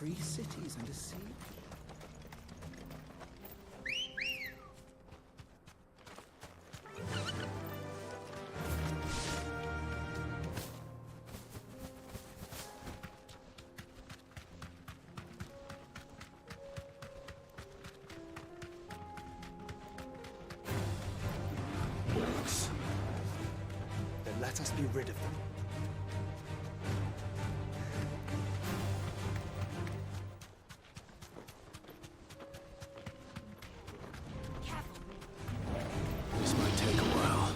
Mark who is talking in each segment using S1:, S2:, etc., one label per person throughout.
S1: 3 cities and a sea.
S2: Orcs. Then let us be rid of them. This might take a while.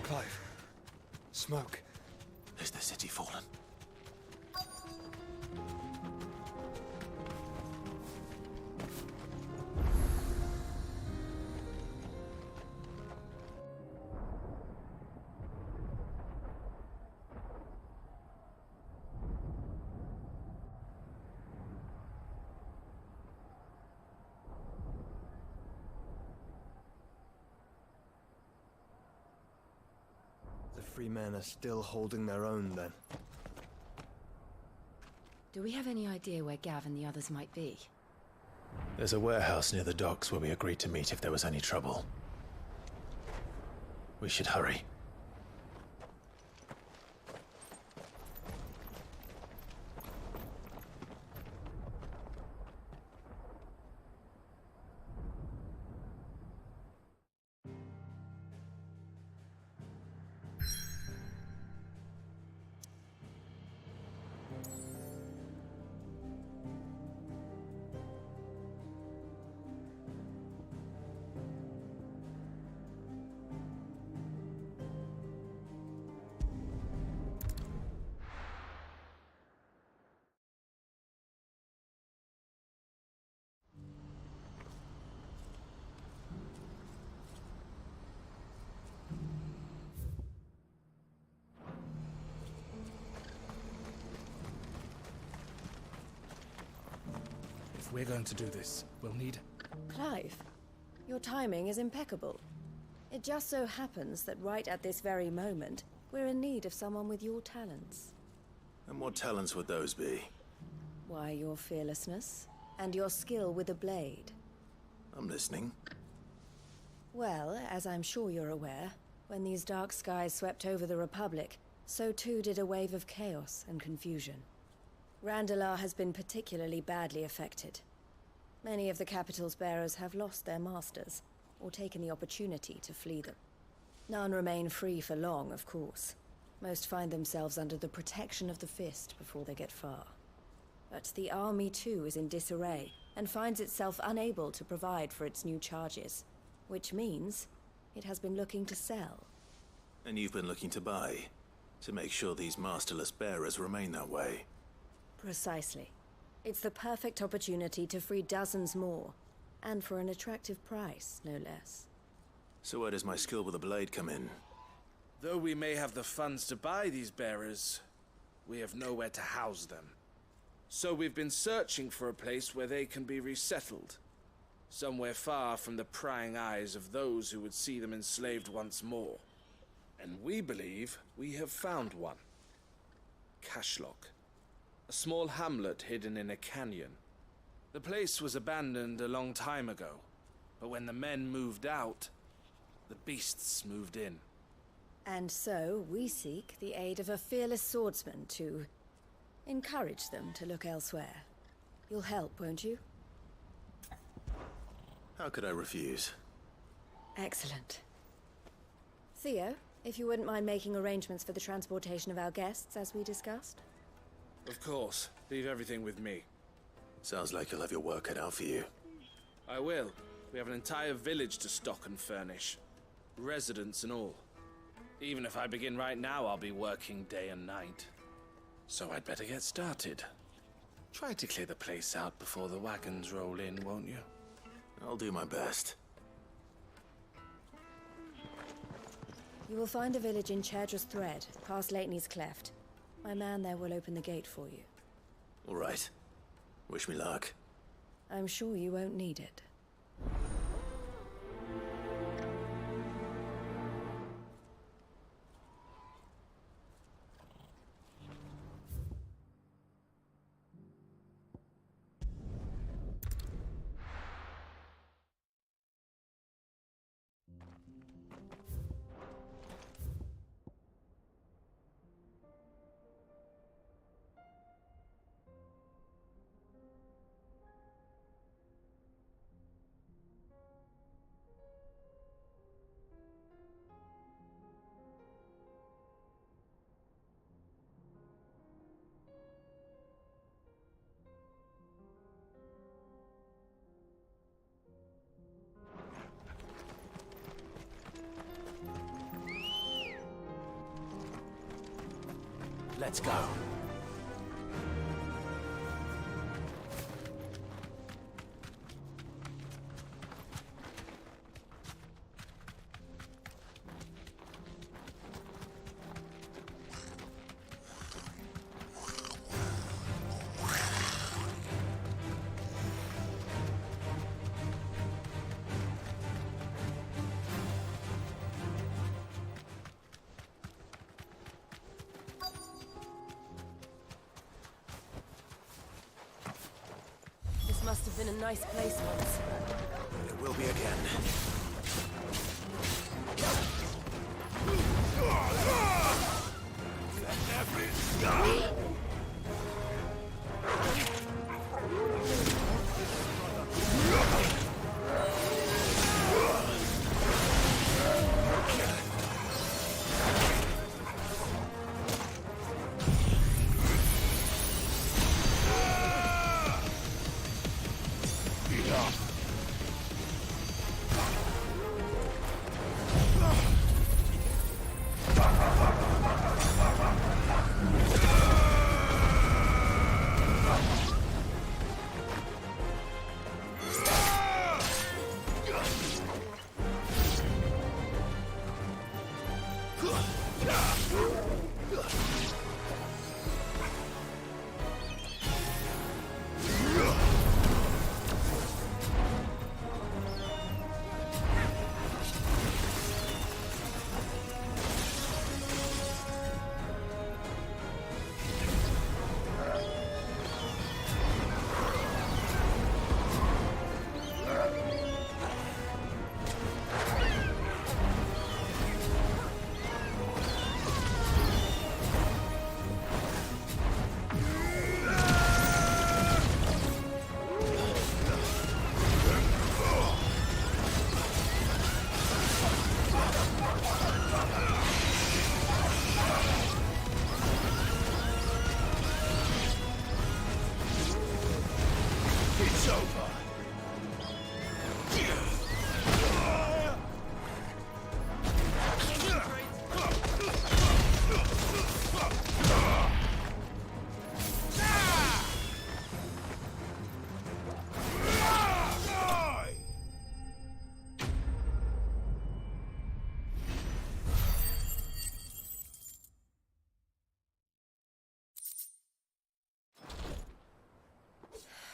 S2: Clive. Smoke. Is the city fallen? The free men are still holding their own, then.
S3: Do we have any idea where Gav and the others might be?
S4: There's a warehouse near the docks where we agreed to meet if there was any trouble. We should hurry.
S1: If we're going to do this, we'll need...
S5: Clive, your timing is impeccable. It just so happens that right at this very moment, we're in need of someone with your talents.
S4: And what talents would those be?
S5: Why, your fearlessness, and your skill with a blade.
S4: I'm listening.
S5: Well, as I'm sure you're aware, when these dark skies swept over the Republic, so too did a wave of chaos and confusion. Randalar has been particularly badly affected. Many of the capital's bearers have lost their masters, or taken the opportunity to flee them. None remain free for long, of course. Most find themselves under the protection of the Fist before they get far. But the army too is in disarray, and finds itself unable to provide for its new charges. Which means it has been looking to sell.
S4: And you've been looking to buy, to make sure these masterless bearers remain that way.
S5: Precisely. It's the perfect opportunity to free dozens more, and for an attractive price, no less.
S4: So where does my skill with a blade come in?
S6: Though we may have the funds to buy these bearers, we have nowhere to house them. So we've been searching for a place where they can be resettled. Somewhere far from the prying eyes of those who would see them enslaved once more. And we believe we have found one. Cashlock. A small hamlet hidden in a canyon. The place was abandoned a long time ago, but when the men moved out, the beasts moved in.
S5: And so, we seek the aid of a fearless swordsman to encourage them to look elsewhere. You'll help, won't you?
S4: How could I refuse?
S5: Excellent. Theo, if you wouldn't mind making arrangements for the transportation of our guests, as we discussed?
S6: Of course. Leave everything with me.
S4: Sounds like you'll have your work cut out for you.
S6: I will. We have an entire village to stock and furnish. Residents and all. Even if I begin right now, I'll be working day and night. So I'd better get started. Try to clear the place out before the wagons roll in, won't you?
S4: I'll do my best.
S5: You will find a village in Chadra's Thread, past Lateney's Cleft. My man there will open the gate for you.
S4: All right. Wish me luck.
S5: I'm sure you won't need it.
S2: Let's go.
S5: This must have been a nice place once.
S4: It will be again.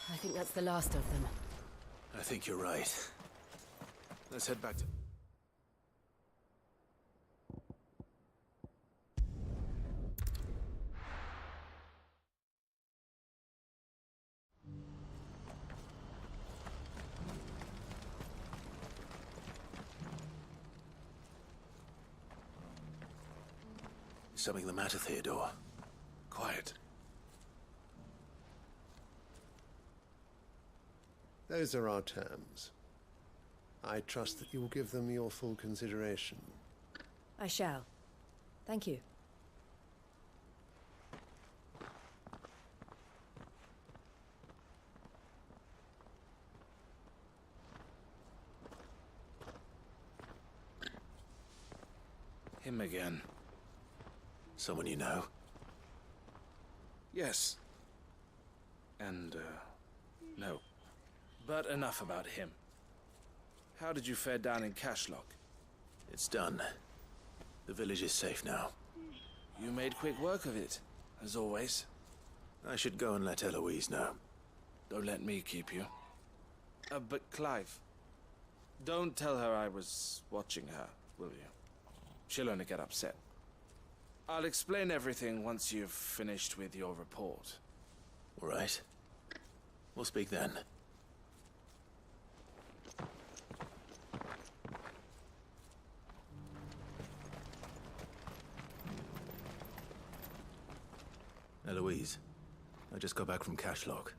S5: I think that's the last of them.
S4: I think you're right. Let's head back to... Is something the matter, Theodore? Quiet.
S7: Those are our terms. I trust that you will give them your full consideration.
S5: I shall. Thank you.
S6: Him again.
S4: Someone you know?
S6: Yes. And, no. But enough about him. How did you fare down in Cashlock?
S4: It's done. The village is safe now.
S6: You made quick work of it, as always.
S4: I should go and let Eloise know.
S6: Don't let me keep you. But Clive, don't tell her I was watching her, will you? She'll only get upset. I'll explain everything once you've finished with your report.
S4: All right. We'll speak then. Eloise, I just got back from Cashlock.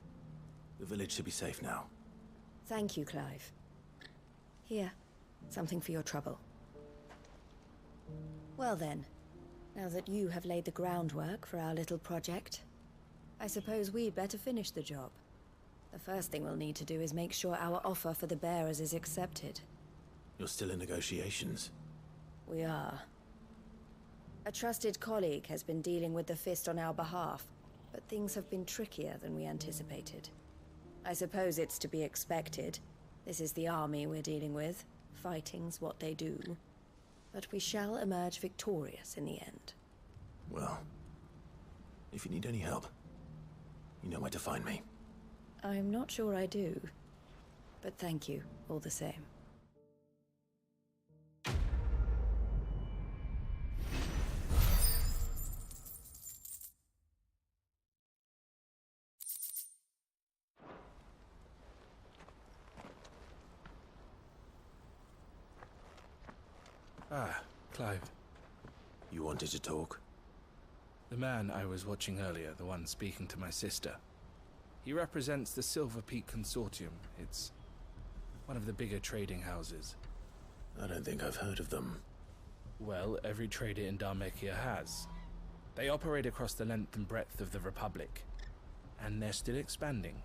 S4: The village should be safe now.
S5: Thank you, Clive. Here, something for your trouble. Well then, now that you have laid the groundwork for our little project, I suppose we'd better finish the job. The first thing we'll need to do is make sure our offer for the bearers is accepted.
S4: You're still in negotiations.
S5: We are. A trusted colleague has been dealing with the Fist on our behalf, but things have been trickier than we anticipated. I suppose it's to be expected. This is the army we're dealing with. Fighting's what they do. But we shall emerge victorious in the end.
S4: Well, if you need any help, you know where to find me.
S5: I'm not sure I do. But thank you, all the same.
S1: Ah, Clive.
S4: You wanted to talk?
S1: The man I was watching earlier, the one speaking to my sister. He represents the Silver Peak Consortium. It's one of the bigger trading houses.
S4: I don't think I've heard of them.
S1: Well, every trader in Dharmekia has. They operate across the length and breadth of the Republic, and they're still expanding.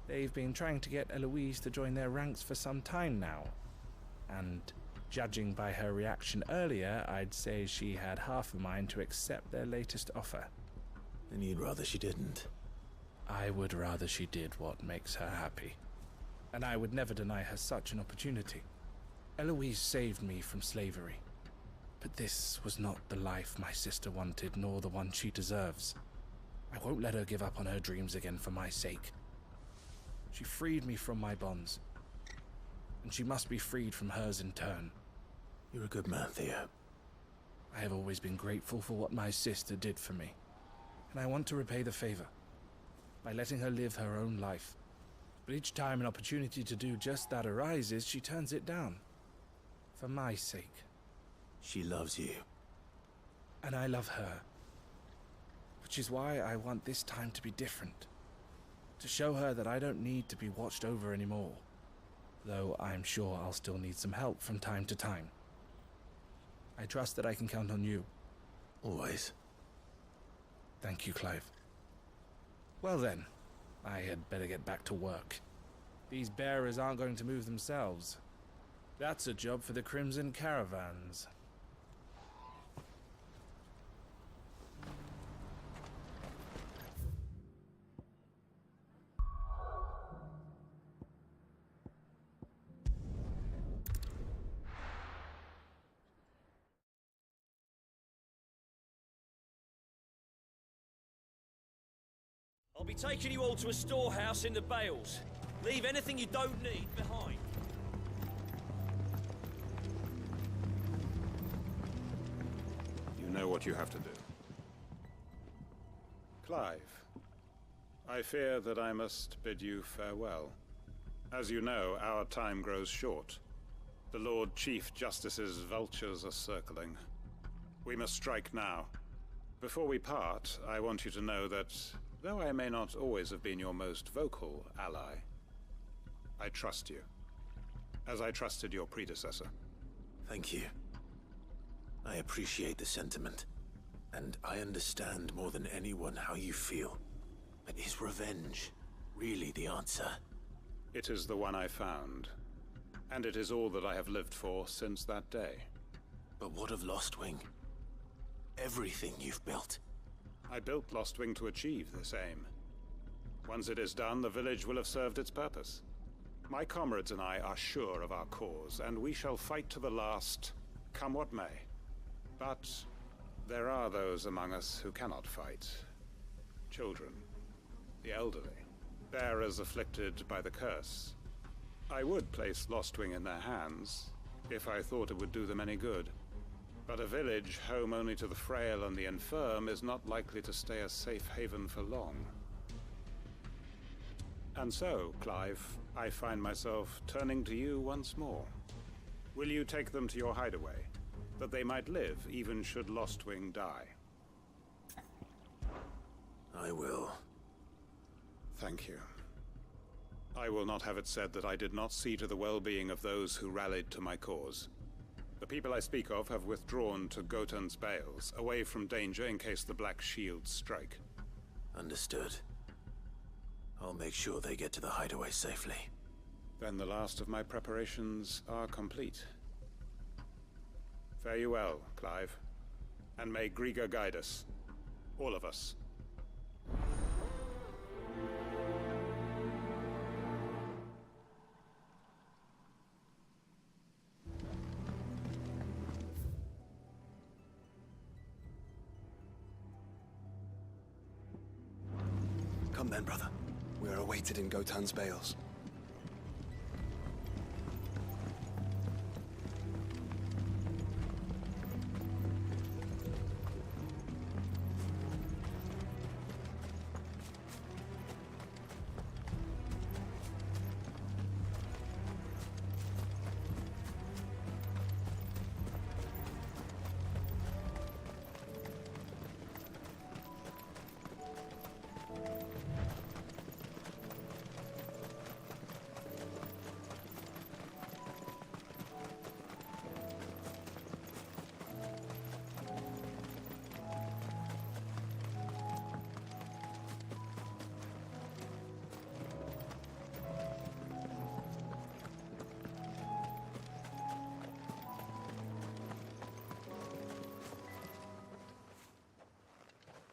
S1: They've been trying to get Eloise to join their ranks for some time now, and judging by her reaction earlier, I'd say she had half a mind to accept their latest offer.
S4: Then you'd rather she didn't.
S1: I would rather she did what makes her happy. And I would never deny her such an opportunity. Eloise saved me from slavery. But this was not the life my sister wanted, nor the one she deserves. I won't let her give up on her dreams again for my sake. She freed me from my bonds, and she must be freed from hers in turn.
S4: You're a good man, Theo.
S1: I have always been grateful for what my sister did for me, and I want to repay the favor by letting her live her own life. But each time an opportunity to do just that arises, she turns it down. For my sake.
S4: She loves you.
S1: And I love her. Which is why I want this time to be different. To show her that I don't need to be watched over anymore. Though I'm sure I'll still need some help from time to time. I trust that I can count on you.
S4: Always.
S1: Thank you, Clive. Well then, I had better get back to work. These bearers aren't going to move themselves. That's a job for the Crimson Caravans.
S8: I'll be taking you all to a storehouse in the Bales. Leave anything you don't need behind.
S9: You know what you have to do. Clive, I fear that I must bid you farewell. As you know, our time grows short. The Lord Chief Justice's vultures are circling. We must strike now. Before we part, I want you to know that, though I may not always have been your most vocal ally, I trust you, as I trusted your predecessor.
S4: Thank you. I appreciate the sentiment, and I understand more than anyone how you feel. But is revenge really the answer?
S9: It is the one I found, and it is all that I have lived for since that day.
S4: But what of Lostwing? Everything you've built.
S9: I built Lostwing to achieve this aim. Once it is done, the village will have served its purpose. My comrades and I are sure of our cause, and we shall fight to the last, come what may. But there are those among us who cannot fight. Children, the elderly, bearers afflicted by the curse. I would place Lostwing in their hands, if I thought it would do them any good. But a village home only to the frail and the infirm is not likely to stay a safe haven for long. And so, Clive, I find myself turning to you once more. Will you take them to your hideaway, that they might live even should Lostwing die?
S4: I will.
S9: Thank you. I will not have it said that I did not see to the well-being of those who rallied to my cause. The people I speak of have withdrawn to Goten's Bales, away from danger in case the Black Shields strike.
S4: Understood. I'll make sure they get to the hideaway safely.
S9: Then the last of my preparations are complete. Fare you well, Clive. And may Griga guide us. All of us.
S2: Come then, brother. We are awaited in Gotan's bales.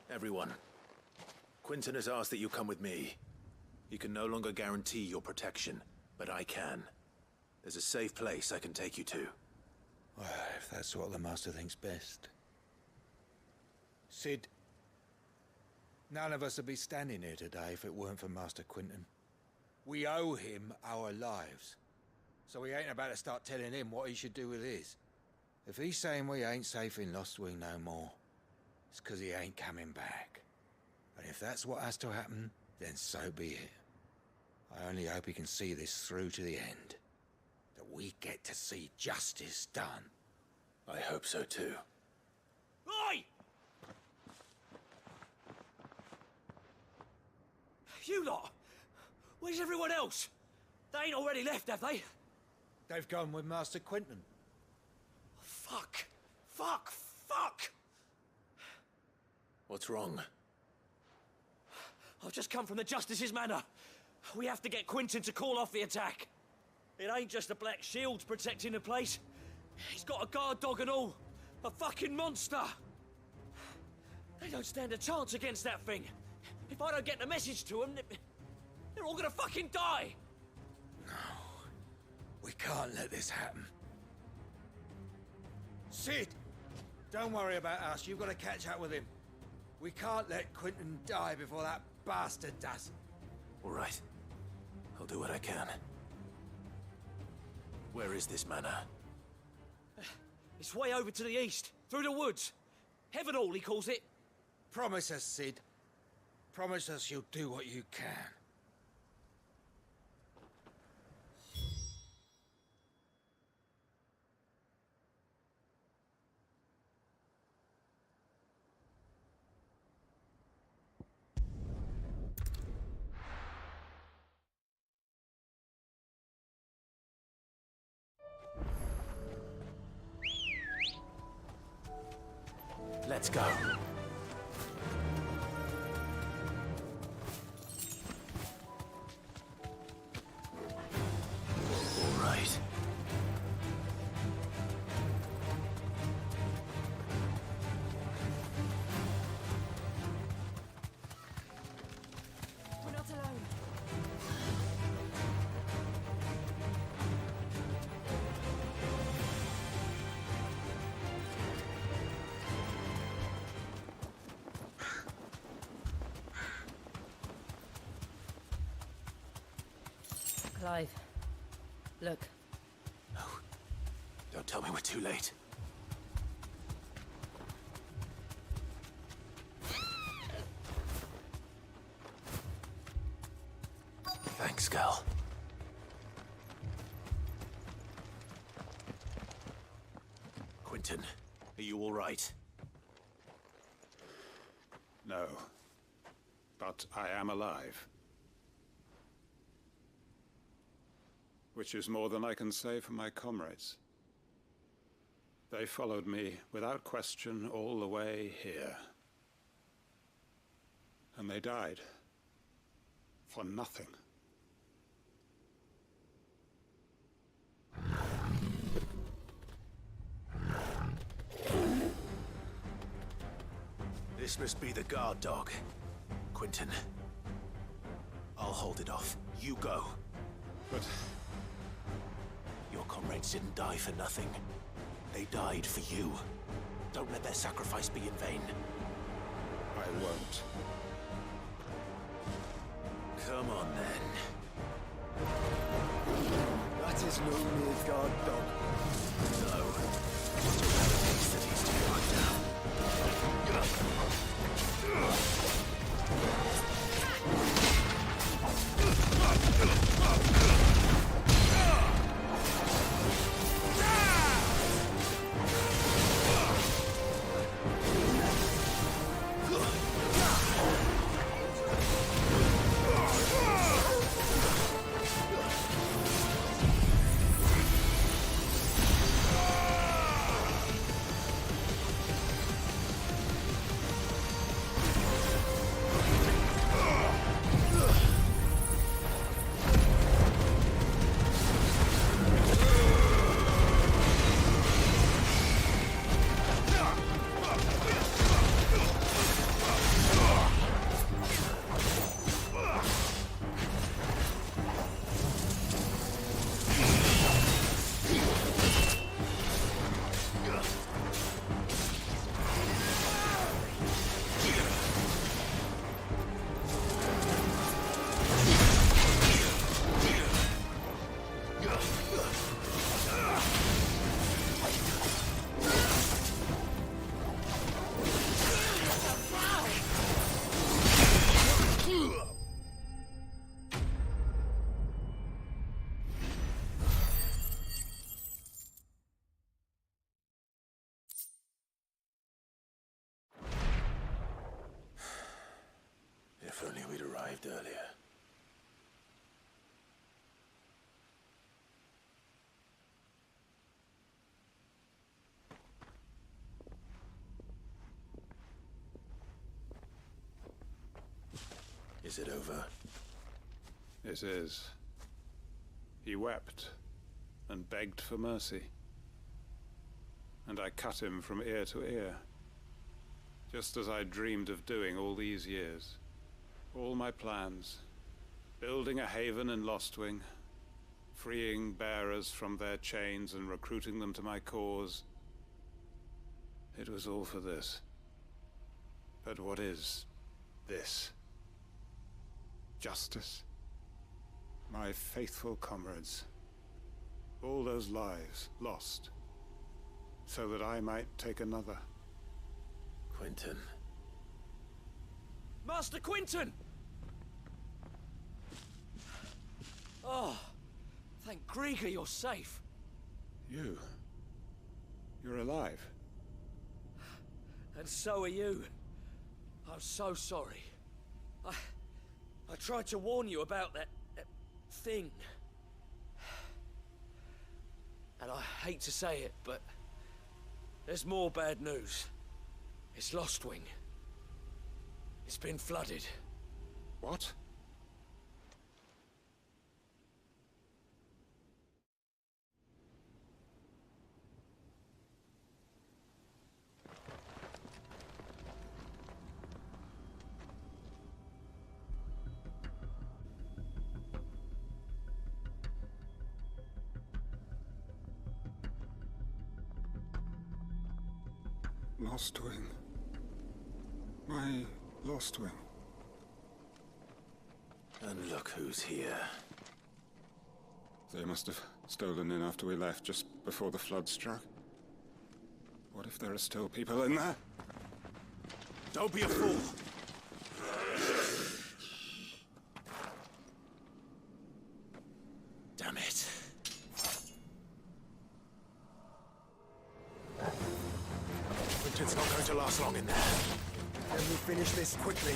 S4: Everyone, Quinton has asked that you come with me. He can no longer guarantee your protection, but I can. There's a safe place I can take you to.
S10: Well, if that's what the Master thinks best. Cid, none of us would be standing here today if it weren't for Master Quinton. We owe him our lives, so we ain't about to start telling him what he should do with his. If he's saying we ain't safe in Lostwing no more, it's 'cause he ain't coming back. And if that's what has to happen, then so be it. I only hope he can see this through to the end. That we get to see justice done.
S4: I hope so too.
S8: Oi! You lot! Where's everyone else? They ain't already left, have they?
S10: They've gone with Master Quinton.
S8: Fuck! Fuck! Fuck!
S4: What's wrong?
S8: I've just come from the Justice's manor. We have to get Quinton to call off the attack. It ain't just the Black Shields protecting the place. He's got a guard dog and all. A fucking monster. They don't stand a chance against that thing. If I don't get the message to them, they're all gonna fucking die.
S10: No. We can't let this happen. Cid! Don't worry about us. You've got to catch up with him. We can't let Quinton die before that bastard does.
S4: All right. I'll do what I can. Where is this manor?
S8: It's way over to the east, through the woods. Heavenhall, he calls it.
S10: Promise us, Cid. Promise us you'll do what you can.
S4: Let's go. All right.
S5: We're not alone. Clive, look.
S4: No. Don't tell me we're too late. Thanks, Gal. Quinton, are you all right?
S9: No. But I am alive. Which is more than I can say for my comrades. They followed me without question all the way here. And they died. For nothing.
S4: foolishness be the guard dog. Quentin, I'll hold it off. You go.
S9: But
S4: Your comrades didn't die for nothing. They died for you. Don't let their sacrifice be in vain.
S9: I won't.
S4: Come on, then.
S2: That is no mere guard dog.
S4: No. Just a rabbit beast that he's to hunt down. If only we'd arrived earlier. Is it over?
S9: It is. He wept and begged for mercy. And I cut him from ear to ear, just as I dreamed of doing all these years. All my plans, building a haven in Lostwing, freeing bearers from their chains and recruiting them to my cause. It was all for this. But what is this? Justice? My faithful comrades. All those lives lost, so that I might take another.
S4: Quentin.
S8: Master Quentin! Oh, thank Grieger you're safe.
S9: You're alive.
S8: And so are you. I'm so sorry. I tried to warn you about that thing. And I hate to say it, but there's more bad news. It's Lostwing. It's been flooded.
S9: What? Lostwing. My Lostwing.
S4: And look who's here.
S9: They must have stolen in after we left, just before the flood struck. What if there are still people in there?
S4: Don't be a fool! Damn it. Quentin's not going to last long in there.
S2: Can we finish this quickly?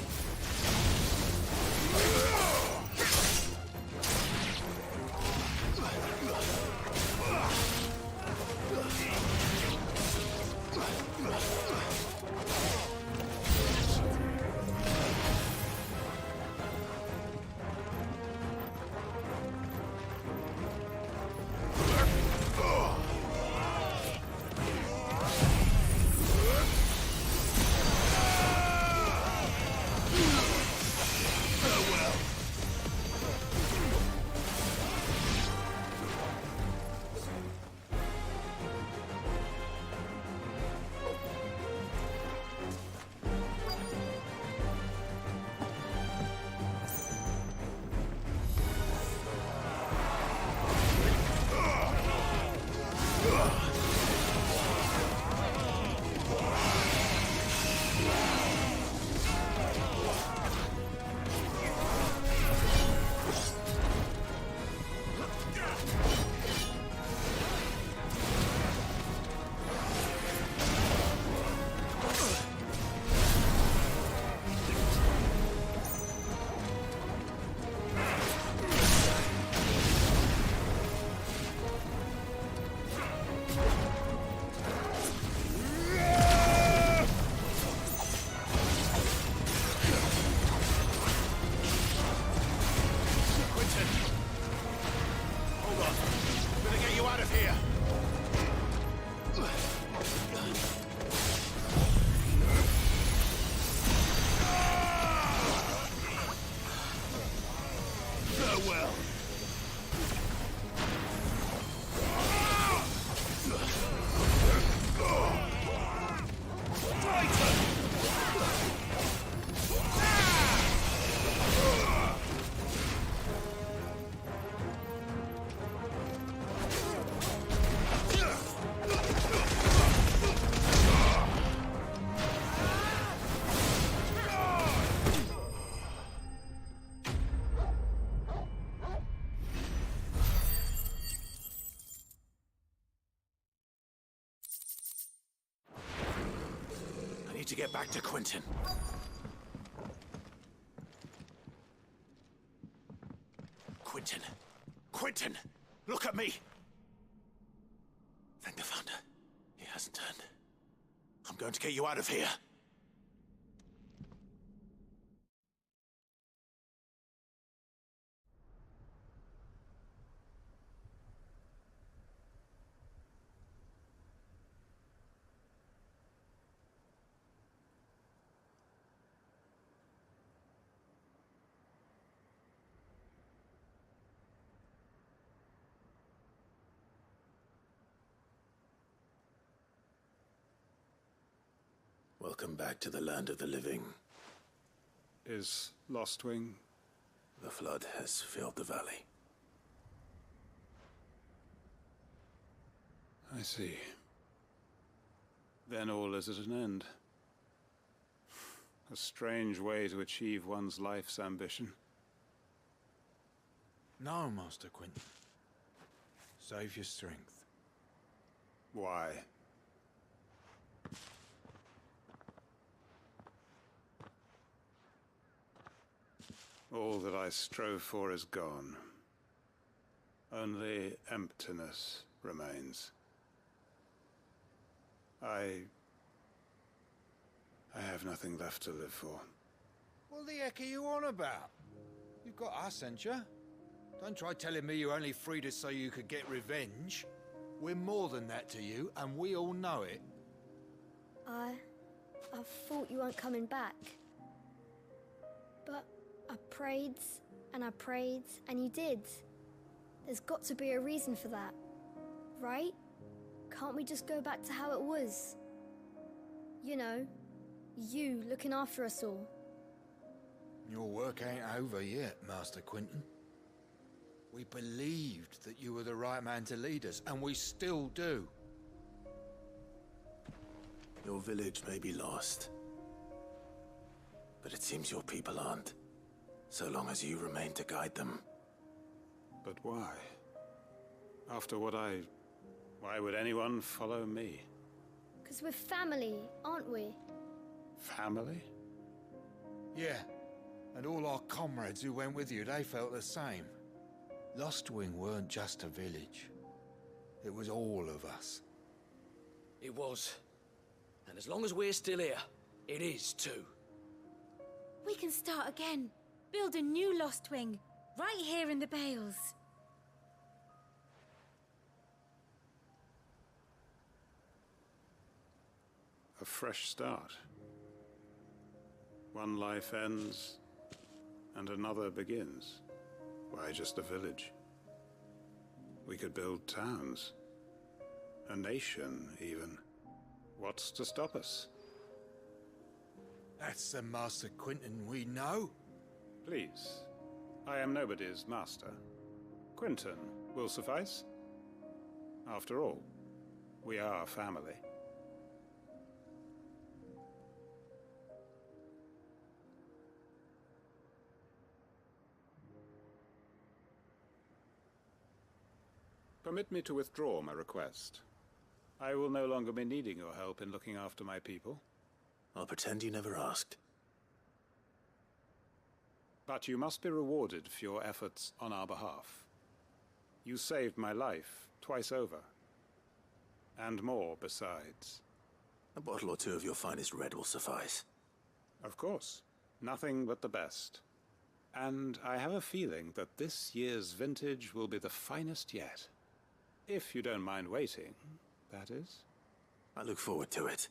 S10: well.
S4: I need to get back to Quentin. Quentin! Quentin! Look at me! Thank the Founder. He hasn't turned. I'm going to get you out of here. Welcome back to the land of the living.
S9: Is Lostwing?
S4: The flood has filled the valley.
S9: I see. Then all is at an end. A strange way to achieve one's life's ambition.
S10: No, Master Quentin. Save your strength.
S9: Why? All that I strove for is gone. Only emptiness remains. I have nothing left to live for.
S10: What the heck are you on about? You've got us, ain't you? Don't try telling me you only freed us so you could get revenge. We're more than that to you, and we all know it.
S11: I thought you weren't coming back. But I prayed, and you did. There's got to be a reason for that, right? Can't we just go back to how it was? You know, you looking after us all.
S10: Your work ain't over yet, Master Quentin. We believed that you were the right man to lead us, and we still do.
S4: Your village may be lost, but it seems your people aren't. So long as you remain to guide them.
S9: But why? After what why would anyone follow me?
S11: 'Cause we're family, aren't we?
S9: Family?
S10: Yeah, and all our comrades who went with you, they felt the same. Lostwing weren't just a village. It was all of us.
S8: It was. And as long as we're still here, it is too.
S12: We can start again. Build a new Lostwing, right here in the Bales.
S9: A fresh start. One life ends, and another begins. Why just a village? We could build towns. A nation, even. What's to stop us?
S10: That's the Master Quentin we know.
S9: Please. I am nobody's master. Quentin will suffice. After all, we are family. Permit me to withdraw my request. I will no longer be needing your help in looking after my people.
S4: I'll pretend you never asked.
S9: But you must be rewarded for your efforts on our behalf. You saved my life twice over. And more besides.
S4: A bottle or two of your finest red will suffice.
S9: Of course. Nothing but the best. And I have a feeling that this year's vintage will be the finest yet. If you don't mind waiting, that is.
S4: I look forward to it.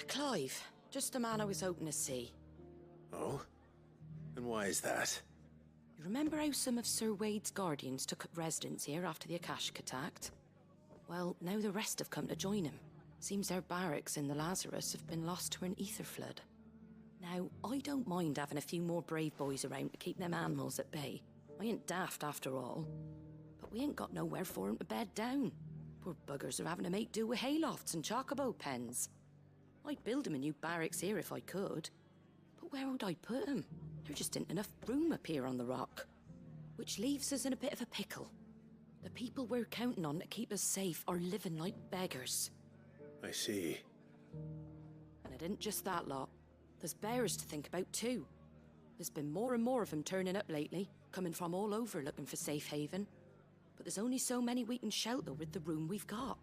S13: Clive. Just the man I was hoping to see.
S4: Oh? And why is that?
S13: You remember how some of Sir Wade's guardians took up residence here after the Akashic attacked? Well, now the rest have come to join him. Seems their barracks in the Lazarus have been lost to an ether flood. Now, I don't mind having a few more brave boys around to keep them animals at bay. I ain't daft after all. But we ain't got nowhere for 'em to bed down. Poor buggers are having to make do with haylofts and chocobo pens. I'd build 'em a new barracks here if I could. But where would I put 'em? There just ain't enough room up here on the rock. Which leaves us in a bit of a pickle. The people we're counting on to keep us safe are living like beggars.
S4: I see.
S13: And it ain't just that lot. There's bears to think about too. There's been more and more of them turning up lately, coming from all over looking for safe haven. But there's only so many we can shelter with the room we've got.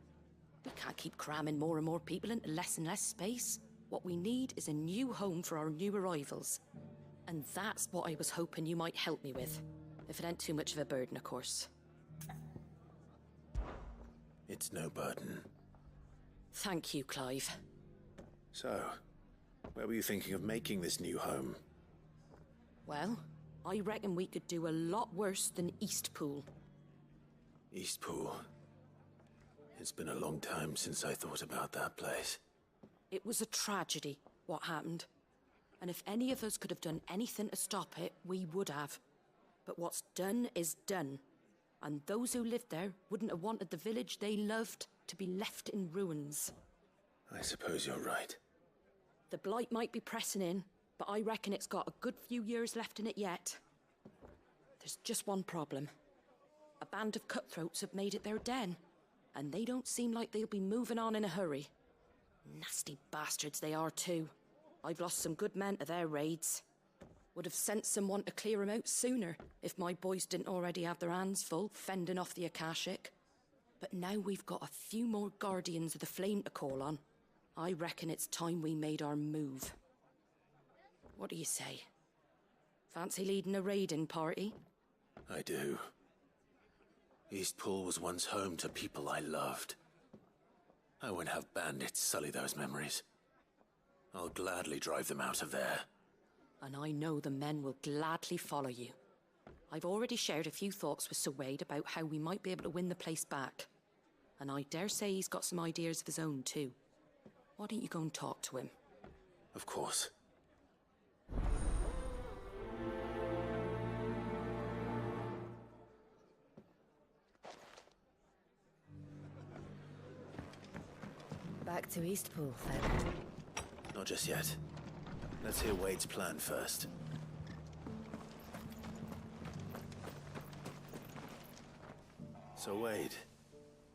S13: We can't keep cramming more and more people into less and less space. What we need is a new home for our new arrivals. And that's what I was hoping you might help me with. If it ain't too much of a burden, of course.
S4: It's no burden.
S13: Thank you, Clive.
S4: So, where were you thinking of making this new home?
S13: Well, I reckon we could do a lot worse than Eastpool.
S4: Eastpool. It's been a long time since I thought about that place.
S13: It was a tragedy, what happened. And if any of us could have done anything to stop it, we would have. But what's done is done. And those who lived there wouldn't have wanted the village they loved to be left in ruins.
S4: I suppose you're right.
S13: The blight might be pressing in, but I reckon it's got a good few years left in it yet. There's just one problem. A band of cutthroats have made it their den, and they don't seem like they'll be moving on in a hurry. Nasty bastards they are too. I've lost some good men to their raids. Would have sent someone to clear 'em out sooner if my boys didn't already have their hands full fending off the Akashic. But now we've got a few more Guardians of the Flame to call on. I reckon it's time we made our move. What do you say? Fancy leading a raiding party?
S4: I do. Eastpool was once home to people I loved. I won't have bandits sully those memories. I'll gladly drive them out of there.
S13: And I know the men will gladly follow you. I've already shared a few thoughts with Sir Wade about how we might be able to win the place back. And I dare say he's got some ideas of his own too. Why don't you go and talk to him?
S4: Of course.
S5: Back to Eastpool, then.
S4: Not just yet. Let's hear Wade's plan first. So, Wade,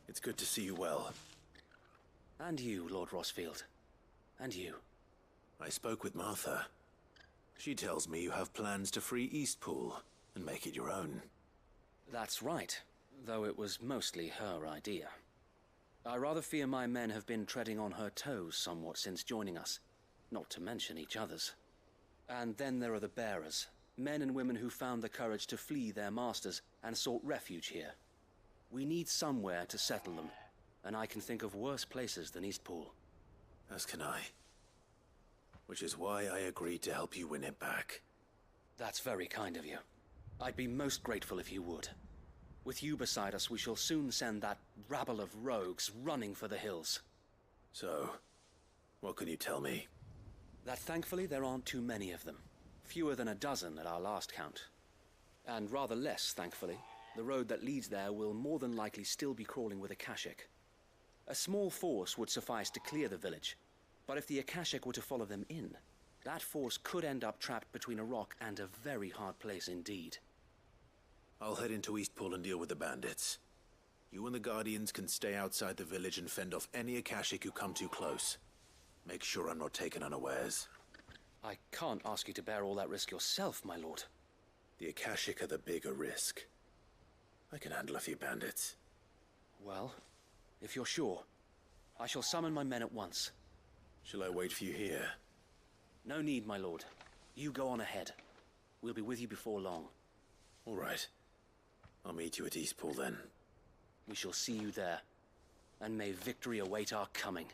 S4: it's good to see you well.
S14: And you, Lord Rosfield. And you.
S4: I spoke with Martha. She tells me you have plans to free Eastpool and make it your own.
S14: That's right, though it was mostly her idea. I rather fear my men have been treading on her toes somewhat since joining us, not to mention each other's. And then there are the bearers, men and women who found the courage to flee their masters and sought refuge here. We need somewhere to settle them, and I can think of worse places than Eastpool.
S4: As can I. Which is why I agreed to help you win it back.
S14: That's very kind of you. I'd be most grateful if you would. With you beside us, we shall soon send that rabble of rogues running for the hills.
S4: So, what can you tell me?
S14: That thankfully there aren't too many of them. Fewer than a dozen at our last count. And rather less, thankfully. The road that leads there will more than likely still be crawling with Akashic. A small force would suffice to clear the village, but if the Akashic were to follow them in, that force could end up trapped between a rock and a very hard place indeed.
S4: I'll head into Eastpool and deal with the bandits. You and the Guardians can stay outside the village and fend off any Akashic who come too close. Make sure I'm not taken unawares.
S14: I can't ask you to bear all that risk yourself, my lord.
S4: The Akashic are the bigger risk. I can handle a few bandits.
S14: Well, if you're sure, I shall summon my men at once.
S4: Shall I wait for you here?
S14: No need, my lord. You go on ahead. We'll be with you before long.
S4: All right. I'll meet you at Eastpool then.
S14: We shall see you there. And may victory await our coming.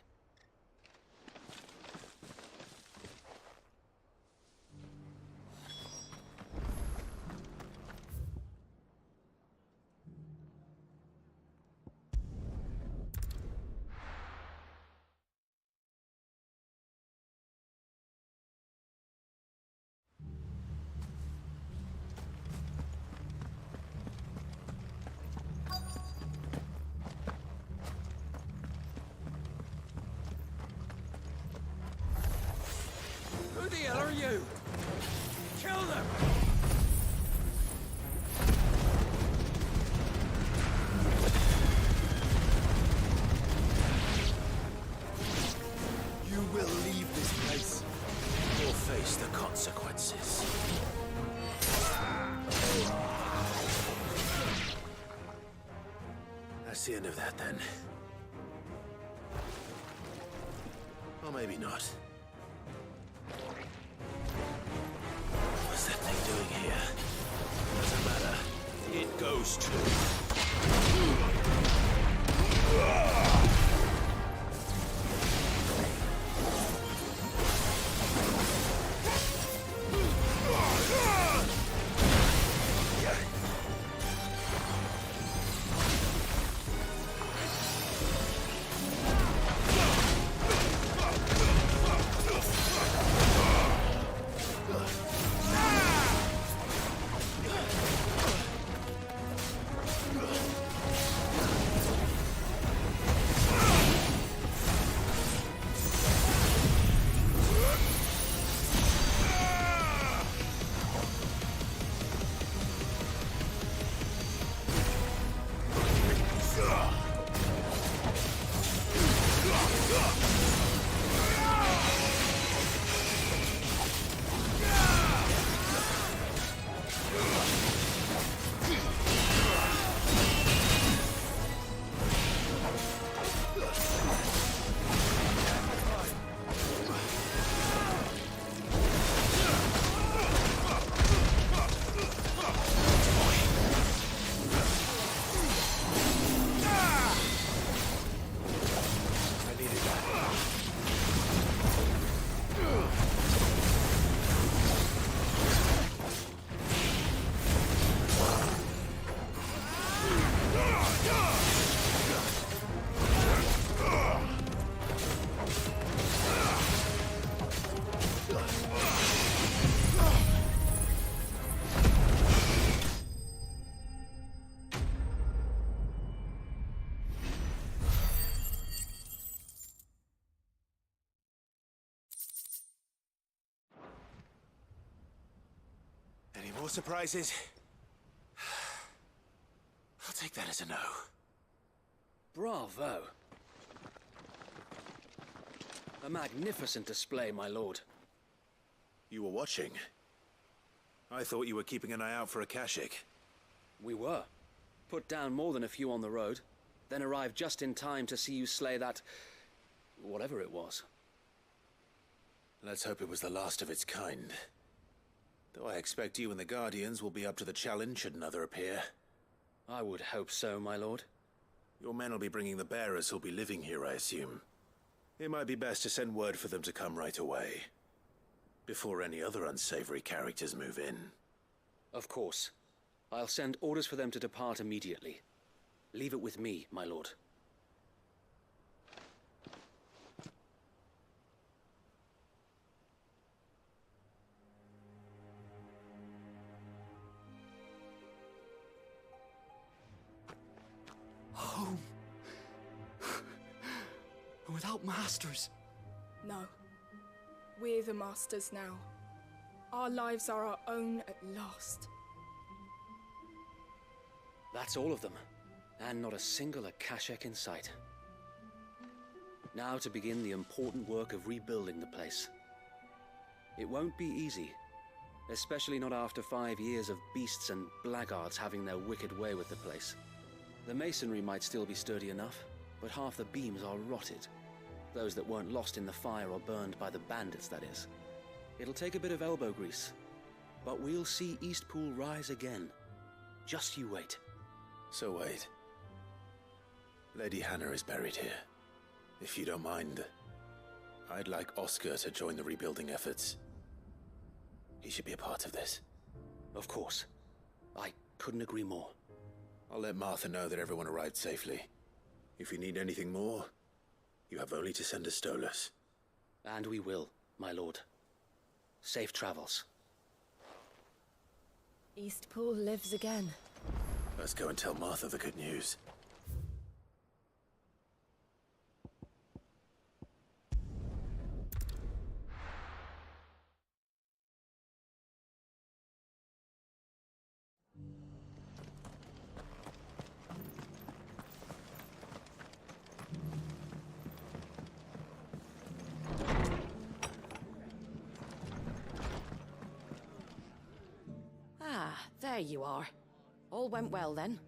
S10: are you? Kill them!
S2: You will leave this place.
S4: Or face the consequences. That's the end of that, then. Or maybe not. What's that thing doing here? Doesn't matter. It goes to... Any more surprises? I'll take that as a no.
S14: Bravo. A magnificent display, my lord.
S4: You were watching? I thought you were keeping an eye out for a Kashik.
S14: We were. Put down more than a few on the road, then arrived just in time to see you slay that... whatever it was.
S4: Let's hope it was the last of its kind. Though I expect you and the Guardians will be up to the challenge should another appear.
S14: I would hope so, my lord.
S4: Your men will be bringing the bearers who'll be living here, I assume. It might be best to send word for them to come right away, before any other unsavory characters move in.
S14: Of course. I'll send orders for them to depart immediately. Leave it with me, my lord.
S2: Home. Without masters.
S15: No. We're the masters now. Our lives are our own at last.
S14: That's all of them, and not a single Akashak in sight. Now to begin the important work of rebuilding the place. It won't be easy, especially not after 5 years of beasts and blackguards having their wicked way with the place. The masonry might still be sturdy enough, but half the beams are rotted. Those that weren't lost in the fire or burned by the bandits, that is. It'll take a bit of elbow grease, but we'll see Eastpool rise again. Just you wait.
S4: So wait. Lady Hannah is buried here. If you don't mind, I'd like Oscar to join the rebuilding efforts. He should be a part of this.
S14: Of course. I couldn't agree more.
S4: I'll let Martha know that everyone arrived safely. If you need anything more, you have only to send a Stolas.
S14: And we will, my lord. Safe travels.
S5: Eastpool lives again.
S4: Let's go and tell Martha the good news.
S13: Ah, there you are. All went well then.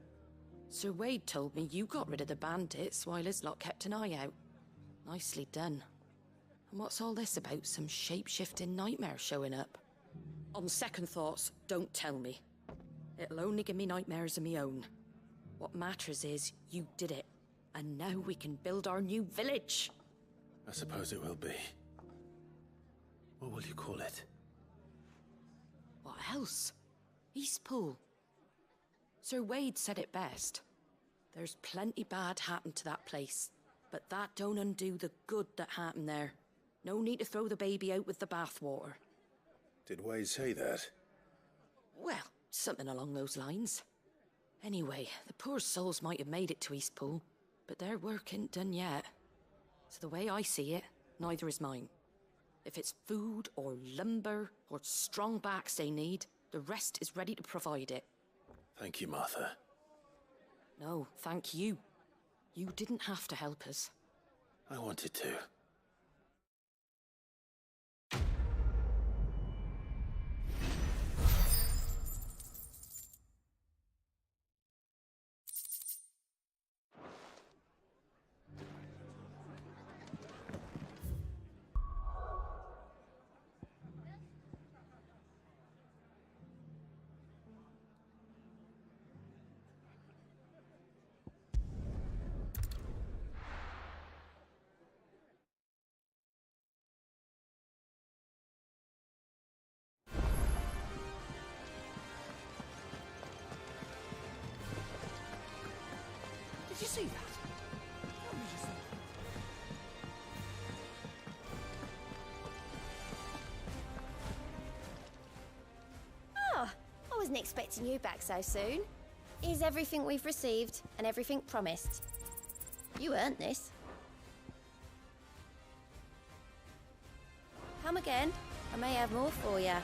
S13: Sir Wade told me you got rid of the bandits while his lot kept an eye out. Nicely done. And what's all this about some shape-shifting nightmare showing up? On second thoughts, don't tell me. It'll only give me nightmares of my own. What matters is you did it. And now we can build our new village.
S4: I suppose it will be. What will you call it?
S13: What else? Eastpool. Sir Wade said it best. There's plenty bad happened to that place, but that don't undo the good that happened there. No need to throw the baby out with the bathwater.
S4: Did Wade say that?
S13: Well, something along those lines. Anyway, the poor souls might have made it to Eastpool, but their work ain't done yet. So the way I see it, neither is mine. If it's food or lumber or strong backs they need, the rest is ready to provide it.
S4: Thank you, Martha.
S13: No, thank you. You didn't have to help us.
S4: I wanted to.
S8: Did you see that?
S5: Oh, I wasn't expecting you back so soon. Here's everything we've received and everything promised. You earned this. Come again. I may have more for you.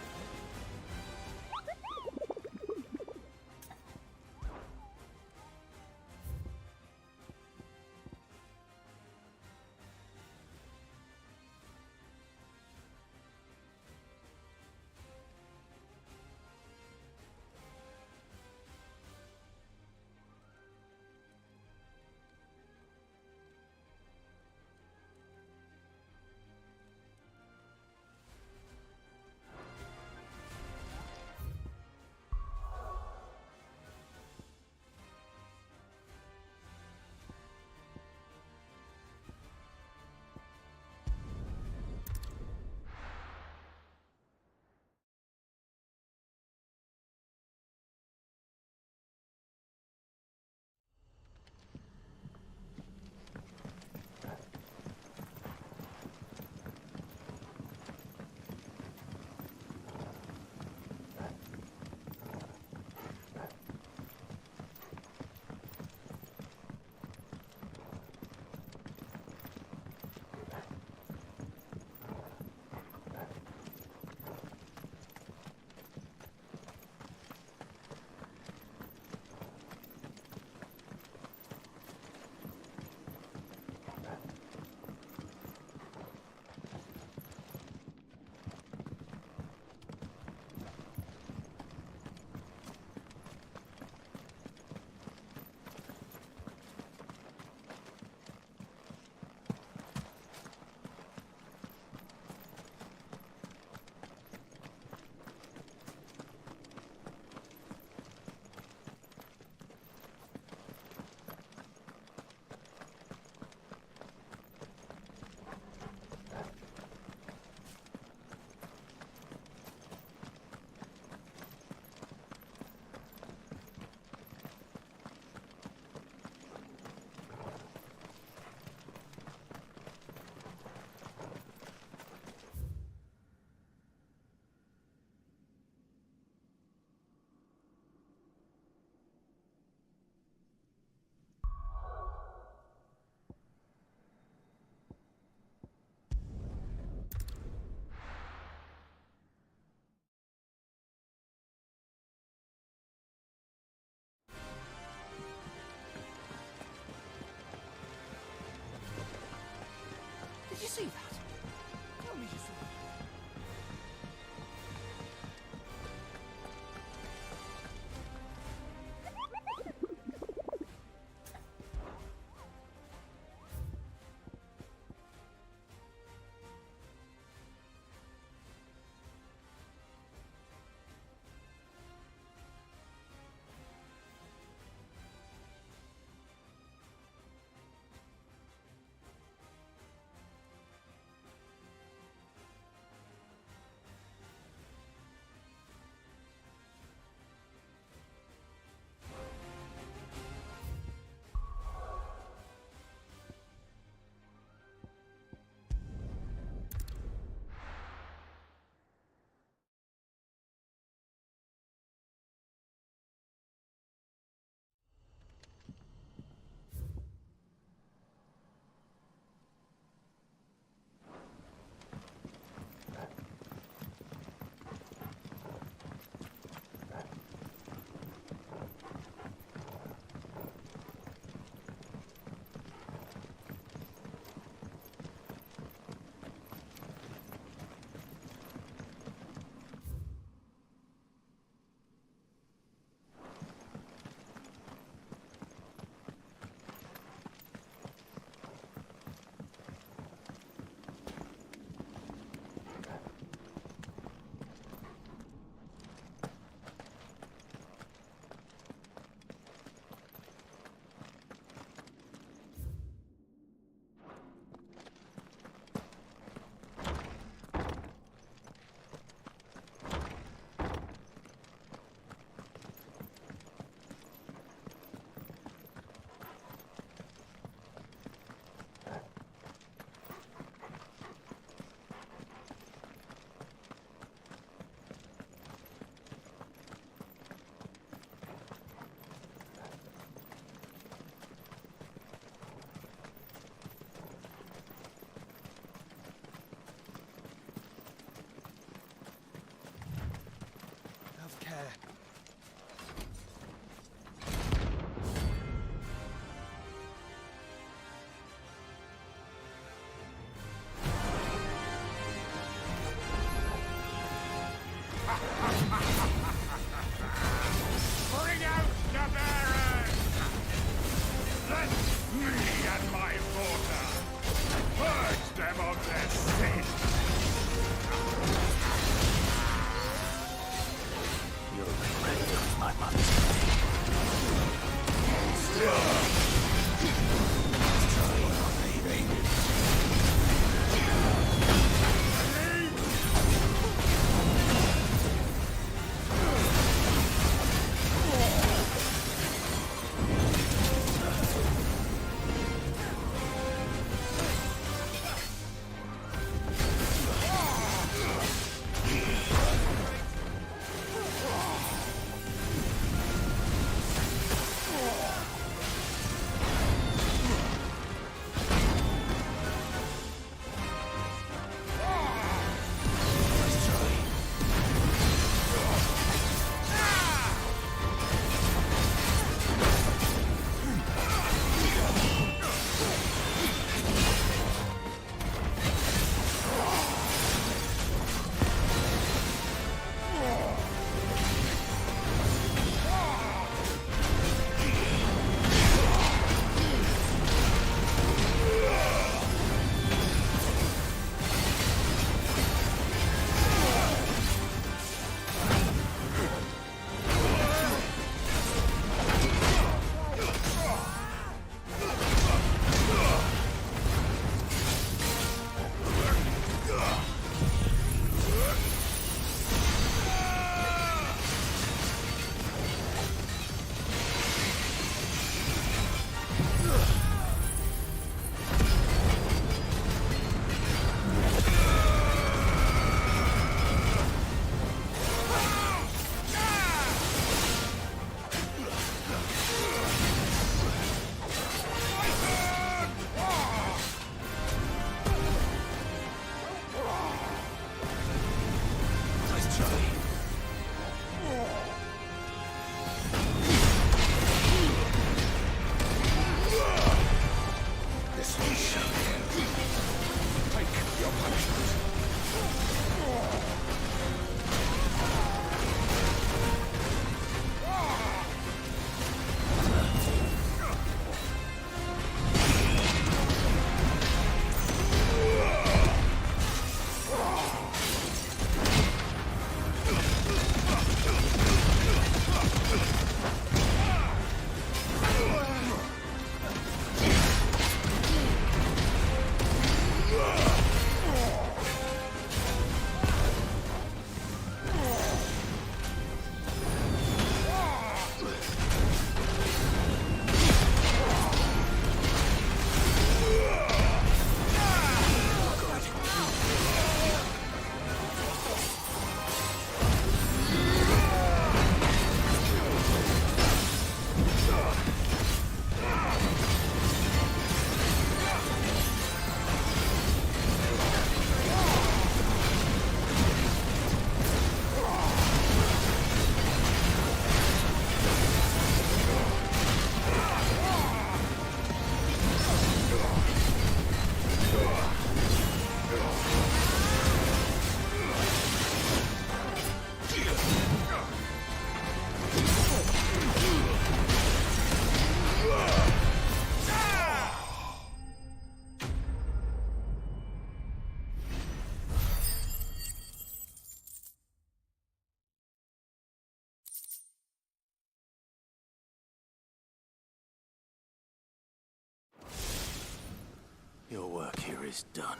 S4: is done.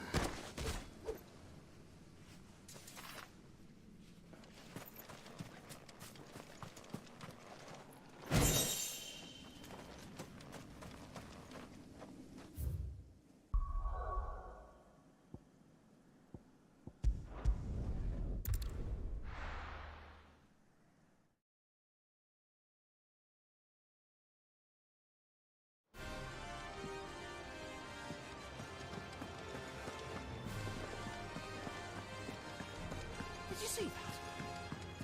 S16: Did you see that?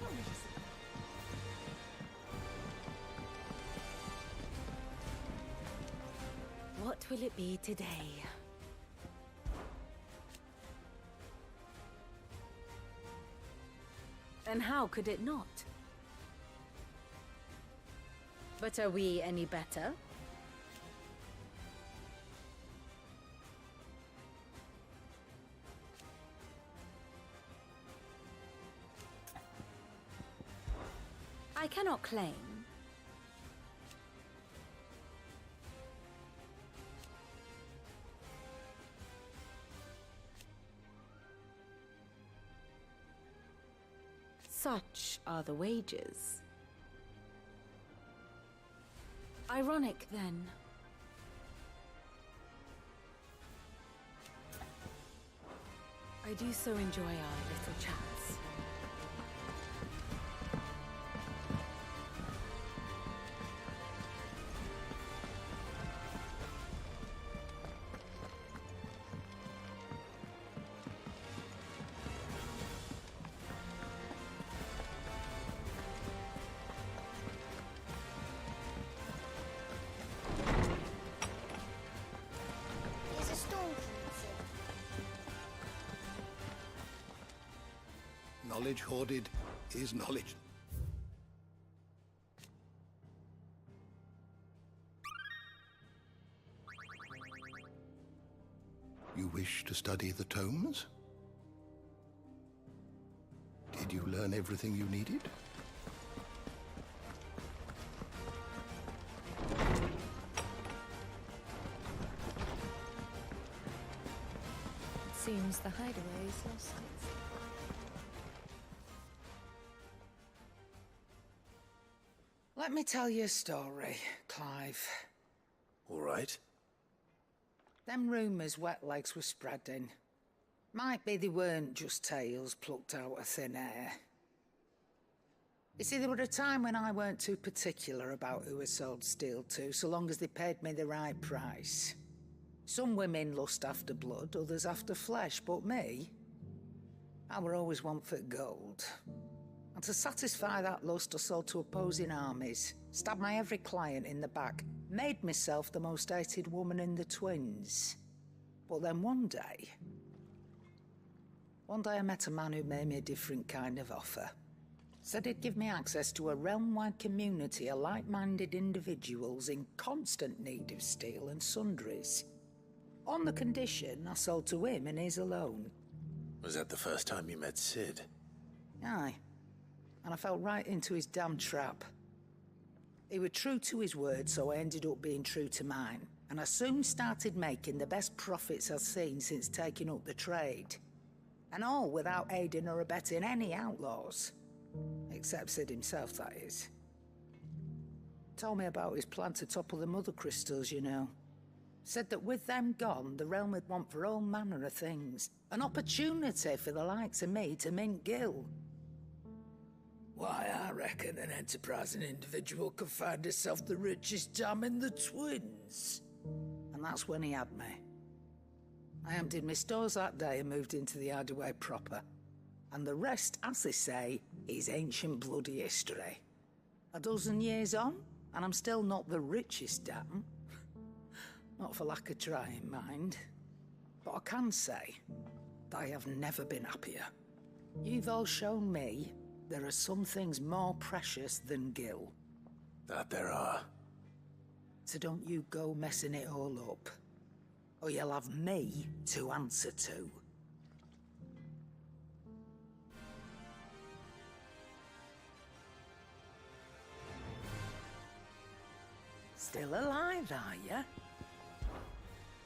S16: What did you see?
S3: What will it be today? And how could it not? But are we any better? I cannot claim. Such are the wages. Ironic, then. I do so enjoy our little chats.
S11: There's a storm commencing.
S7: Knowledge hoarded is knowledge. You wish to study the tomes? Did you learn everything you needed?
S5: Seems the hideaway's lost its...
S16: Let me tell you a story, Clive.
S4: All right.
S16: Them rumours Wetlegs were spreading. Might be they weren't just tales plucked out of thin air. You see, there were a time when I weren't too particular about who I sold steel to, so long as they paid me the right price. Some women lust after blood, others after flesh, but me, I were always one for gold. And to satisfy that lust, I sold to opposing armies, stabbed my every client in the back, made myself the most hated woman in the Twins. But then one day I met a man who made me a different kind of offer. Said he'd give me access to a realm-wide community of like-minded individuals in constant need of steel and sundries. On the condition I sold to him and his alone.
S4: Was that the first time you met Sid?
S16: Aye. And I fell right into his damn trap. He was true to his word, so I ended up being true to mine. And I soon started making the best profits I've seen since taking up the trade. And all without aiding or abetting any outlaws. Except Sid himself, that is. Told me about his plan to topple the Mother Crystals, you know. Said that with them gone, the realm would want for all manner of things. An opportunity for the likes of me to mint Gil. Why, I reckon an enterprising individual could find himself the richest dam in the Twins. And that's when he had me. I emptied my stores that day and moved into the Hideaway proper. And the rest, as they say, is ancient bloody history. A dozen years on, and I'm still not the richest dam. Not for lack of trying, mind. But I can say that I have never been happier. You've all shown me there are some things more precious than Gil.
S4: That there are.
S16: So don't you go messing it all up, or you'll have me to answer to. Still alive, are you?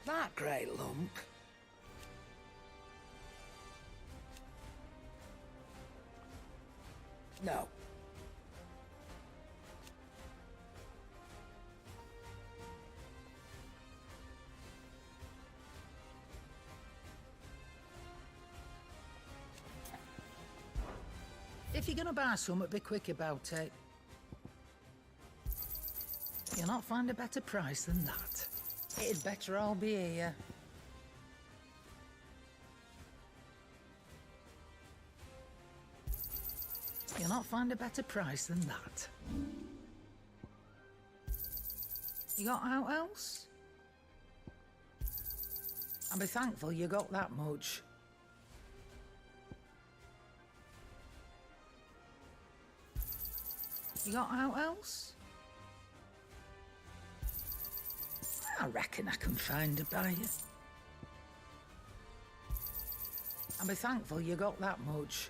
S16: That great lump. No. If you're gonna buy something, be quick about it. You'll not find a better price than that. It'd better all be here. You'll not find a better price than that. You got out else? I'll be thankful you got that much. You got out else? I reckon I can find a buyer. I'll be thankful you got that much.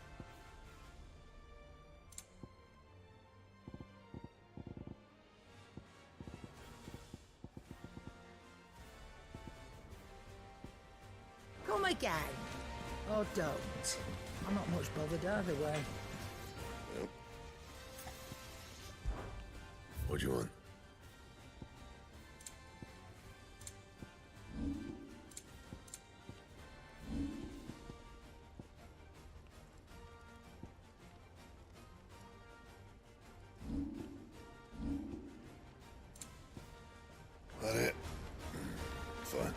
S16: Come again. Or don't. I'm not much bothered either way.
S7: What do you want? That it? Fine.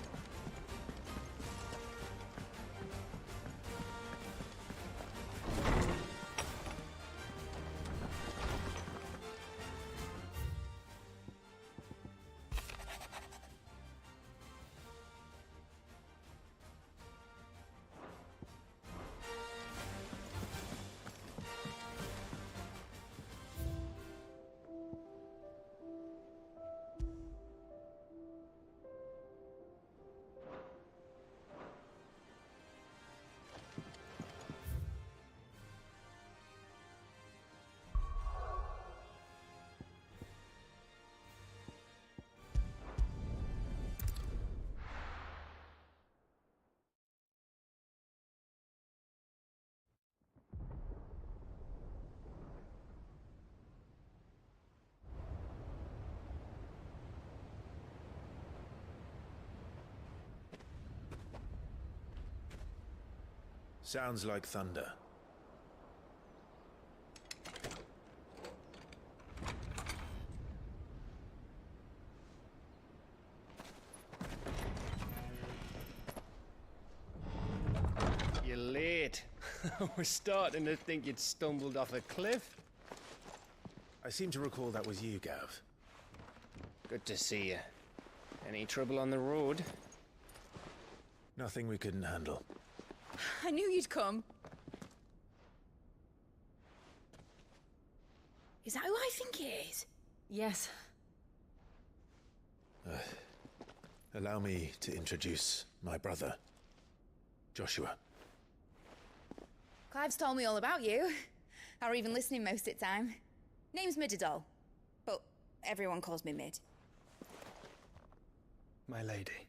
S17: Sounds like thunder.
S18: You're late. We're starting to think you'd stumbled off a cliff.
S17: I seem to recall that was you, Gav.
S18: Good to see you. Any trouble on the road?
S17: Nothing we couldn't handle.
S3: I knew you'd come. Is that who I think it is? Yes.
S17: Allow me to introduce my brother, Joshua.
S19: Clive's told me all about you. Or even listening most of the time. Name's Midadol, but everyone calls me Mid.
S18: My lady.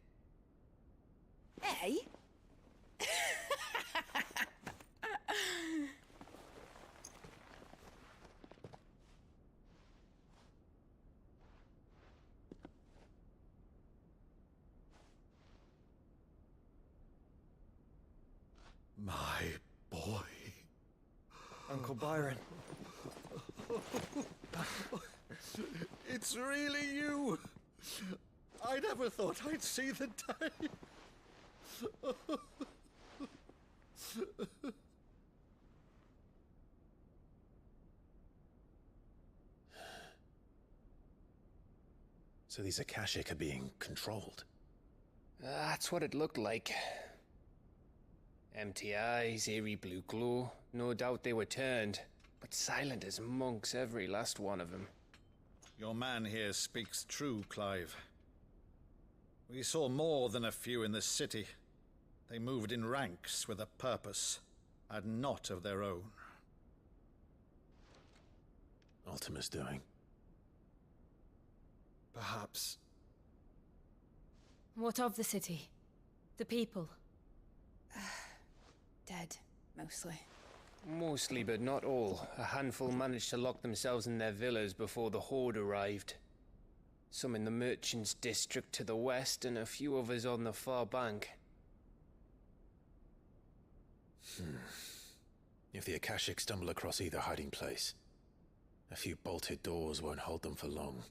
S19: Hey?
S2: My boy.
S18: Uncle Byron.
S2: It's really you. I never thought I'd see the day.
S17: So these Akashic are being controlled.
S18: That's what it looked like. Empty eyes, eerie blue glow. No doubt they were turned, but silent as monks, every last one of them.
S2: Your man here speaks true, Clive. We saw more than a few in the city. They moved in ranks with a purpose, and not of their own.
S17: Ultima's doing.
S18: Perhaps.
S3: What of the city? The people?
S19: Dead, mostly.
S18: Mostly, but not all. A handful managed to lock themselves in their villas before the Horde arrived. Some in the Merchants' District to the west, and a few others on the far bank.
S17: If the Akashic stumble across either hiding place, a few bolted doors won't hold them for long.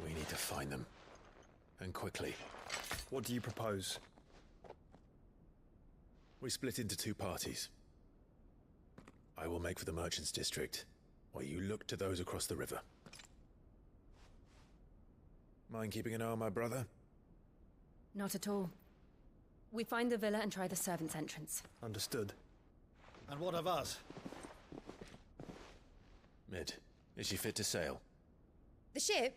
S17: We need to find them. And quickly.
S20: What do you propose?
S17: We split into two parties. I will make for the Merchants' District, while you look to those across the river. Mind keeping an eye on my brother?
S3: Not at all. We find the villa and try the servants' entrance.
S20: Understood.
S2: And what of us?
S17: Mid, is she fit to sail?
S19: The ship,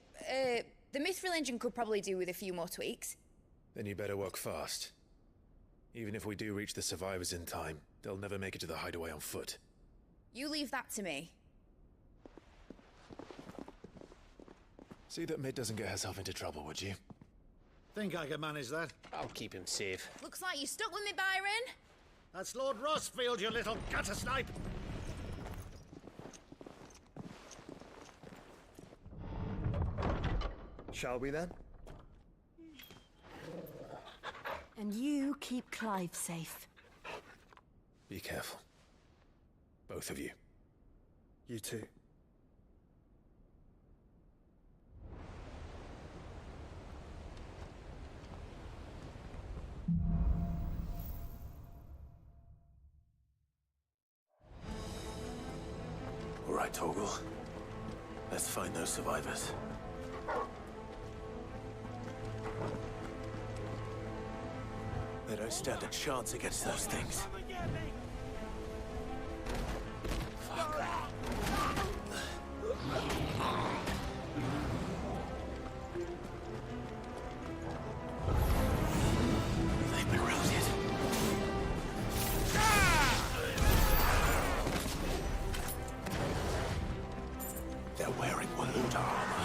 S19: the Mithril engine could probably do with a few more tweaks.
S17: Then you better work fast. Even if we do reach the survivors in time, they'll never make it to the hideaway on foot.
S19: You leave that to me.
S17: See that Mid doesn't get herself into trouble, would you?
S2: Think I can manage that?
S18: I'll keep him safe.
S19: Looks like you stuck with me, Byron.
S2: That's Lord Rossfield, you little gutter snipe!
S20: Shall we then?
S12: And you keep Clive safe.
S17: Be careful. Both of you.
S20: You too.
S4: All right, Torgal. Let's find those survivors. They don't stand a chance against those things. Fuck. They've been routed. They're wearing Waluta armor.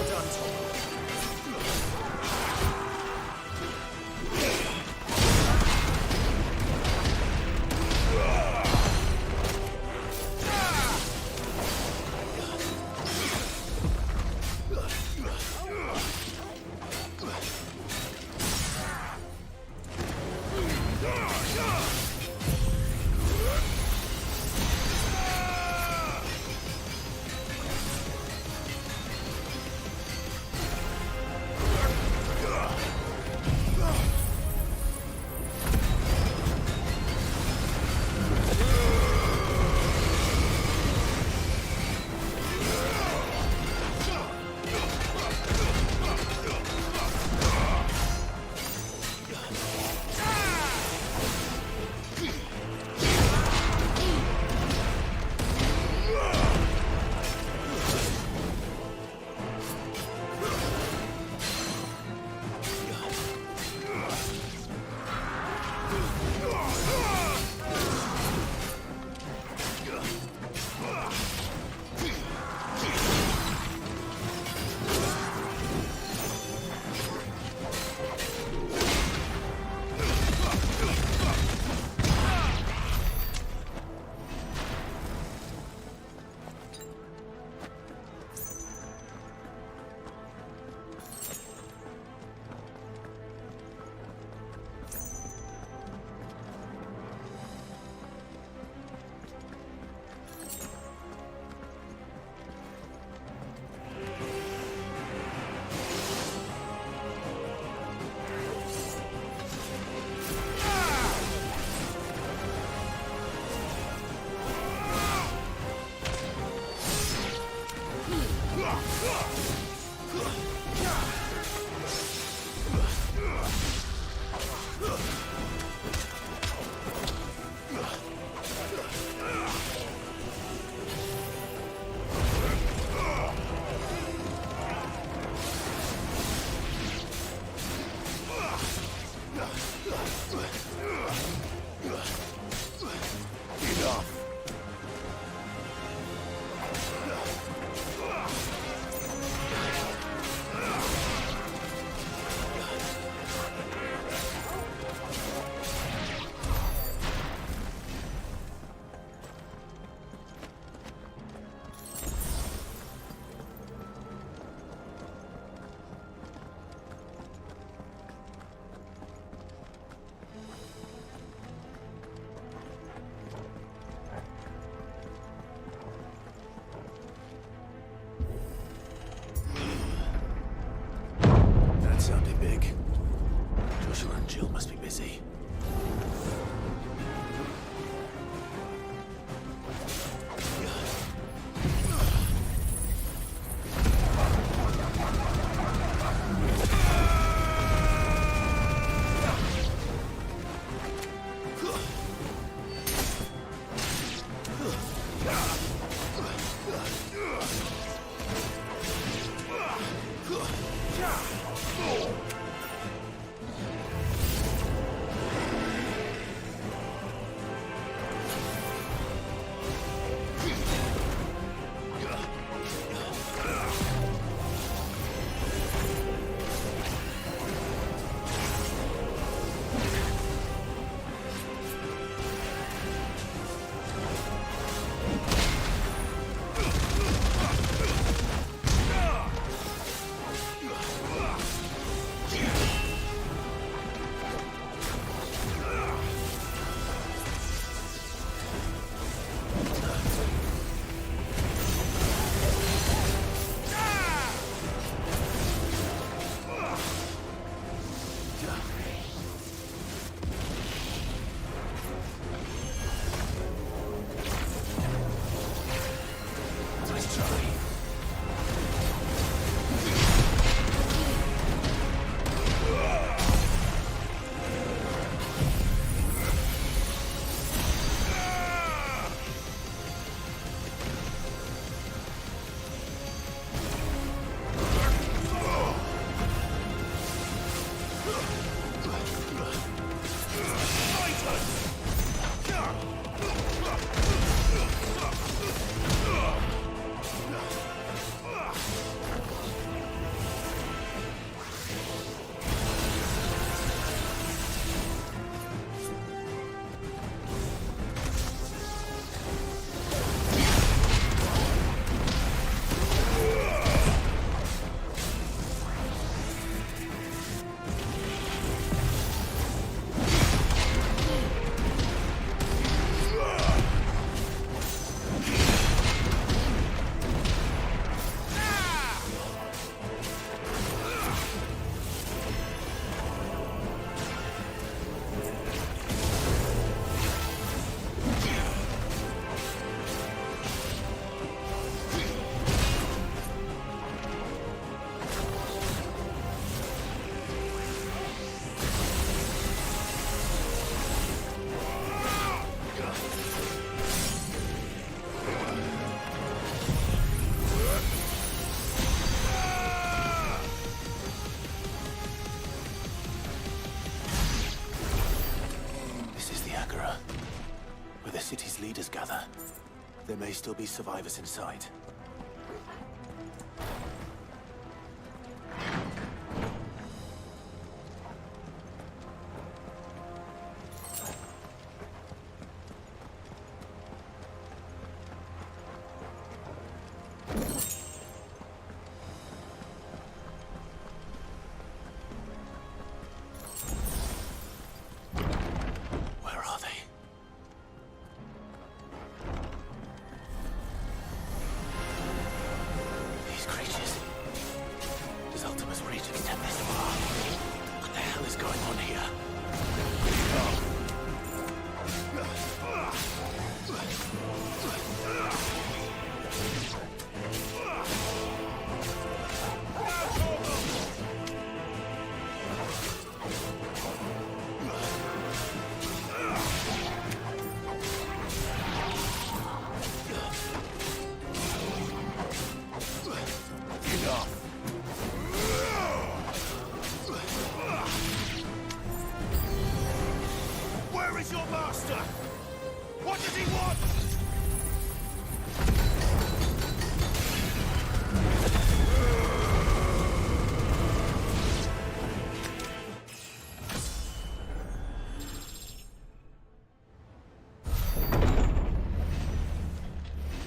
S16: done, Tom.
S4: Sounded big. Joshua and Jill must be busy. gather. There may still be survivors inside.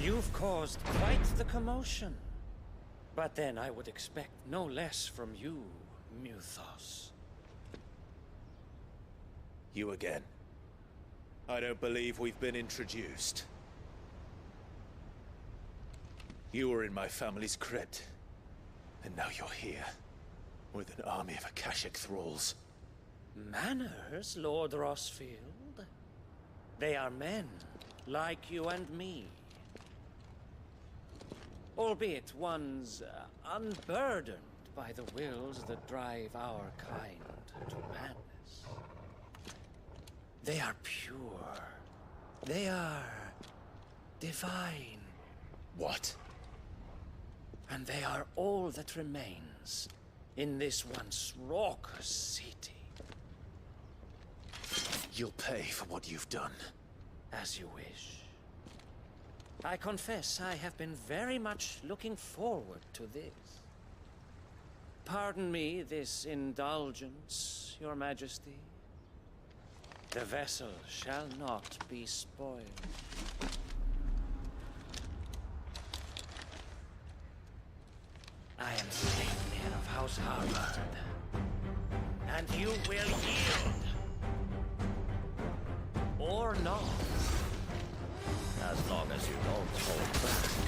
S8: You've caused quite the commotion. But then I would expect no less from you, Muthos.
S17: You again. I don't believe we've been introduced. You were in my family's crypt, and now you're here, with an army of Akashic thralls.
S8: Manners, Lord Rosfield? They are men, like you and me. Albeit ones unburdened by the wills that drive our kind to madness. They are pure. They are divine.
S17: What?
S8: And they are all that remains in this once raucous city.
S17: You'll pay for what you've done.
S8: As you wish. I confess I have been very much looking forward to this. Pardon me this indulgence, Your Majesty. The vessel shall not be spoiled. I am Sleipnir of House Harvard, and you will yield. Or not. As long as you don't hold back.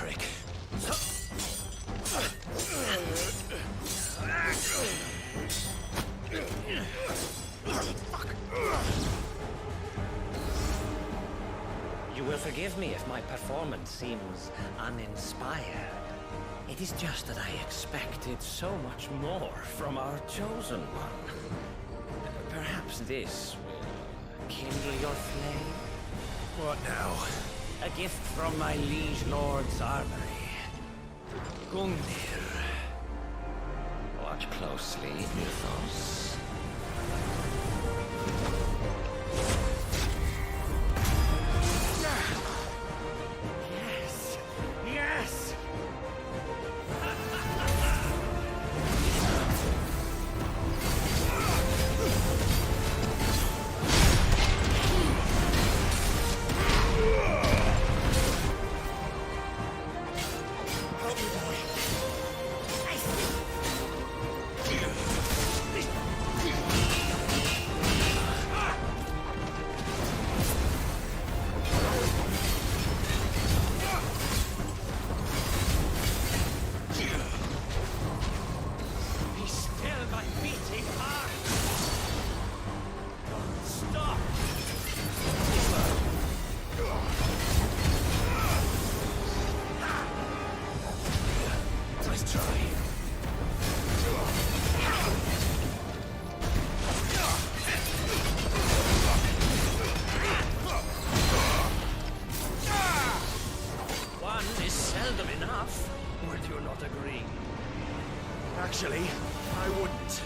S8: trick.
S21: You will forgive me if my performance seems uninspired. It is just that I expected so much more from our chosen one. Perhaps this will kindle your flame?
S17: What now?
S21: A gift from my liege lord's armory. Gungnir. Watch closely, Mythos. Yes! Yes! Be still, my beating heart! Stop!
S17: Nice try.
S21: One is seldom enough. Would you not agree?
S17: Actually, I wouldn't.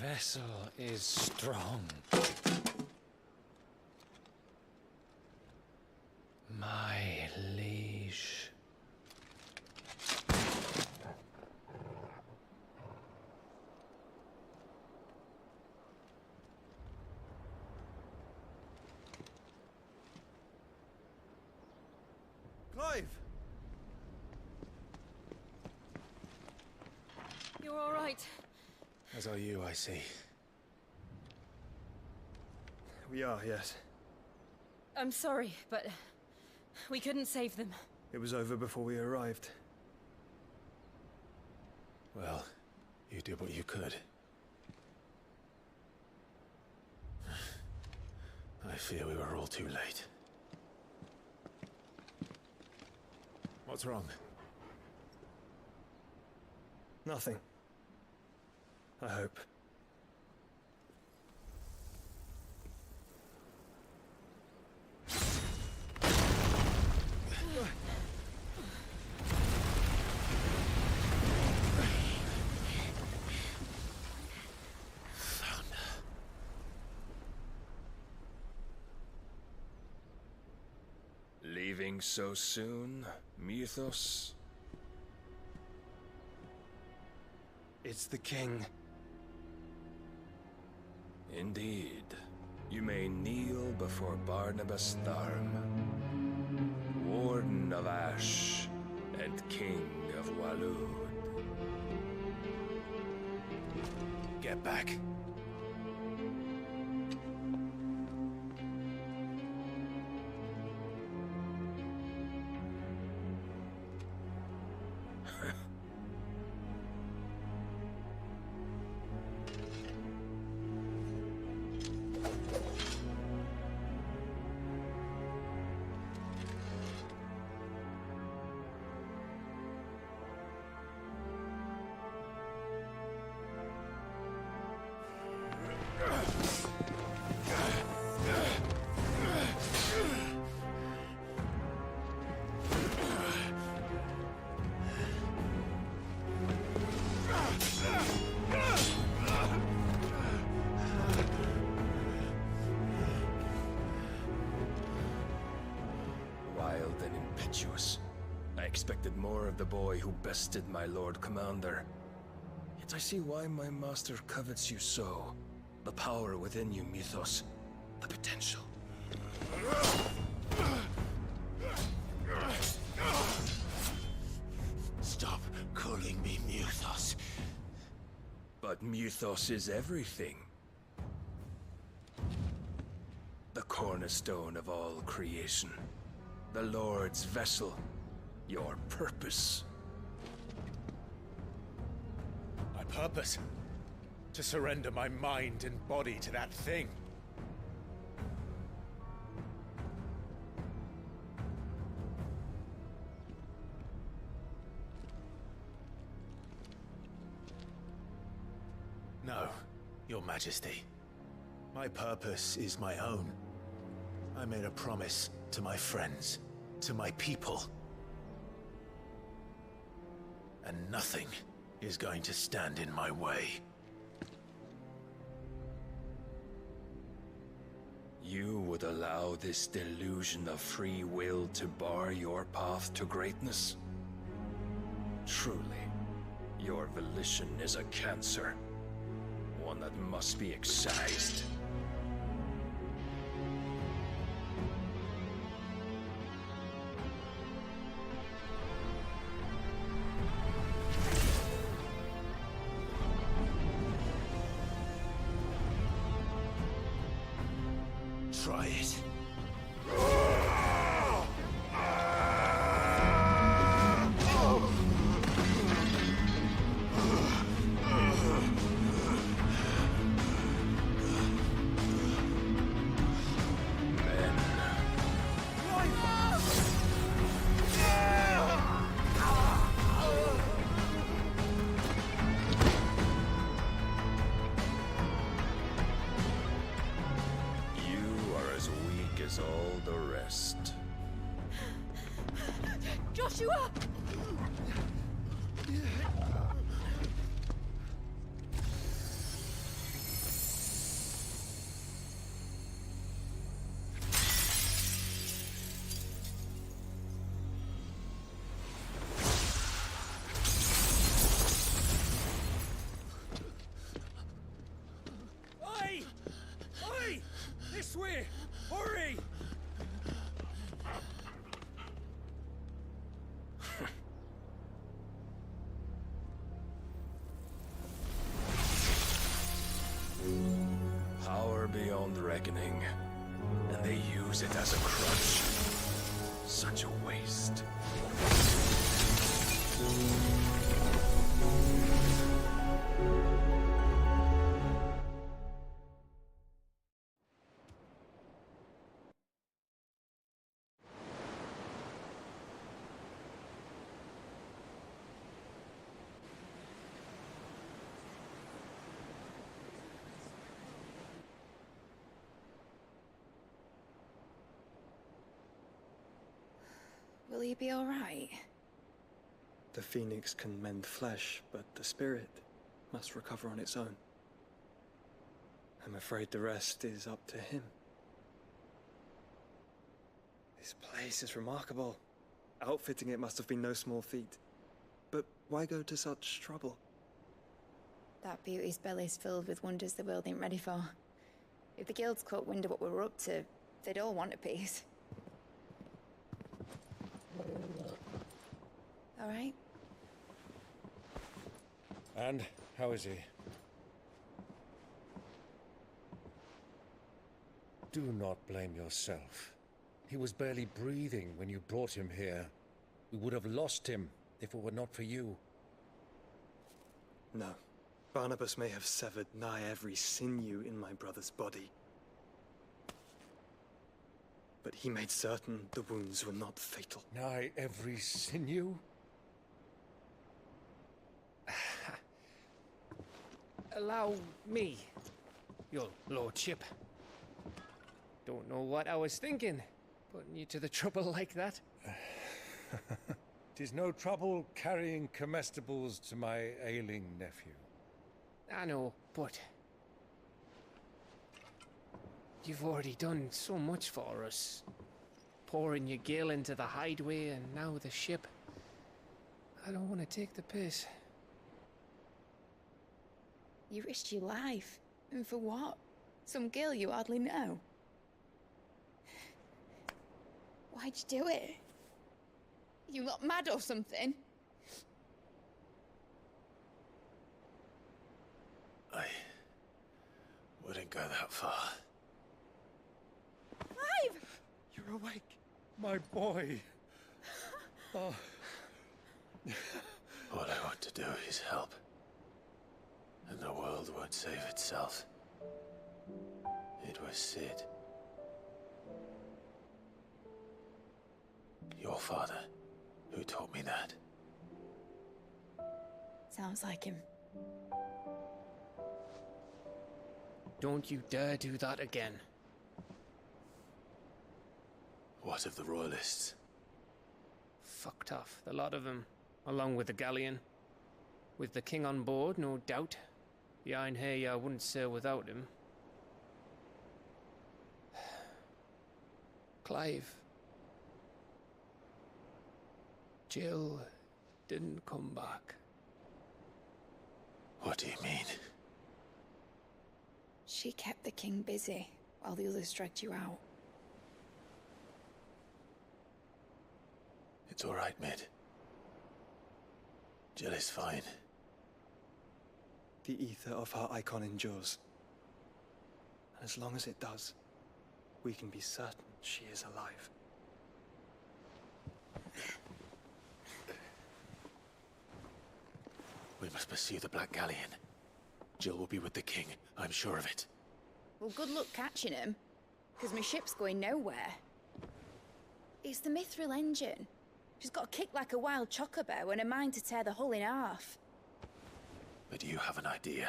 S18: vessel is strong. My liege.
S20: Clive!
S3: You're all right.
S17: As are you, I see.
S20: We are, yes.
S3: I'm sorry, but we couldn't save them.
S20: It was over before we arrived.
S17: Well, you did what you could. I fear we were all too late. What's wrong?
S20: Nothing. I hope.
S6: Leaving so soon, Mythos?
S18: It's the king.
S6: Indeed. You may kneel before Barnabas Tharm, Warden of Ash and King of Waloed.
S17: Get back.
S6: Wild and impetuous. I expected more of the boy who bested my Lord Commander. Yet I see why my master covets you so. The power within you, Mythos. The potential.
S17: Stop calling me Mythos.
S6: But Mythos is everything. The cornerstone of all creation. The Lord's vessel. Your purpose.
S17: My purpose? To surrender my mind and body to that thing. No, Your Majesty. My purpose is my own. I made a promise to my friends, to my people. And nothing is going to stand in my way.
S6: You would allow this delusion of free will to bar your path to greatness? Truly, your volition is a cancer. One that must be excised.
S17: Try it.
S6: As all the rest.
S3: Joshua!
S6: reckoning, and they use it as a crutch. Such a waste.
S19: Will he be all right?
S20: The phoenix can mend flesh, but the spirit must recover on its own. I'm afraid the rest is up to him. This place is remarkable. Outfitting it must have been no small feat. But why go to such trouble?
S19: That beauty's belly's filled with wonders the world ain't ready for. If the guilds caught wind of what we were up to, they'd all want a piece. All right?
S1: And how is he? Do not blame yourself. He was barely breathing when you brought him here. We would have lost him if it were not for you.
S20: No. Barnabas may have severed nigh every sinew in my brother's body. But he made certain the wounds were not fatal.
S1: Nigh every sinew?
S18: Allow me, your lordship. Don't know what I was thinking, putting you to the trouble like that.
S1: 'Tis no trouble carrying comestibles to my ailing nephew.
S18: I know, but you've already done so much for us. Pouring your gil into the hideaway and now the ship. I don't want to take the piss.
S19: You risked your life. And for what? Some girl you hardly know. Why'd you do it? You lot mad or something?
S4: I wouldn't go that far.
S19: Clive!
S1: You're awake, my boy. Oh.
S4: All I want to do is help. And the world won't save itself. It was Sid. Your father, who taught me that.
S19: Sounds like him.
S18: Don't you dare do that again.
S4: What of the Royalists?
S18: Fucked off, the lot of them, along with the galleon. With the king on board, no doubt. Behind here, I wouldn't sail without him. Clive. Jill didn't come back.
S4: What do you mean?
S19: She kept the king busy while the others dragged you out.
S4: It's all right, Mid. Jill is fine.
S20: The ether of her icon endures. And as long as it does, we can be certain she is alive.
S4: We must pursue the Black Galleon. Jill will be with the king, I'm sure of it.
S19: Well, good luck catching him, because my ship's going nowhere. It's the Mithril engine. She's got a kick like a wild chocobo and a mind to tear the hull in half.
S4: But you have an idea.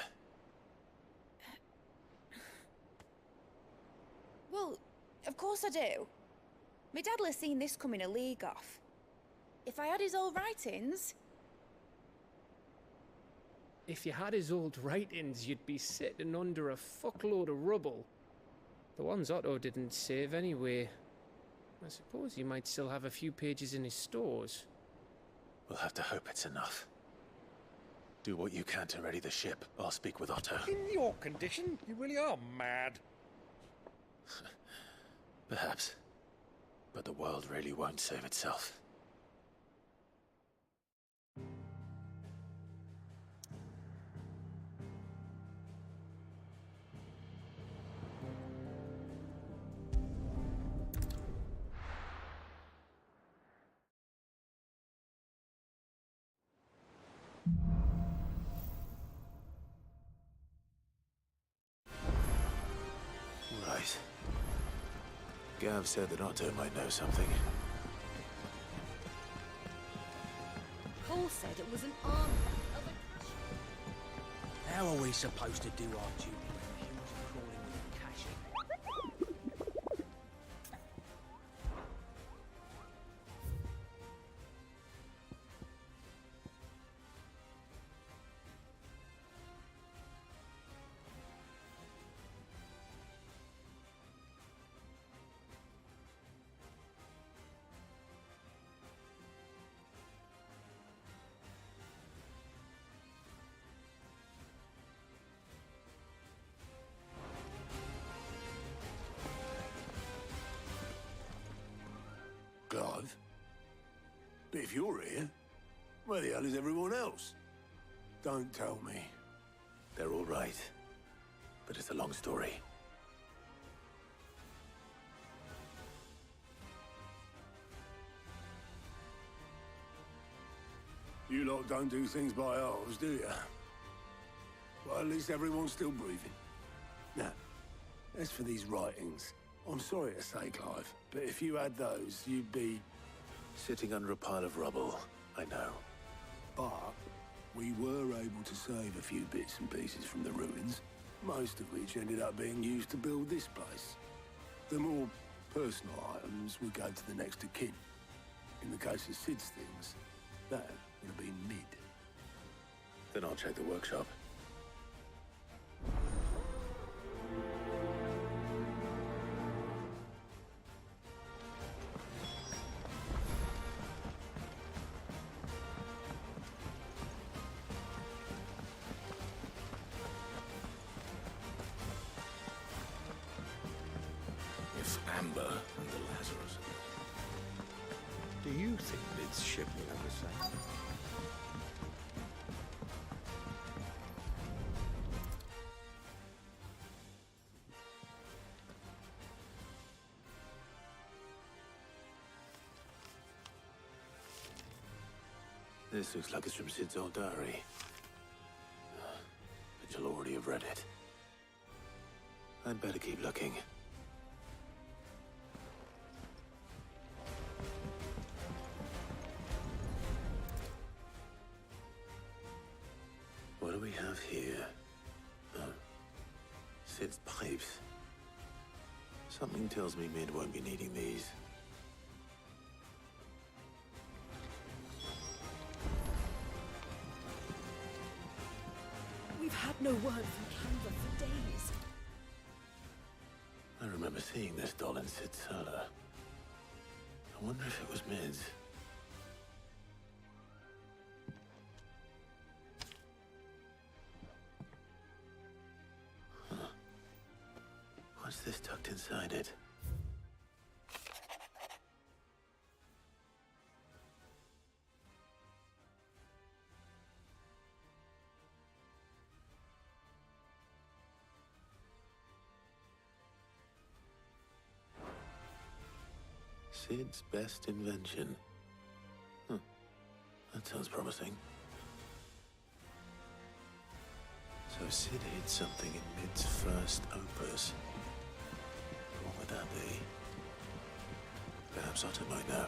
S19: Well, of course I do. My dad'll have seen this coming a league off. If I had his old writings...
S18: If you had his old writings, you'd be sitting under a fuckload of rubble. The ones Otto didn't save anyway. I suppose he might still have a few pages in his stores.
S4: We'll have to hope it's enough. Do what you can to ready the ship. I'll speak with Otto.
S1: In your condition, you really are mad.
S4: Perhaps. But the world really won't save itself. Gav said that Otto might know something.
S12: Paul said it was an army of a
S8: How are we supposed to do our duty when humans are crawling with cash?
S9: Clive? But if you're here, where the hell is everyone else? Don't tell me.
S4: They're all right. But it's a long story.
S9: You lot don't do things by halves, do you? Well, at least everyone's still breathing. Now, as for these writings, I'm sorry to say, Clive, but if you had those, you'd be...
S4: Sitting under a pile of rubble, I know.
S9: But we were able to save a few bits and pieces from the ruins, most of which ended up being used to build this place. The more personal items would go to the next of kin. In the case of Sid's things, that would have been Mid.
S4: Then I'll check the workshop.
S9: If Amber and the Lazarus... Do you think Mid's ship will ever sail?
S4: This looks like it's from Sid's old diary. But you'll already have read it. I'd better keep looking. What do we have here? Oh. Sid's pipes. Something tells me Mid won't be needing these.
S12: We've had no word from Canva for days.
S4: I remember seeing this doll in Sid's cellar. I wonder if it was Mid's. Huh. What's this tucked inside it? Sid's best invention. That sounds promising. So Sid hid something in Mid's first opus. What would that be? Perhaps Otto might know.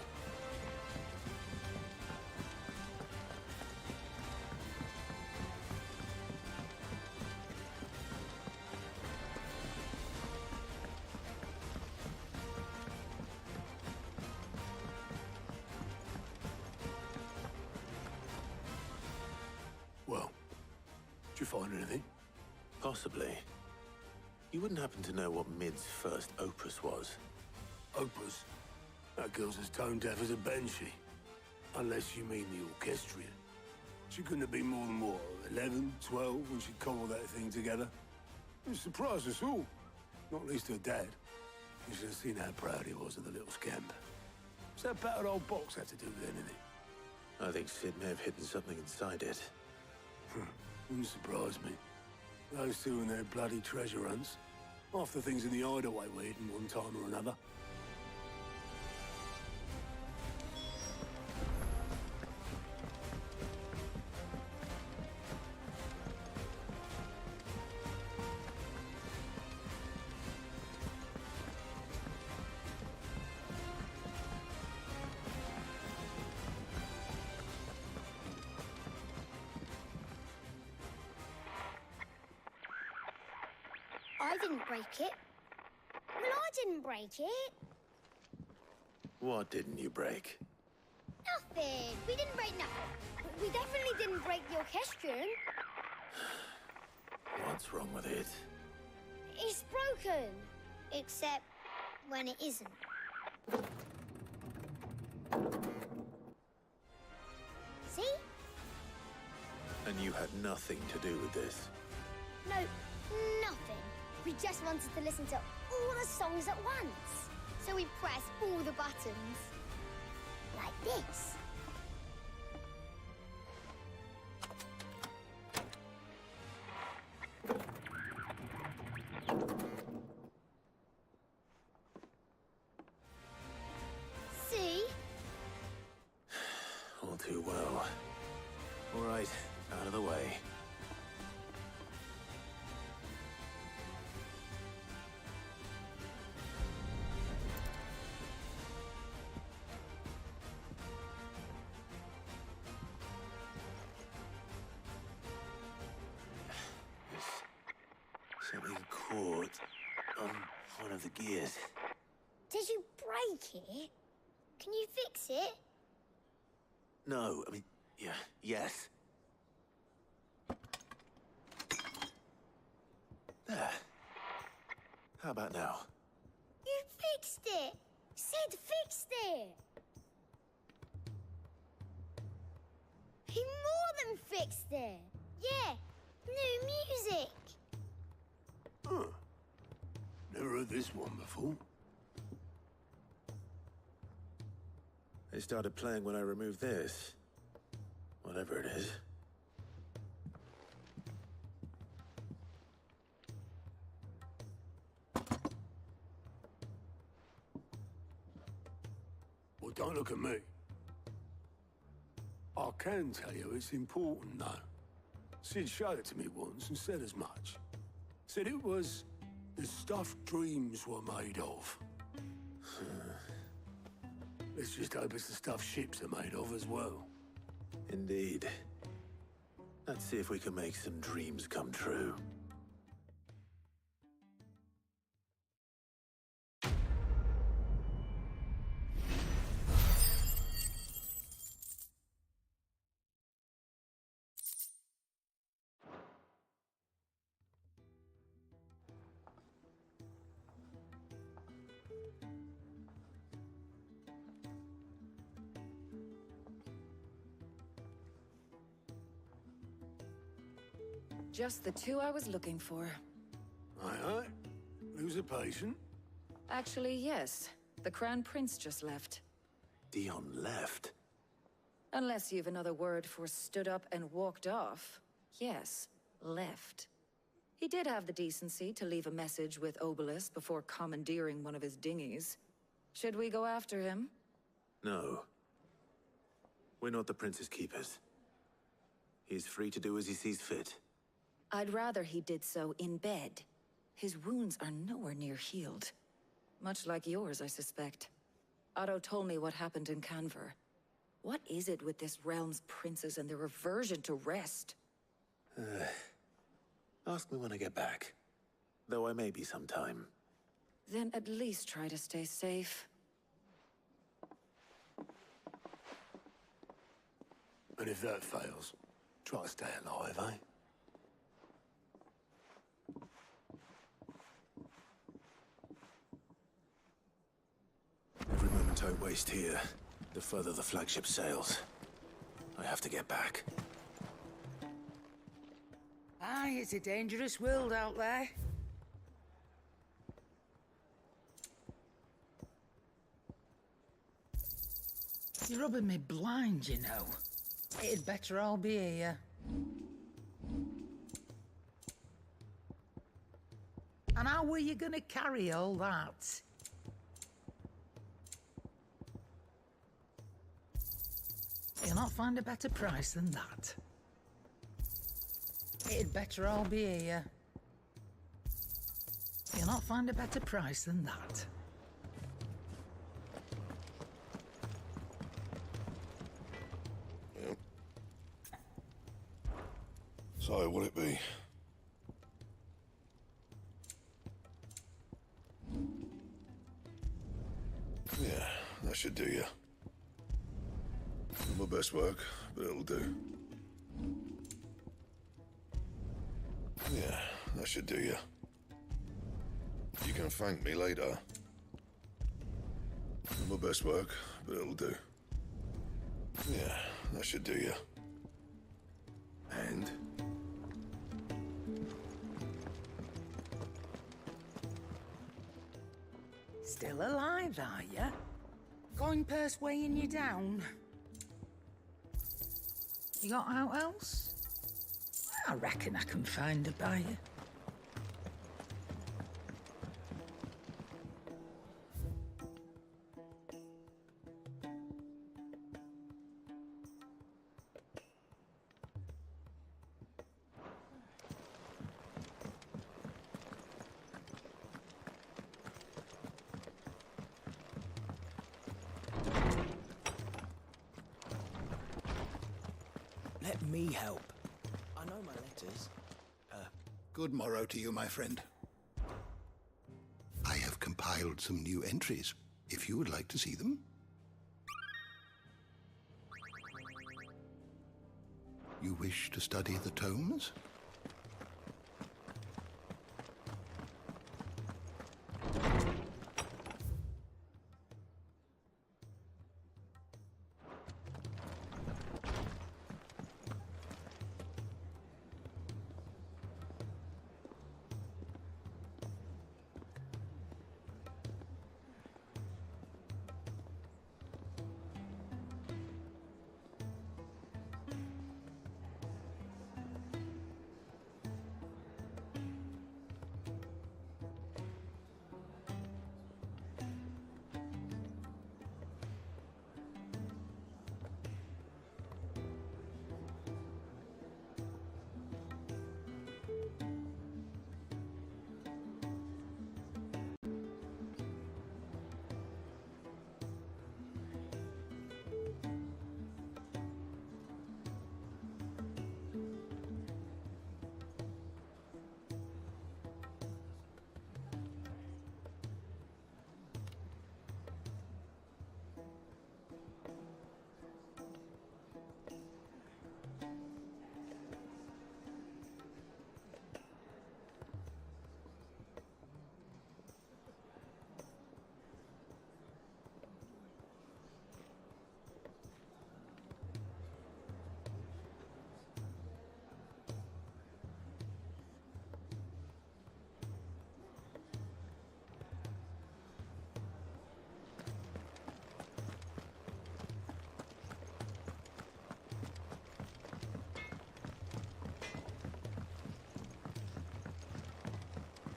S9: Well, did you find anything?
S4: Possibly. You wouldn't happen to know what Mid's first opus was?
S9: Opus? That girl's as tone deaf as a banshee. Unless you mean the orchestrion. She couldn't have been more than, what, 11, 12 when she cobbled that thing together? It surprised us all. Not least her dad. You should have seen how proud he was of the little scamp. What's that battered old box have to do with anything?
S4: I think Sid may have hidden something inside it.
S9: Wouldn't surprise me. Those two and their bloody treasure hunts. Half the things in the hideaway were hidden one time or another.
S11: I didn't break it. Well, I didn't break it.
S4: What didn't you break?
S11: Nothing. We didn't break nothing. We definitely didn't break the orchestrion.
S4: What's wrong with it?
S11: It's broken. Except when it isn't. See?
S4: And you had nothing to do with this?
S11: No, nothing. We just wanted to listen to all the songs at once. So we pressed all the buttons. Like this. See?
S4: All too well. All right, out of the way. There's something caught on one of the gears.
S11: Did you break it? Can you fix it?
S4: No, I mean, yeah, yes. There. How about now?
S11: You fixed it! Sid fixed it! He more than fixed it! Yeah, new music!
S9: Huh. Never heard this one before.
S4: They started playing when I removed this. Whatever it is.
S9: Well, don't look at me. I can tell you it's important, though. Sid showed it to me once and said as much. Said it was the stuff dreams were made of. Let's just hope it's the stuff ships are made of as well.
S4: Indeed. Let's see if we can make some dreams come true.
S10: Just the two I was looking for.
S9: Aye, aye. Lose a patient?
S10: Actually, yes. The Crown Prince just left.
S4: Dion left?
S10: Unless you've another word for stood up and walked off. Yes, left. He did have the decency to leave a message with Obelisk before commandeering one of his dinghies. Should we go after him?
S4: No. We're not the Prince's keepers. He's free to do as he sees fit.
S10: I'd rather he did so in bed. His wounds are nowhere near healed. Much like yours, I suspect. Otto told me what happened in Canver. What is it with this realm's princes and their aversion to rest?
S4: Ask me when I get back. Though I may be sometime.
S10: Then at least try to stay safe.
S9: And if that fails, try to stay alive, eh?
S4: Every moment I waste here, the further the flagship sails. I have to get back.
S16: Aye, it's a dangerous world out there. You're rubbing me blind, you know. It'd better all be here. And how were you gonna carry all that? You'll not find a better price than that. It'd better all be here. You'll not find a better price than that.
S22: Yep. So, what'll it be?
S15: that should do you. Not my best work, but it'll do. Yeah, that should do you. You can thank me later. Not my best work, but it'll do. Yeah, that should do you. And?
S16: Still alive, are ya? Coin-purse weighing you down? You got out else? I reckon I can find a buyer.
S17: Let me help. I know my letters.
S22: Good morrow to you, my friend. I have compiled some new entries, if you would like to see them. You wish to study the tomes?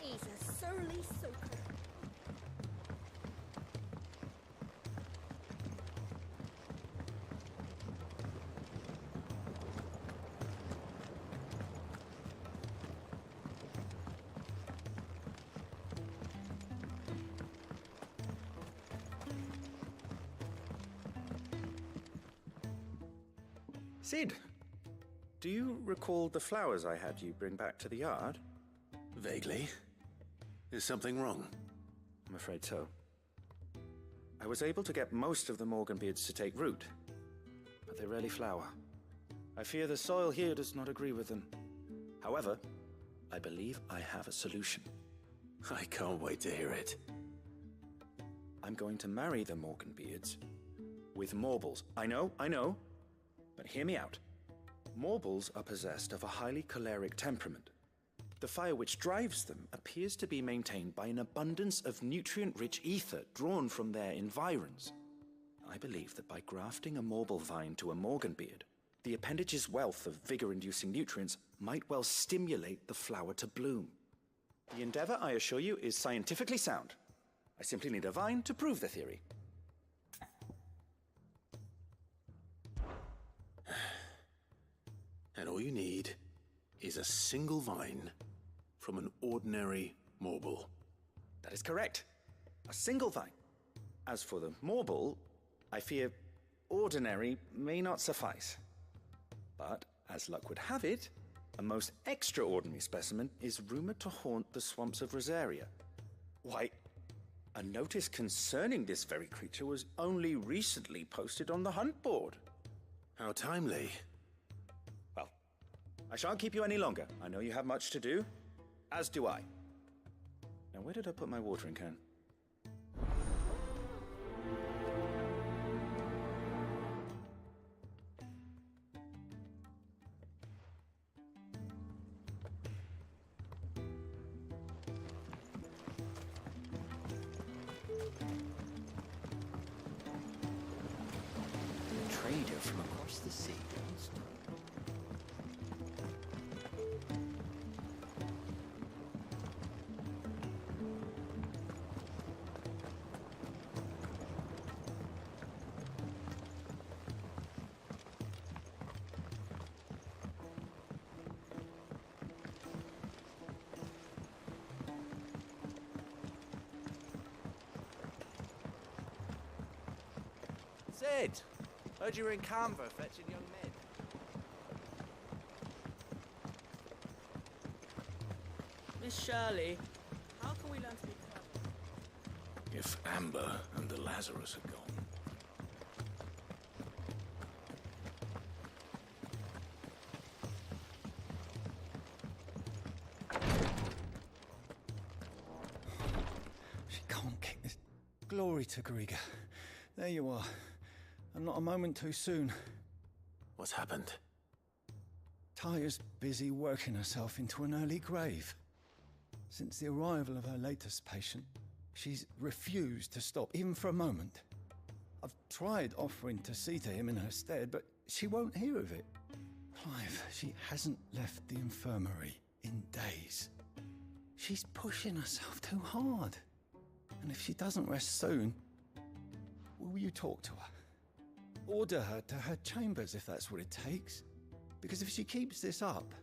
S11: He's a surly soaker.
S23: Cid, do you recall the flowers I had you bring back to the yard?
S4: Vaguely. Is something wrong?
S23: I'm afraid so. I was able to get most of the Morganbeards to take root, but they rarely flower. I fear the soil here does not agree with them. However, I believe I have a solution.
S4: I can't wait to hear it.
S23: I'm going to marry the Morganbeards with Morbles. I know, but hear me out. Morbles are possessed of a highly choleric temperament. The fire which drives them appears to be maintained by an abundance of nutrient-rich ether drawn from their environs. I believe that by grafting a Morble vine to a Morganbeard, the appendage's wealth of vigor-inducing nutrients might well stimulate the flower to bloom. The endeavor, I assure you, is scientifically sound. I simply need a vine to prove the theory.
S4: And all you need is a single vine from an ordinary Morble.
S23: That is correct. A single vine. As for the Morble, I fear ordinary may not suffice. But, as luck would have it, a most extraordinary specimen is rumored to haunt the swamps of Rosaria. Why, A notice concerning this very creature was only recently posted on the hunt board.
S4: How timely.
S23: Well, I shan't keep you any longer. I know you have much to do, as do I. Now, where did I put my watering can?
S21: Trader from across the sea.
S5: Sid! Heard you were in Canva fetching young men.
S13: Miss Shirley, how can we learn to be clever?
S15: If Amber and the Lazarus are gone.
S14: She can't kick this. Glory to Griga. There you are. And not a moment too soon.
S4: What's happened?
S14: Taya's busy working herself into an early grave. Since the arrival of her latest patient, she's refused to stop, even for a moment. I've tried offering to see to him in her stead, but she won't hear of it. Clive, she hasn't left the infirmary in days. She's pushing herself too hard. And if she doesn't rest soon, will you talk to her? Order her to her chambers if that's what it takes. Because if she keeps this up,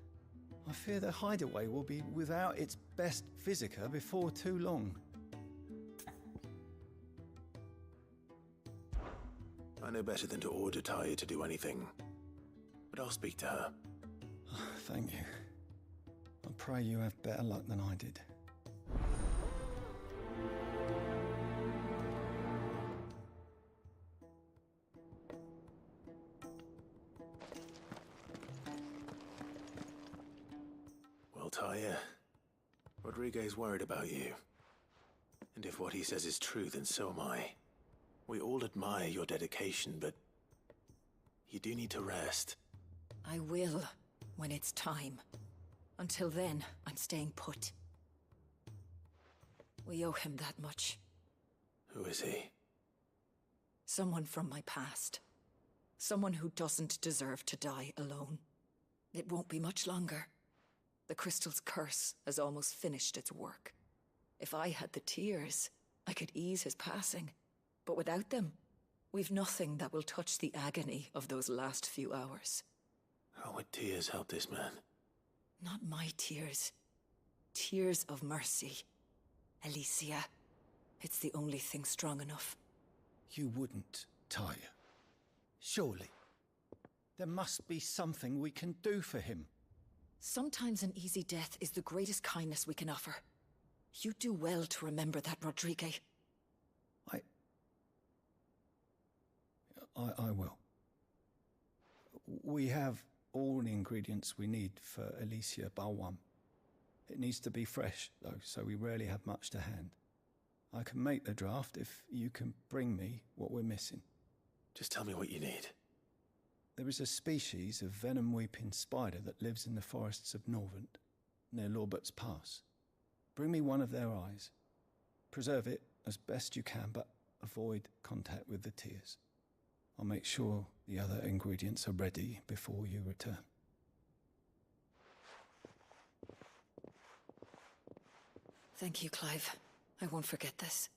S14: I fear the hideaway will be without its best physica before too long.
S4: I know better than to order Taya to do anything. But I'll speak to her.
S14: Thank you. I pray you have better luck than I did.
S4: Well, Taya, Rodriguez worried about you. And if what he says is true, then so am I. We all admire your dedication, but you do need to rest.
S10: I will, when it's time. Until then, I'm staying put. We owe him that much.
S4: Who is he?
S10: Someone from my past. Someone who doesn't deserve to die alone. It won't be much longer. The crystal's curse has almost finished its work. If I had the tears, I could ease his passing. But without them, we've nothing that will touch the agony of those last few hours.
S4: How would tears help this man?
S10: Not my tears. Tears of mercy. Alicia, it's the only thing strong enough.
S14: You wouldn't, Taya. Surely. There must be something we can do for him.
S10: Sometimes an easy death is the greatest kindness we can offer. You do well to remember that, Rodrigue.
S14: I will. We have all the ingredients we need for Alicia Balwam. It needs to be fresh, though, so we rarely have much to hand. I can make the draft if you can bring me what we're missing.
S4: Just tell me what you need.
S14: There is a species of venom-weeping spider that lives in the forests of Norvent, near Lorbert's Pass. Bring me one of their eyes. Preserve it as best you can, but avoid contact with the tears. I'll make sure the other ingredients are ready before you return.
S10: Thank you, Clive. I won't forget this.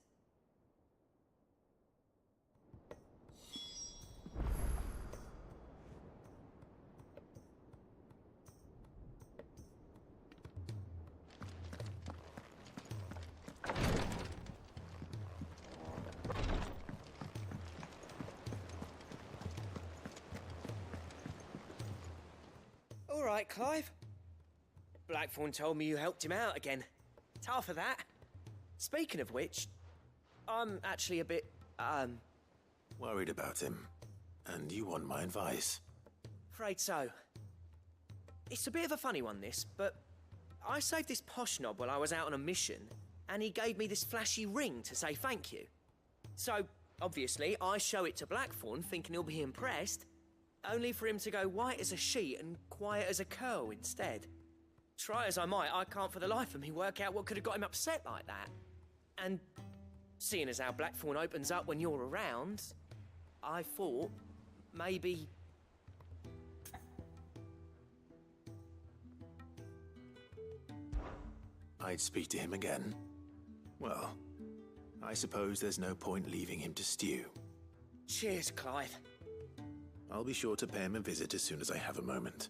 S24: All right, Clive. Blackthorn told me you helped him out again. It's half of that. Speaking of which,
S8: I'm actually a bit,
S4: Worried about him. And you want my advice?
S8: afraid so. It's a bit of a funny one, this, but I saved this posh knob while I was out on a mission, and he gave me this flashy ring to say thank you. So, obviously, I show it to Blackthorn, thinking he'll be impressed, only for him to go white as a sheet and quiet as a curl instead. Try as I might, I can't for the life of me work out what could have got him upset like that. And seeing as how Blackthorn opens up when you're around, I thought maybe...
S4: I'd speak to him again. Well, I suppose there's no point leaving him to stew.
S8: Cheers, Clive.
S4: I'll be sure to pay him a visit as soon as I have a moment.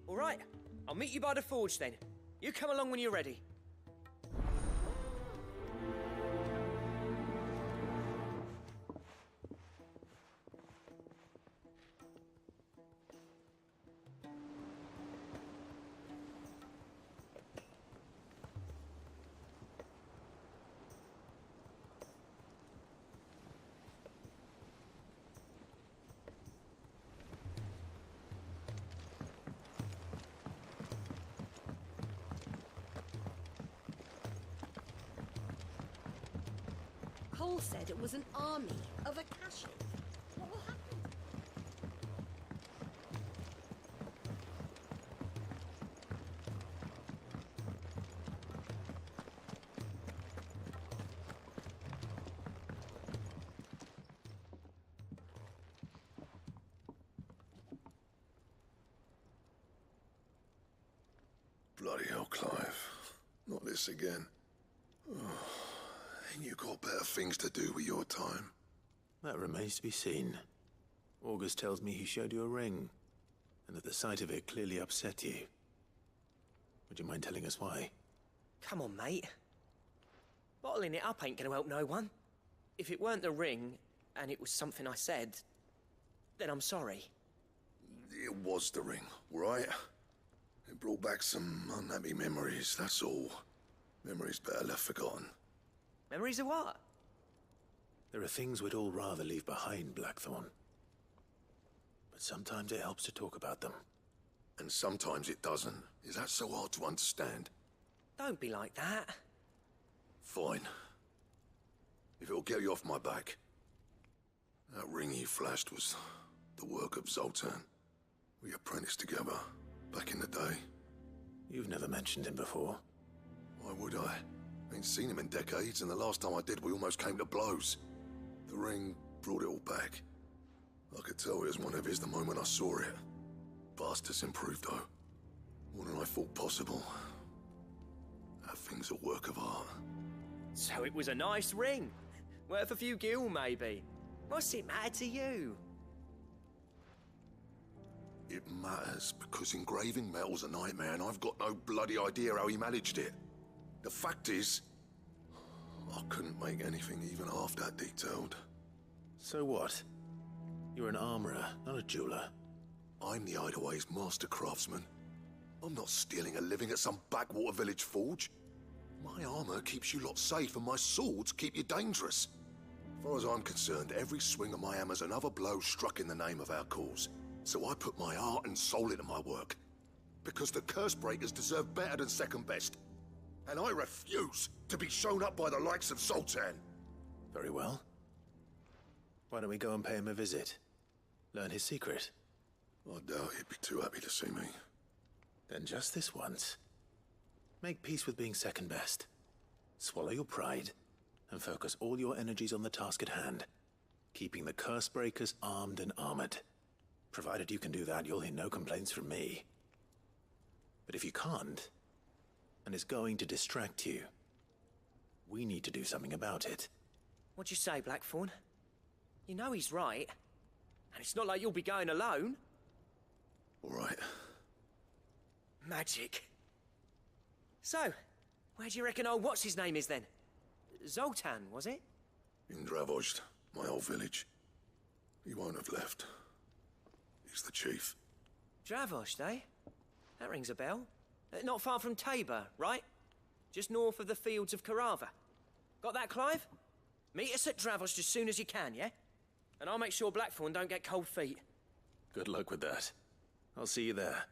S8: All right, I'll meet you by the forge then. You come along when you're ready.
S12: Cole said it was an army of Akashi. What will happen?
S15: Bloody hell, Clive. Not this again. Ain't you got better things to do with your time?
S4: That remains to be seen. August tells me he showed you a ring, and that the sight of it clearly upset you. Would you mind telling us why?
S8: Come on, mate. Bottling it up ain't gonna help no one. If it weren't the ring, and it was something I said, then I'm sorry.
S15: It was the ring, right? It brought back some unhappy memories, that's all. Memories better left forgotten.
S8: Memories of what?
S4: There are things we'd all rather leave behind, Blackthorn. But sometimes it helps to talk about them.
S15: And sometimes it doesn't. Is that so hard to understand?
S8: Don't be like that.
S15: Fine. If it'll get you off my back. That ring you flashed was the work of Zoltan. We apprenticed together, back in the day.
S4: You've never mentioned him before.
S15: Why would I? Ain't seen him in decades, and the last time I did, we almost came to blows. The ring brought it all back. I could tell it was one of his the moment I saw it. Bastard's improved, though. More than I thought possible. That thing's a work of art.
S8: So it was a nice ring. Worth a few gil, maybe. What's it matter to you?
S15: It matters because engraving metal's a nightmare, and I've got no bloody idea how he managed it. The fact is, I couldn't make anything even half that detailed.
S4: So what? You're an armorer, not a jeweler.
S15: I'm the Idaway's master craftsman. I'm not stealing a living at some backwater village forge. My armor keeps you lot safe, and my swords keep you dangerous. As far as I'm concerned, every swing of my hammer's another blow struck in the name of our cause. So I put my heart and soul into my work. Because the curse breakers deserve better than second best. And I refuse to be shown up by the likes of Zoltan.
S4: Very well. Why don't we go and pay him a visit? Learn his secret.
S15: I doubt he'd be too happy to see me.
S4: Then just this once. Make peace with being second best. Swallow your pride, and focus all your energies on the task at hand. Keeping the curse breakers armed and armored. Provided you can do that, you'll hear no complaints from me. But if you can't, and it's going to distract you, we need to do something about it.
S8: What'd you say, Blackthorn? You know he's right. And it's not like you'll be going alone.
S15: All right.
S8: Magic. So, where do you reckon old what's-his-name is then? Zoltan, was it?
S15: In Dravozd, my old village. He won't have left. He's the chief.
S8: Dravozd, eh? That rings a bell. Not far from Tabor, right? Just north of the fields of Karava. Got that, Clive? Meet us at Dravos as soon as you can, yeah? And I'll make sure Blackthorn don't get cold feet.
S4: Good luck with that. I'll see you there.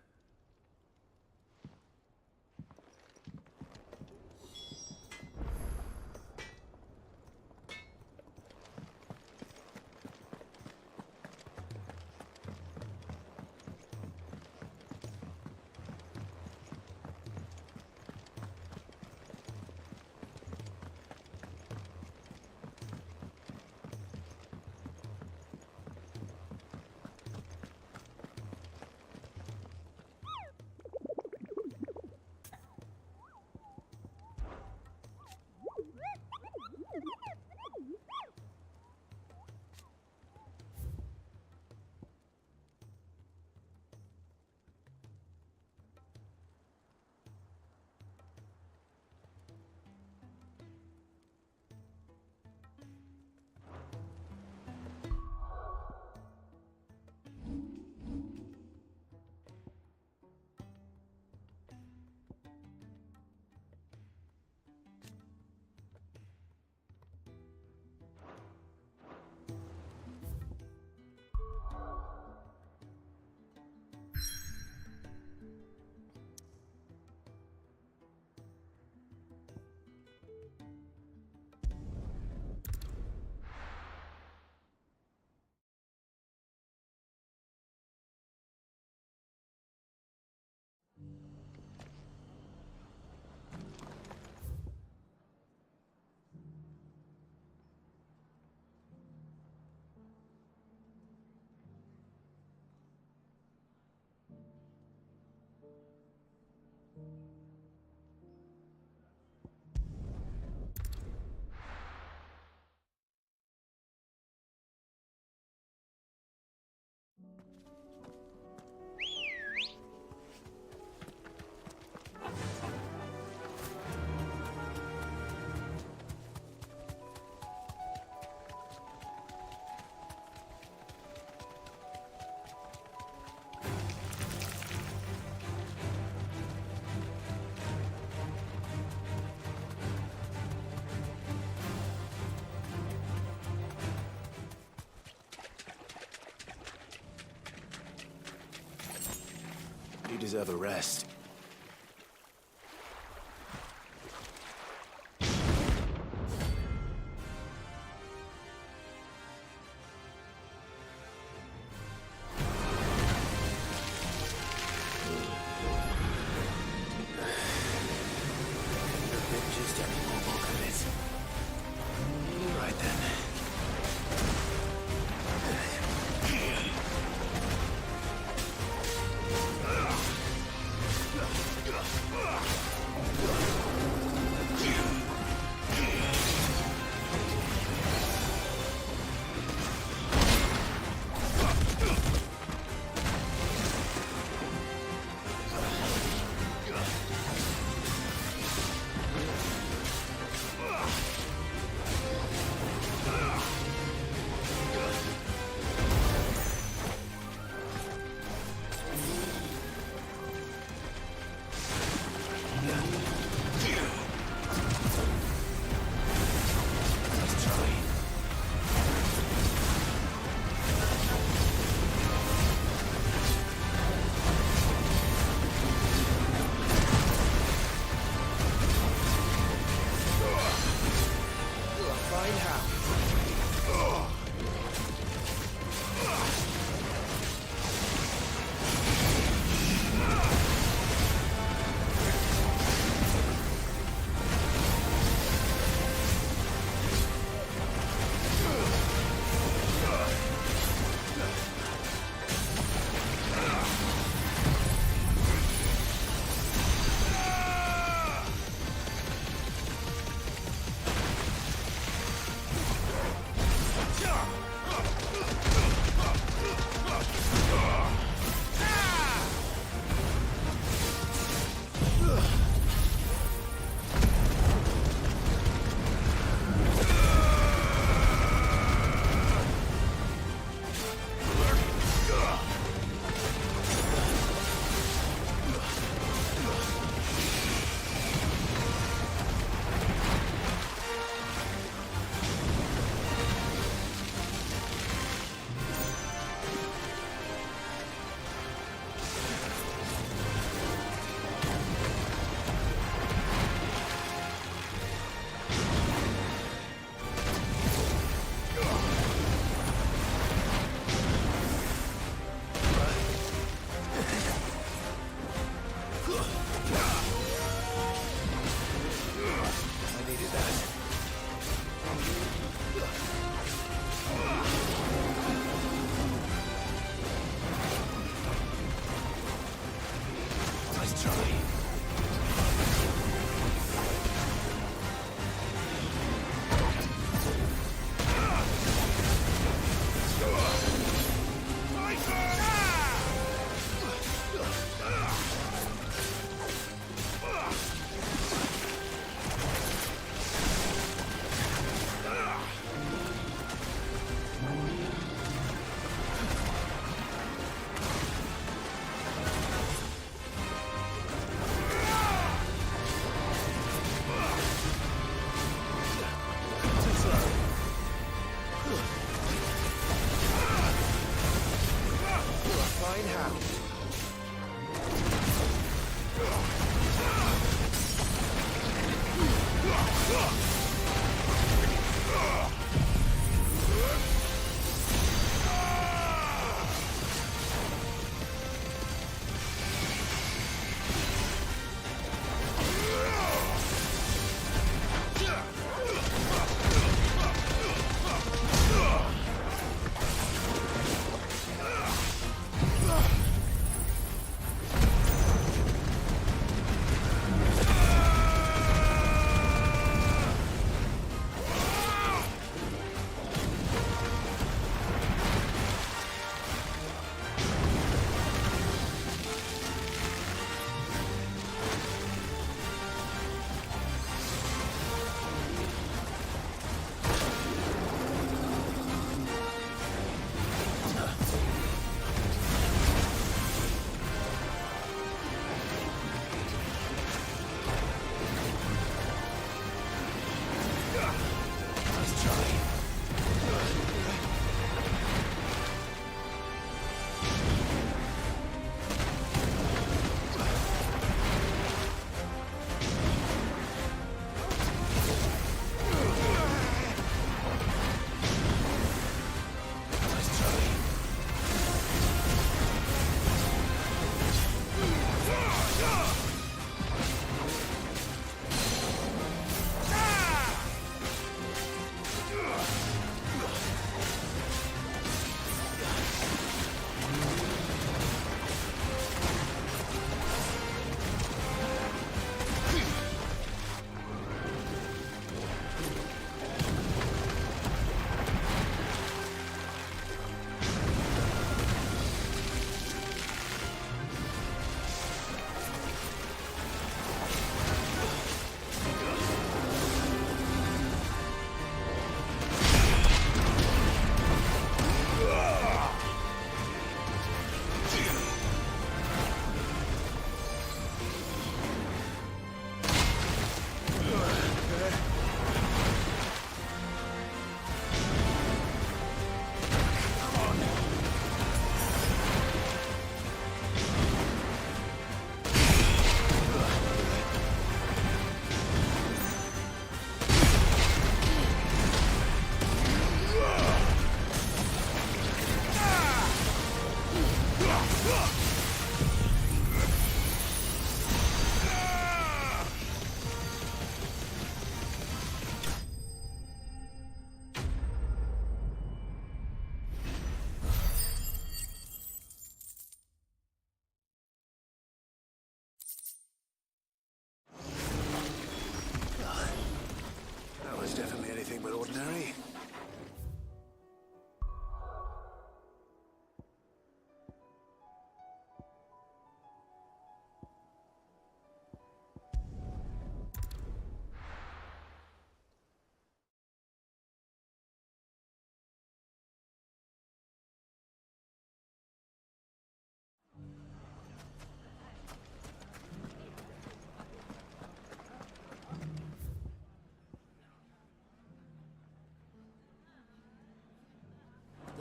S4: You deserve a rest. Right then.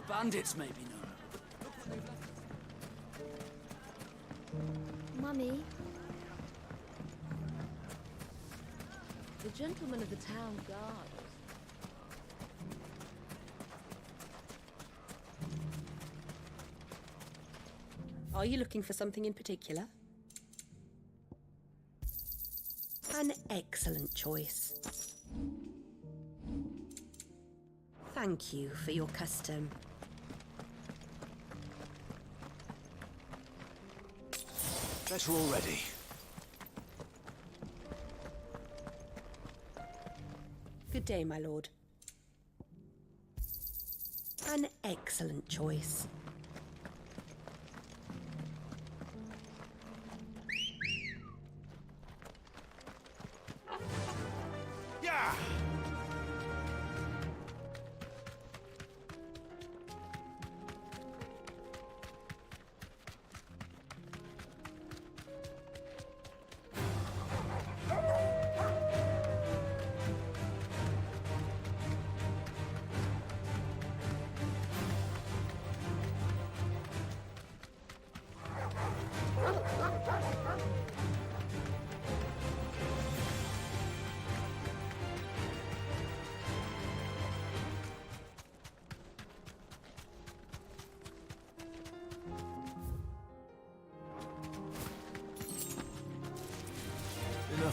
S5: Bandits, maybe, no.
S11: Mummy,
S2: The gentlemen of the town guard.
S3: Are you looking for something in particular? An excellent choice. Thank you for your custom.
S5: Better already.
S3: Good day, my lord. An excellent choice.
S5: Yeah!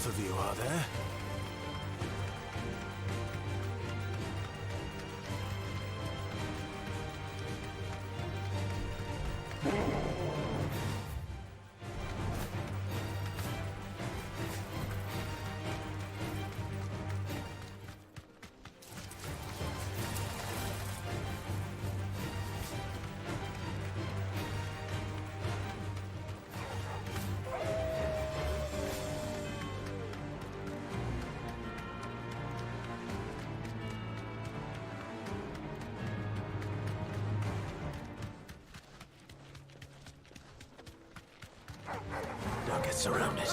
S17: enough of you, are there? Don't get surrounded.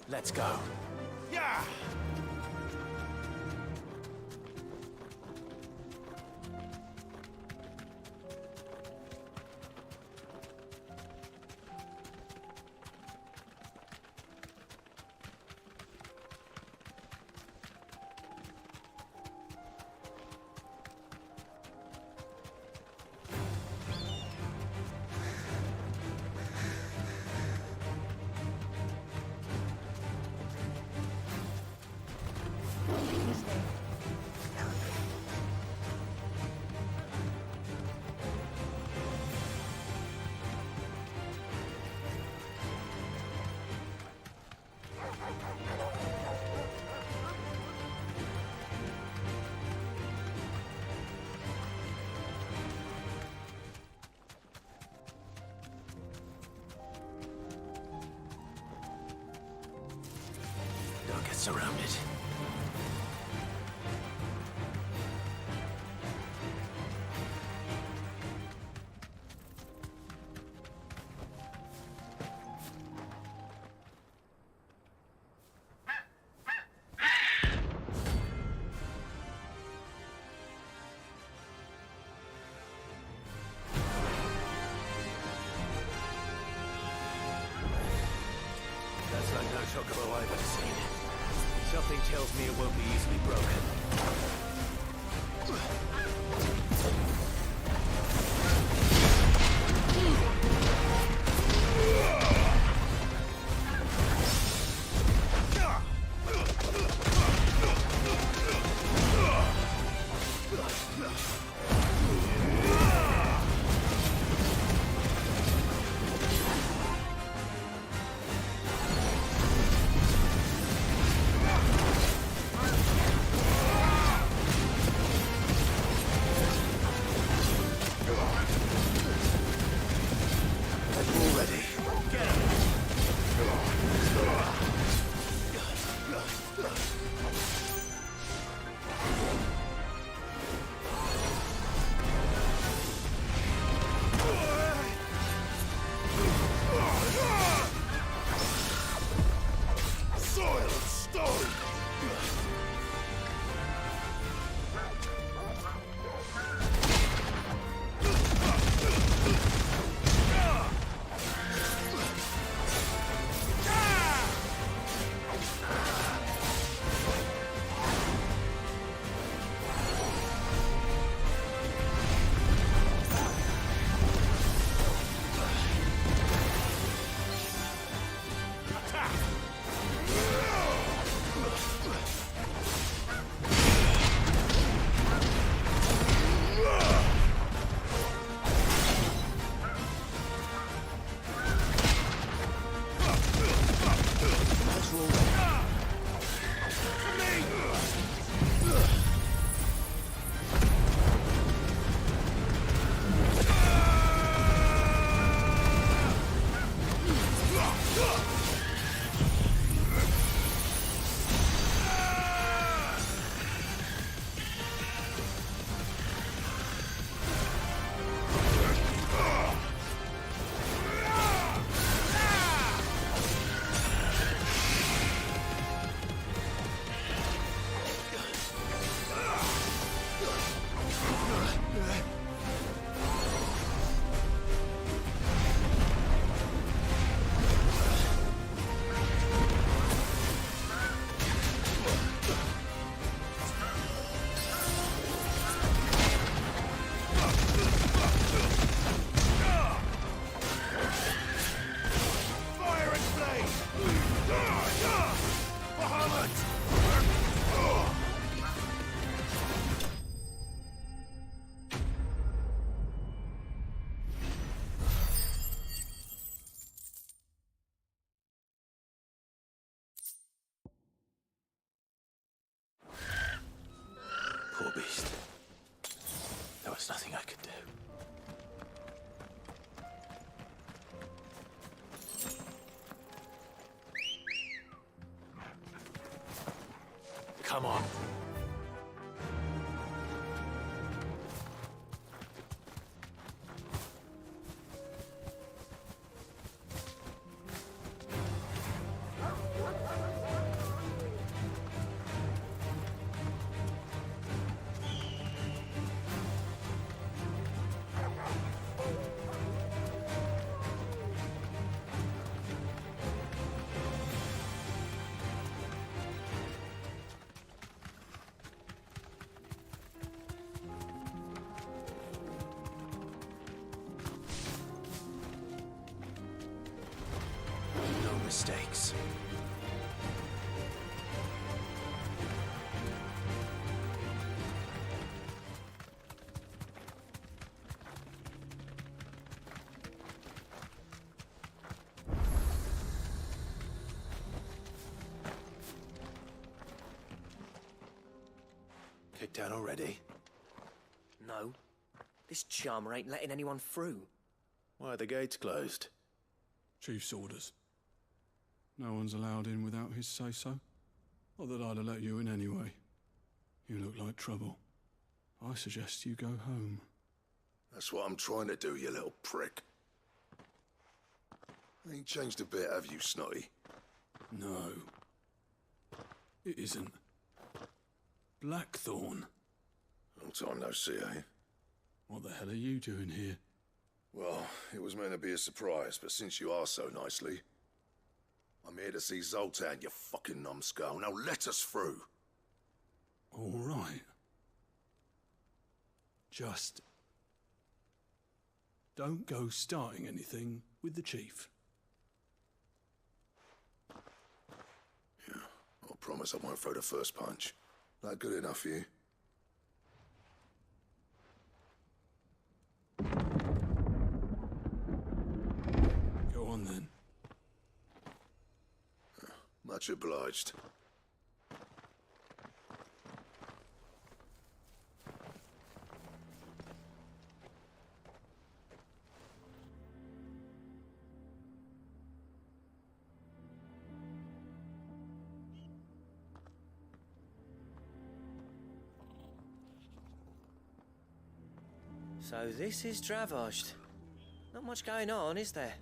S17: Let's go.
S5: Yeah!
S17: Don't get surrounded.
S5: That's like no chocobo I've ever seen. Something tells me it won't be easily broken.
S4: Poor beast. There was nothing I could do. Come on. Mistakes. Kicked out already?
S8: No. This charmer ain't letting anyone through.
S4: Why are the gates closed?
S6: Chief's orders. No one's allowed in without his say-so. Not that I'd have let you in anyway. You look like trouble. I suggest you go home.
S15: That's what I'm trying to do, you little prick. Ain't changed a bit, have you, Snotty?
S6: No. It isn't. Blackthorn.
S15: Long time no see, eh?
S6: What the hell are you doing here?
S15: Well, it was meant to be a surprise, but since you are so nicely, I'm here to see Zoltan, you fucking numbskull. Now let us through.
S6: All right. Just don't go starting anything with the chief.
S15: Yeah, I promise I won't throw the first punch. That good enough for you?
S6: Go on then.
S15: Much obliged.
S8: So this is Dravosht. Not much going on, is there?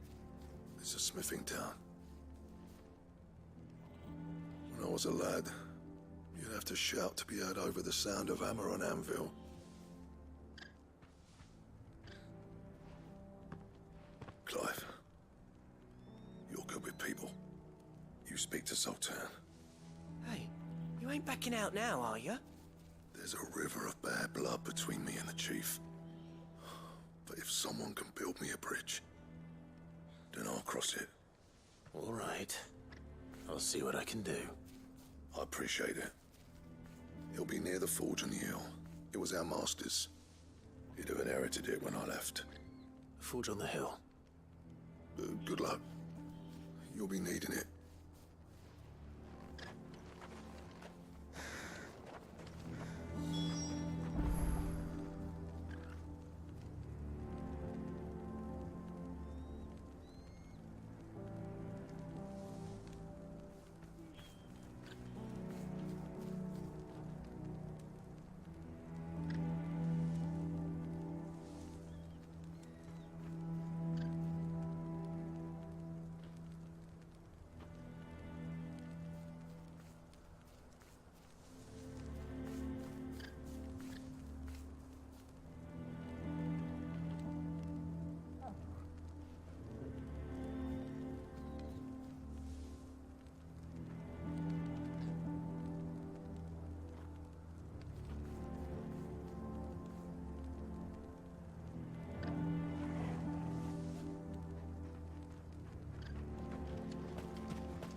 S15: It's a smithing town. When I was a lad, you'd have to shout to be heard over the sound of hammer on anvil. Clive, you're good with people. You speak to Zoltan.
S8: Hey, you ain't backing out now, are you?
S15: There's a river of bad blood between me and the chief. But if someone can build me a bridge, then I'll cross it.
S4: All right. I'll see what I can do.
S15: I appreciate it. He'll be near the forge on the hill. It was our master's. He'd have inherited it when I left.
S4: The forge on the hill?
S15: Good luck. You'll be needing it.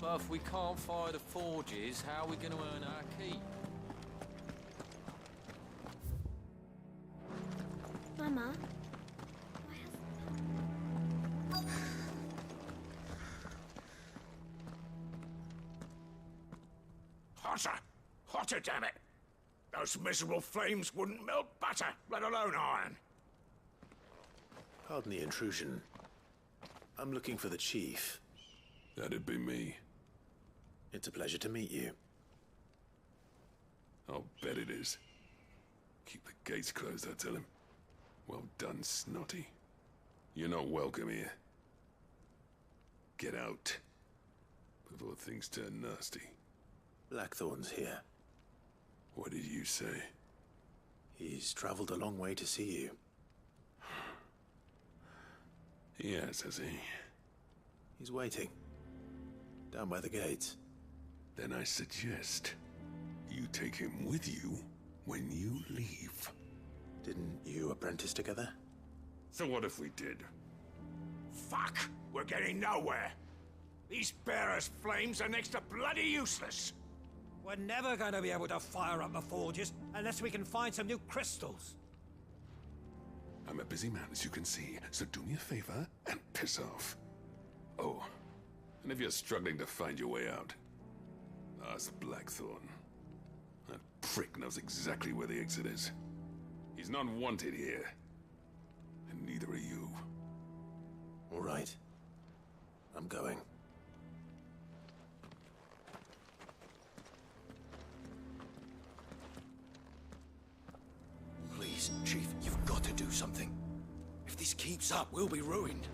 S7: But if we can't fire the forges, how are we going to earn our keep?
S11: Mama,
S18: Hotter! Hotter, damn it! Those miserable flames wouldn't melt butter, let alone iron.
S4: Pardon the intrusion. I'm looking for the chief.
S9: That'd be me.
S4: It's a pleasure to meet you.
S9: I'll bet it is. Keep the gates closed, I tell him. Well done, Snotty. You're not welcome here. Get out. Before things turn nasty.
S4: Blackthorn's here.
S9: What did you say?
S4: He's traveled a long way to see you.
S9: Yes, has he?
S4: He's waiting. Down by the gates.
S9: Then I suggest you take him with you when you leave.
S4: Didn't you apprentice together?
S9: So what if we did?
S18: Fuck! We're getting nowhere! These bearers' flames are next to bloody useless!
S8: We're never going to be able to fire up the forges unless we can find some new crystals.
S9: I'm a busy man, as you can see, so do me a favor and piss off. Oh, and if you're struggling to find your way out, ask Blackthorn. That prick knows exactly where the exit is. He's not wanted here. And neither are you.
S4: All right. I'm going.
S17: Please, Chief, you've got to do something. If this keeps up, we'll be ruined.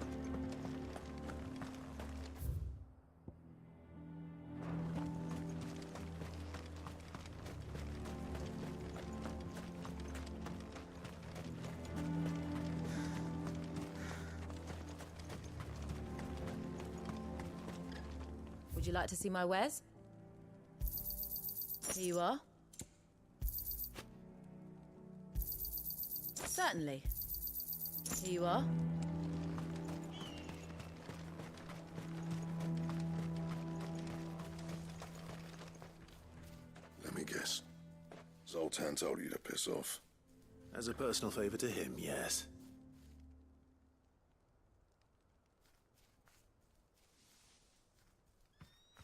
S19: Would you like to see my wares? Here you are. Certainly. Here you are.
S15: Let me guess. Zoltan told you to piss off.
S4: As a personal favor to him, yes.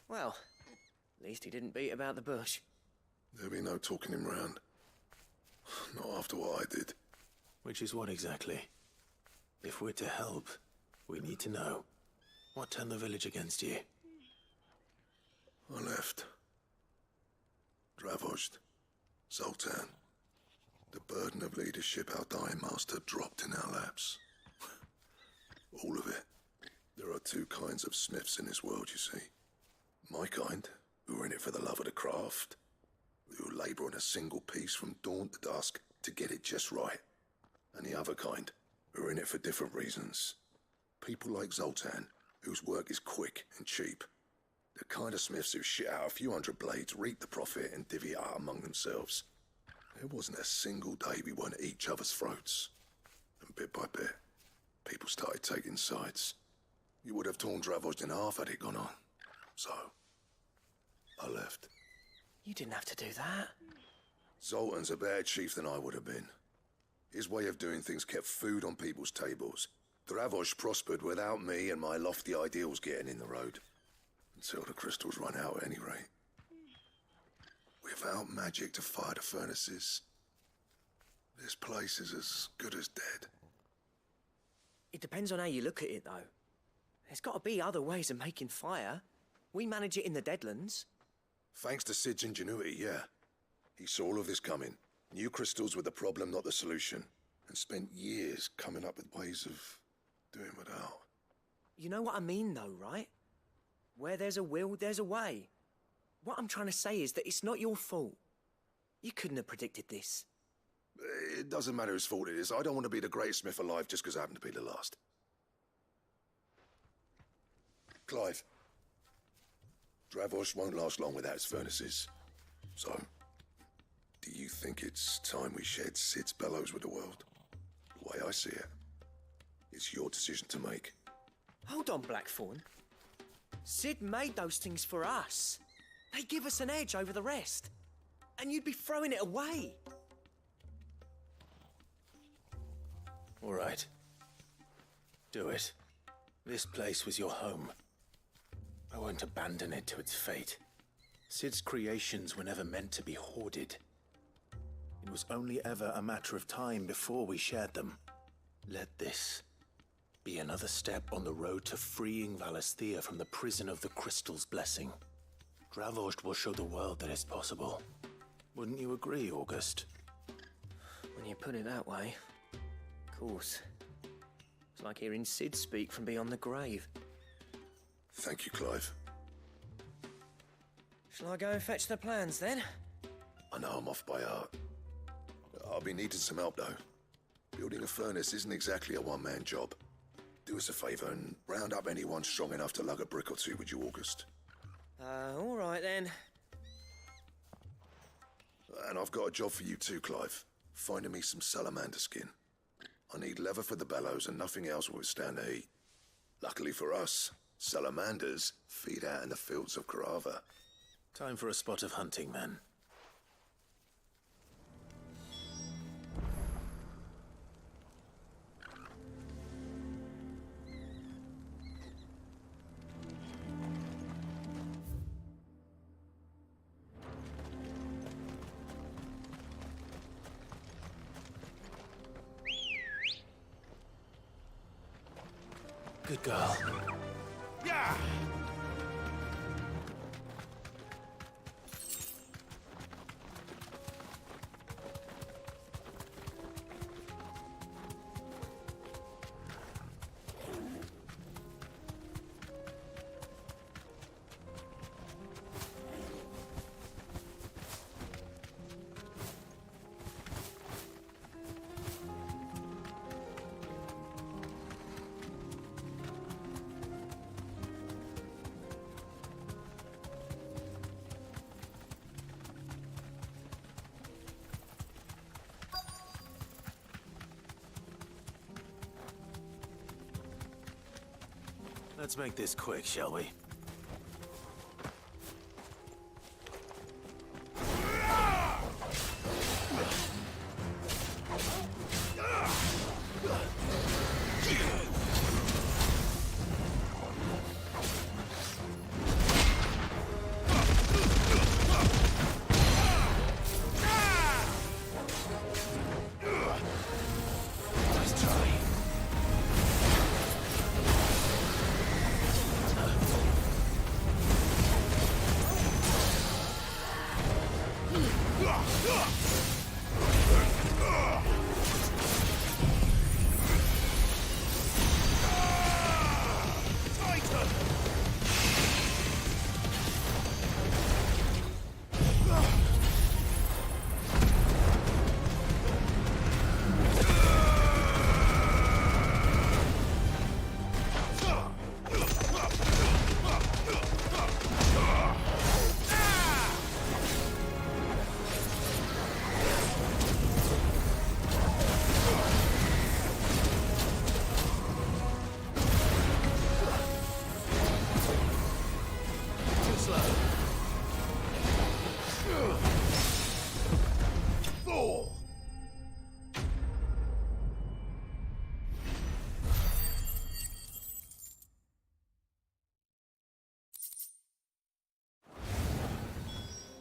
S20: Well, at least he didn't beat about the bush.
S15: There'll be no talking him round. Not after what I did.
S4: Which is what exactly? If we're to help, we need to know. What turned the village against you?
S15: I left. Dravozd. Zoltan. The burden of leadership our dying master dropped in our laps. All of it. There are two kinds of smiths in this world, you see. My kind, who are in it for the love of the craft, who labour on a single piece from dawn to dusk to get it just right. And the other kind, who are in it for different reasons. People like Zoltan, whose work is quick and cheap. The kind of smiths who shit out a few hundred blades, reap the profit, and divvy it out among themselves. There wasn't a single day we weren't at each other's throats. And bit by bit, people started taking sides. You would have torn Dravozd in half had it gone on. So, I left.
S20: You didn't have to do that.
S15: Zoltan's a better chief than I would have been. His way of doing things kept food on people's tables. Dravozd prospered without me and my lofty ideals getting in the road. Until the crystals run out at any rate. Without magic to fire the furnaces, this place is as good as dead.
S20: It depends on how you look at it, though. There's got to be other ways of making fire. We manage it in the Deadlands.
S15: Thanks to Sid's ingenuity, yeah. He saw all of this coming. Knew crystals were the problem, not the solution. And spent years coming up with ways of doing without.
S20: You know what I mean, though, right? Where there's a will, there's a way. What I'm trying to say is that it's not your fault. You couldn't have predicted this.
S15: It doesn't matter whose fault it is. I don't want to be the greatest smith alive just because I happen to be the last. Clive. Dravozd won't last long without his furnaces. So, do you think it's time we shared Sid's bellows with the world? The way I see it, it's your decision to make.
S20: Hold on, Blackthorn. Cid made those things for us. They give us an edge over the rest. And you'd be throwing it away.
S4: All right. Do it. This place was your home. I won't abandon it to its fate. Cid's creations were never meant to be hoarded. It was only ever a matter of time before we shared them. Let this be another step on the road to freeing Valisthea from the prison of the Crystal's blessing. Dravost will show the world that it's possible. Wouldn't you agree, August?
S20: When you put it that way, of course. It's like hearing Cid speak from beyond the grave.
S15: Thank you, Clive.
S20: Shall I go and fetch the plans, then?
S15: I know I'm off by heart. I'll be needing some help, though. Building a furnace isn't exactly a one-man job. Do us a favour and round up anyone strong enough to lug a brick or two, would you, August?
S20: All right, then.
S15: And I've got a job for you too, Clive. Finding me some salamander skin. I need leather for the bellows and nothing else will withstand the heat. Luckily for us, salamanders feed out in the fields of Carava.
S4: Time for a spot of hunting, then. Good girl.
S18: Yeah!
S4: Let's make this quick, shall we?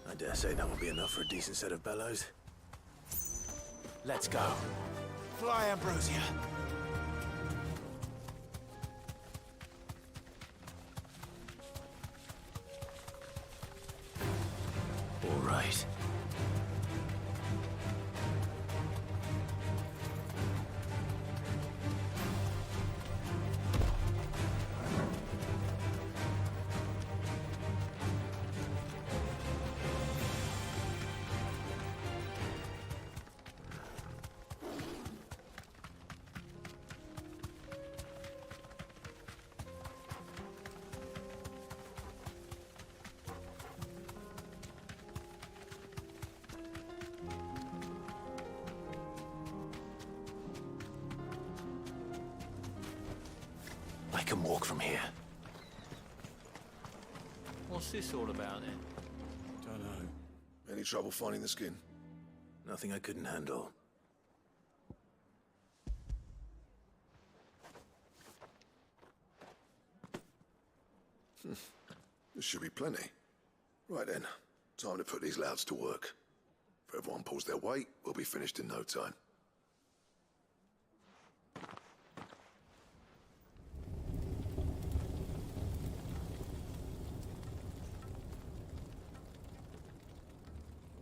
S4: I dare say that will be enough for a decent set of bellows. Let's go.
S18: Fly, Ambrosia.
S4: All right. I can walk from here.
S7: What's this all about then?
S6: Don't know.
S15: Any trouble finding the skin?
S4: Nothing I couldn't handle.
S15: This should be plenty. Right then, time to put these louds to work. If everyone pulls their weight, we'll be finished in no time.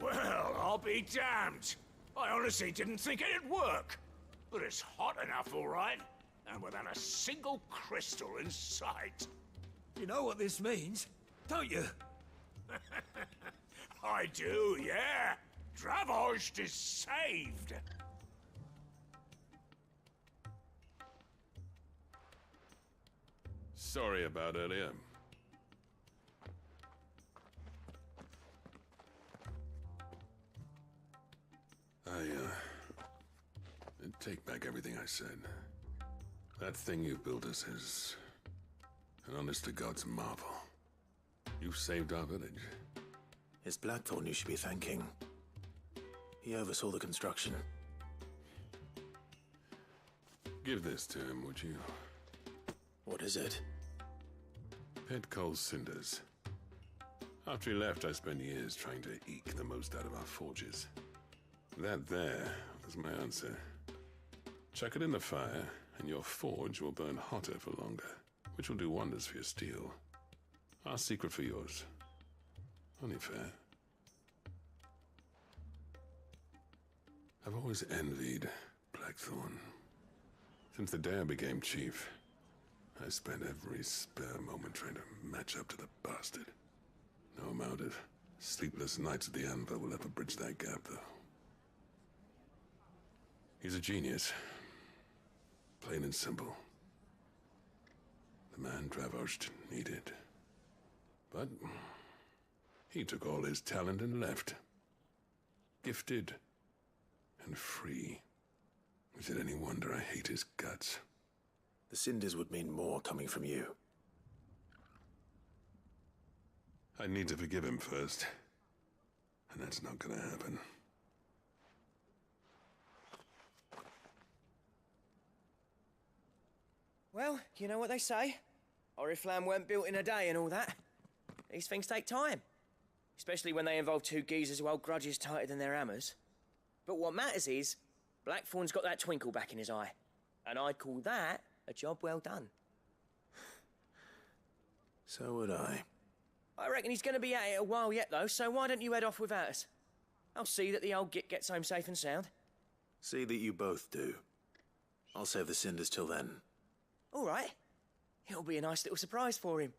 S18: Well, I'll be damned. I honestly didn't think it'd work. But it's hot enough, all right. And without a single crystal in sight.
S8: You know what this means, don't you?
S18: I do, yeah. Dravost is saved.
S1: Sorry about earlier. I take back everything I said. That thing you built us is an honest-to-God's marvel. You saved our village.
S4: It's Blackthorn you should be thanking. He oversaw the construction.
S1: Give this to him, would you?
S4: What is it?
S1: Pet Cole's cinders. After he left, I spent years trying to eke the most out of our forges. That there was my answer. Chuck it in the fire, and your forge will burn hotter for longer, which will do wonders for your steel. Our secret for yours. Only fair. I've always envied Blackthorn. Since the day I became chief, I spent every spare moment trying to match up to the bastard. No amount of sleepless nights at the Anvil will ever bridge that gap, though. He's a genius. Plain and simple. The man Dravost needed. But he took all his talent and left. Gifted and free. Is it any wonder I hate his guts?
S4: The cinders would mean more coming from you.
S1: I need to forgive him first. And that's not gonna happen.
S20: Well, you know what they say. Oriflamme weren't built in a day and all that. These things take time. Especially when they involve two geezers who hold grudges tighter than their hammers. But what matters is, Blackthorn's got that twinkle back in his eye. And I'd call that a job well done.
S4: So would I.
S20: I reckon he's going to be at it a while yet, though, so why don't you head off without us? I'll see that the old git gets home safe and sound.
S4: See that you both do. I'll save the cinders till then.
S20: All right. It'll be a nice little surprise for him.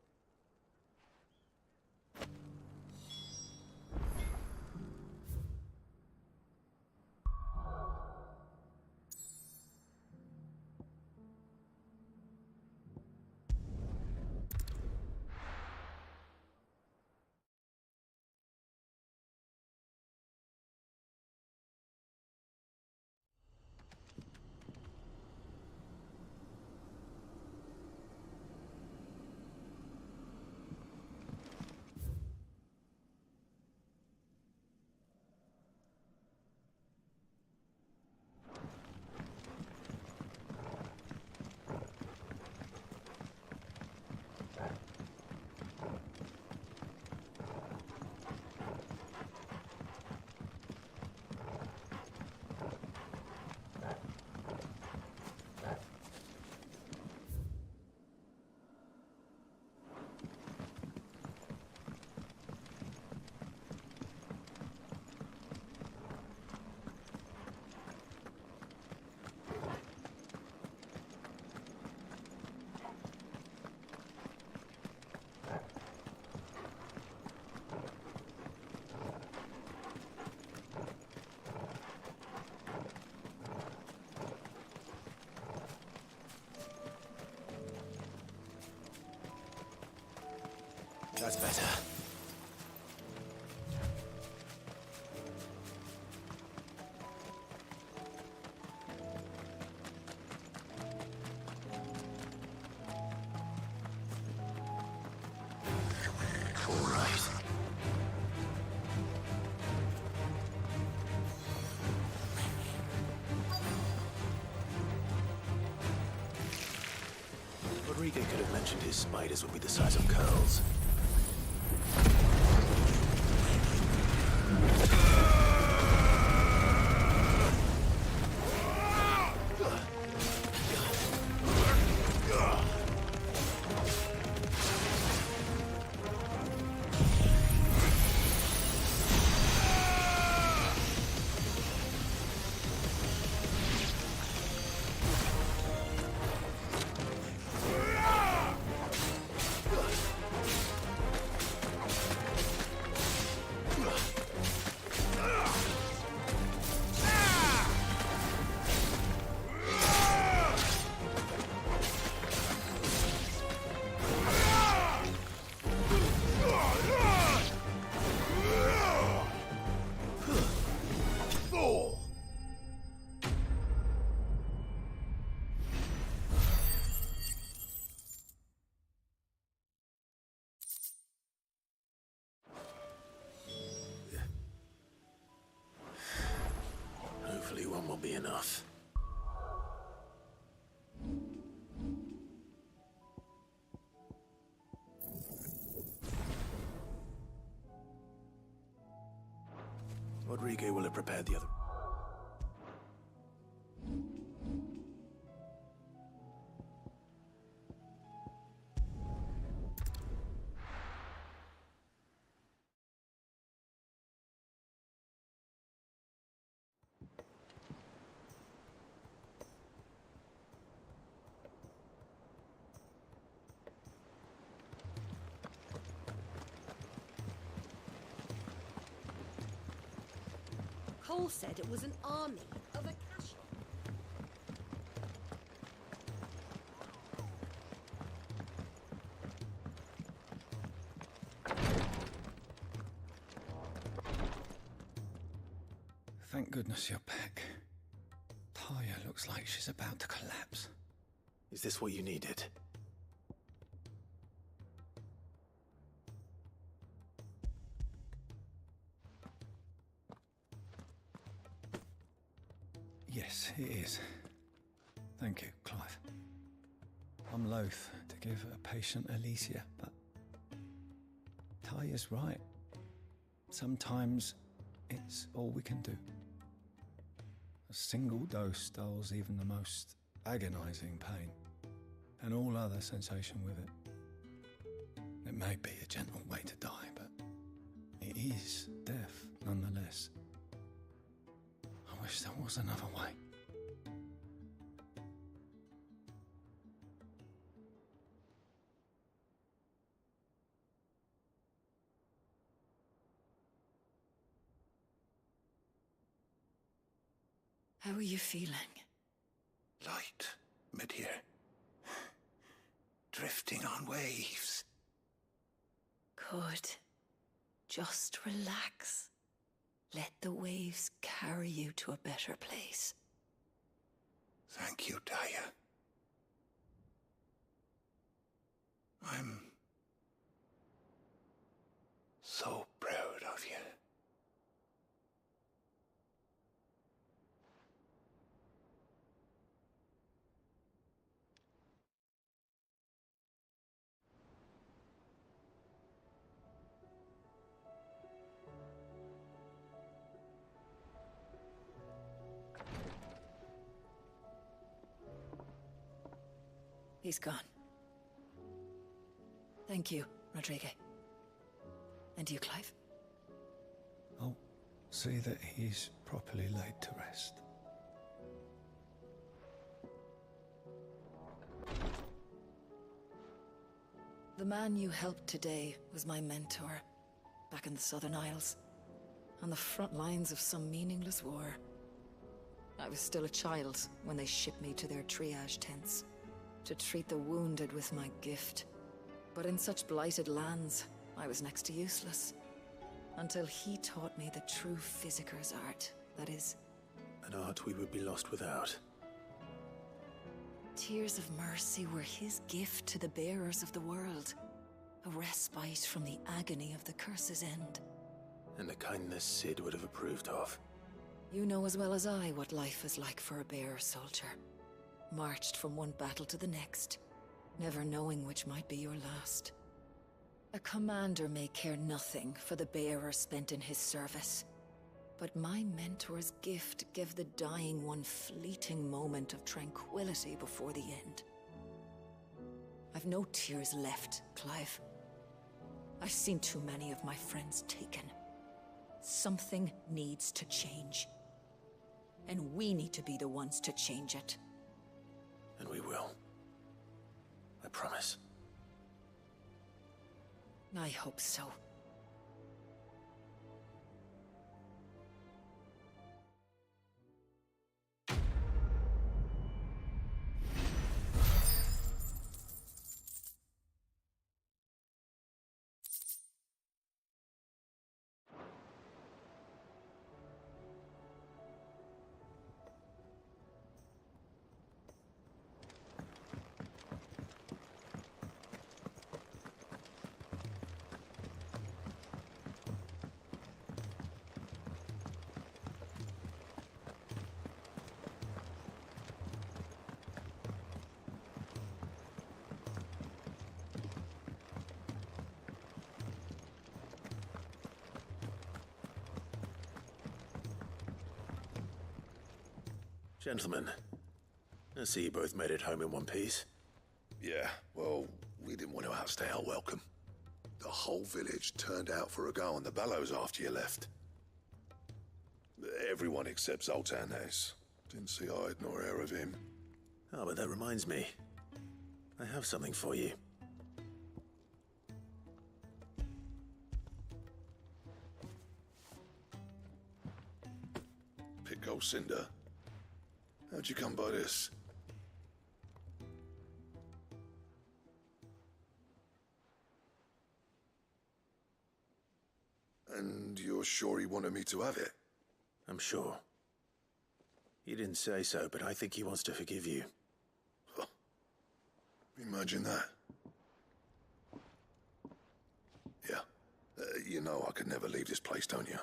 S4: That's better. All right. spiders would be the size of curls. Hopefully one will be enough. Rodrigo will have prepared the other.
S3: Cole said it was an army of Akasha.
S14: Thank goodness you're back. Taya looks like she's about to collapse.
S4: Is this what you needed?
S14: Yes, it is. Thank you, Clive. I'm loath to give a patient Alicia, but Taya's right. Sometimes it's all we can do. A single dose dulls even the most agonizing pain, and all other sensation with it. It may be a gentle way to die, but it is death nonetheless. I wish there was another way.
S10: How are you feeling?
S18: Light, mid-here. Drifting on waves.
S10: Good. Just relax. Let the waves carry you to a better place.
S18: Thank you, Taya. I'm so proud of you.
S10: He's gone. Thank you, Rodrigo. And you, Clive?
S14: I'll see that he's properly laid to rest.
S10: The man you helped today was my mentor, back in the Southern Isles, on the front lines of some meaningless war. I was still a child when they shipped me to their triage tents, to treat the wounded with my gift. But in such blighted lands, I was next to useless. Until he taught me the true Physicker's art, that is...
S4: An art we would be lost without.
S10: Tears of mercy were his gift to the bearers of the world. A respite from the agony of the curse's end.
S4: And a kindness Sid would have approved of.
S10: You know as well as I what life is like for a bearer soldier. Marched from one battle to the next, never knowing which might be your last. A commander may care nothing for the bearer spent in his service, but my mentor's gift gave the dying one fleeting moment of tranquility before the end. I've no tears left, Clive. I've seen too many of my friends taken. Something needs to change. And we need to be the ones to change it.
S4: And we will. I promise.
S10: I hope so.
S4: Gentlemen, I see you both made it home in one piece.
S15: Yeah, well, we didn't want to outstay our welcome. The whole village turned out for a go on the bellows after you left. Everyone except Zoltan has. Didn't see hide nor hair of him.
S4: Oh, but that reminds me. I have something for you.
S15: Pico Cinder? How'd you come by this? And you're sure he wanted me to have it?
S4: I'm sure. He didn't say so, but I think he wants to forgive you.
S15: Huh. Imagine that. Yeah. You know I could never leave this place, don't you?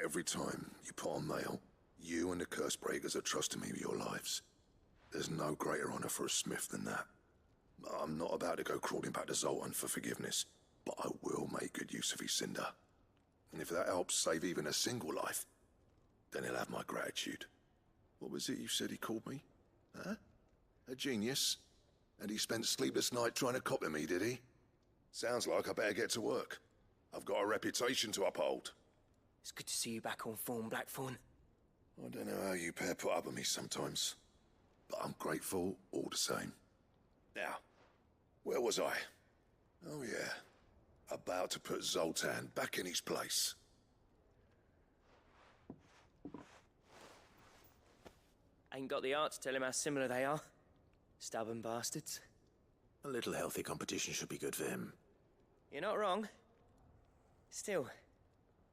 S15: Every time you put on mail, you and the Cursebreakers are trusting me with your lives. There's no greater honor for a smith than that. I'm not about to go crawling back to Zoltan for forgiveness, but I will make good use of his cinder. And if that helps save even a single life, then he'll have my gratitude. What was it you said he called me? Huh? A genius? And he spent sleepless night trying to copy me, did he? Sounds like I better get to work. I've got a reputation to uphold.
S20: It's good to see you back on form, Blackthorn.
S15: I don't know how you pair put up with me sometimes, but I'm grateful all the same. Now, where was I? Oh yeah, about to put Zoltan back in his place.
S20: Ain't got the art to tell him how similar they are. Stubborn bastards.
S4: A little healthy competition should be good for him.
S20: You're not wrong. Still,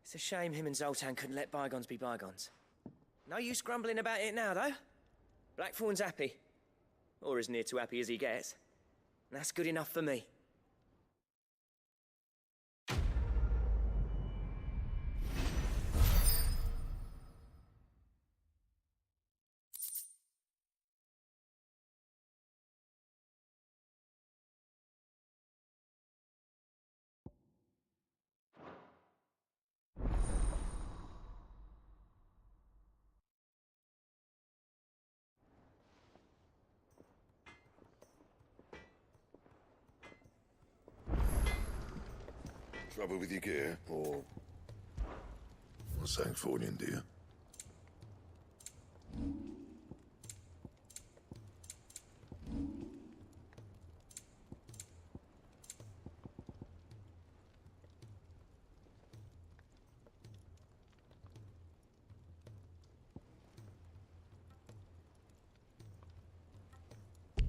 S20: it's a shame him and Zoltan couldn't let bygones be bygones. No use grumbling about it now, though. Blackthorn's happy. Or as near to happy as he gets. And that's good enough for me.
S15: Trouble with your gear, or something for you, dear?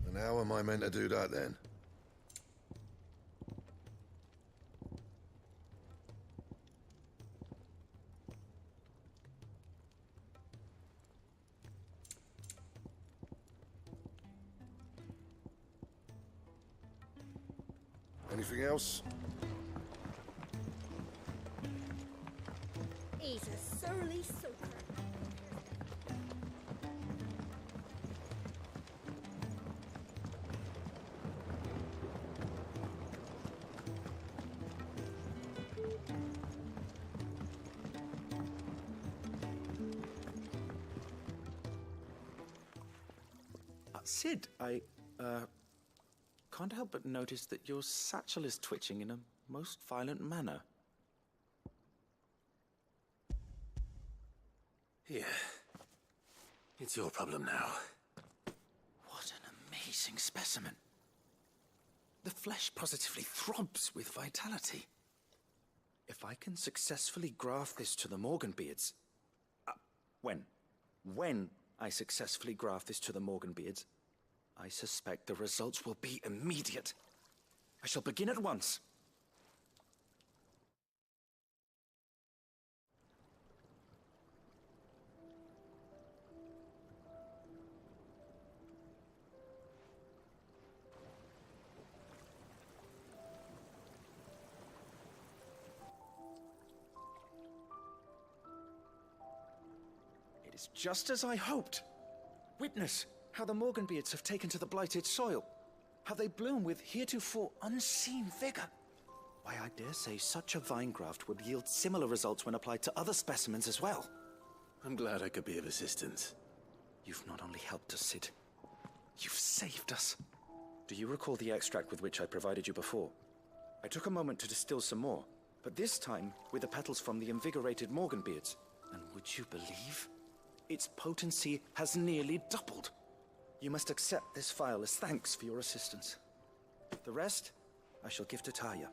S15: And how am I meant to do that then? Anything else?
S11: He's a surly soaker.
S16: Sid, I can't help but notice that your satchel is twitching in a most violent manner.
S4: Here. It's your problem now.
S16: What an amazing specimen. The flesh positively throbs with vitality. If I can successfully graft this to the Morganbeards... When I successfully graft this to the Morganbeards, I suspect the results will be immediate. I shall begin at once. It is just as I hoped. Witness how the Morganbeards have taken to the blighted soil. How they bloom with heretofore unseen vigor. Why, I dare say such a vine graft would yield similar results when applied to other specimens as well.
S4: I'm glad I could be of assistance.
S16: You've not only helped us, Sid, you've saved us. Do you recall the extract with which I provided you before? I took a moment to distill some more, but this time with the petals from the invigorated Morganbeards. And would you believe? Its potency has nearly doubled. You must accept this vial as thanks for your assistance. The rest, I shall give to Taya.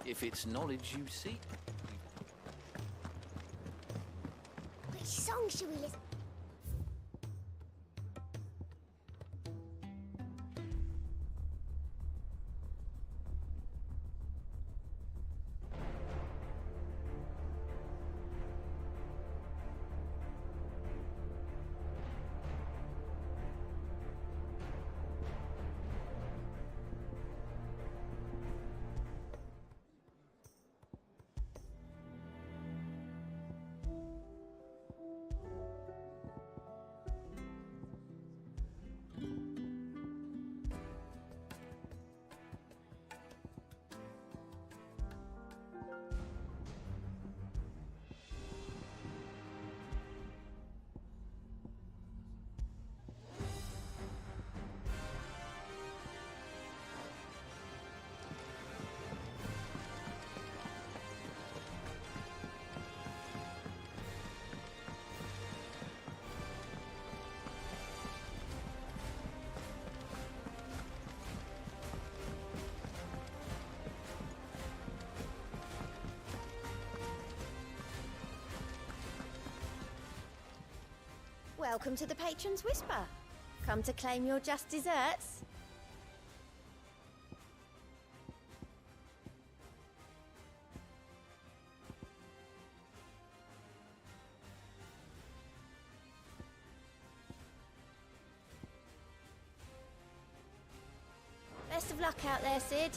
S7: If it's knowledge you seek.
S21: Which song should we listen?
S12: Welcome to the Patron's Whisper. Come to claim your just desserts? Best of luck out there, Sid.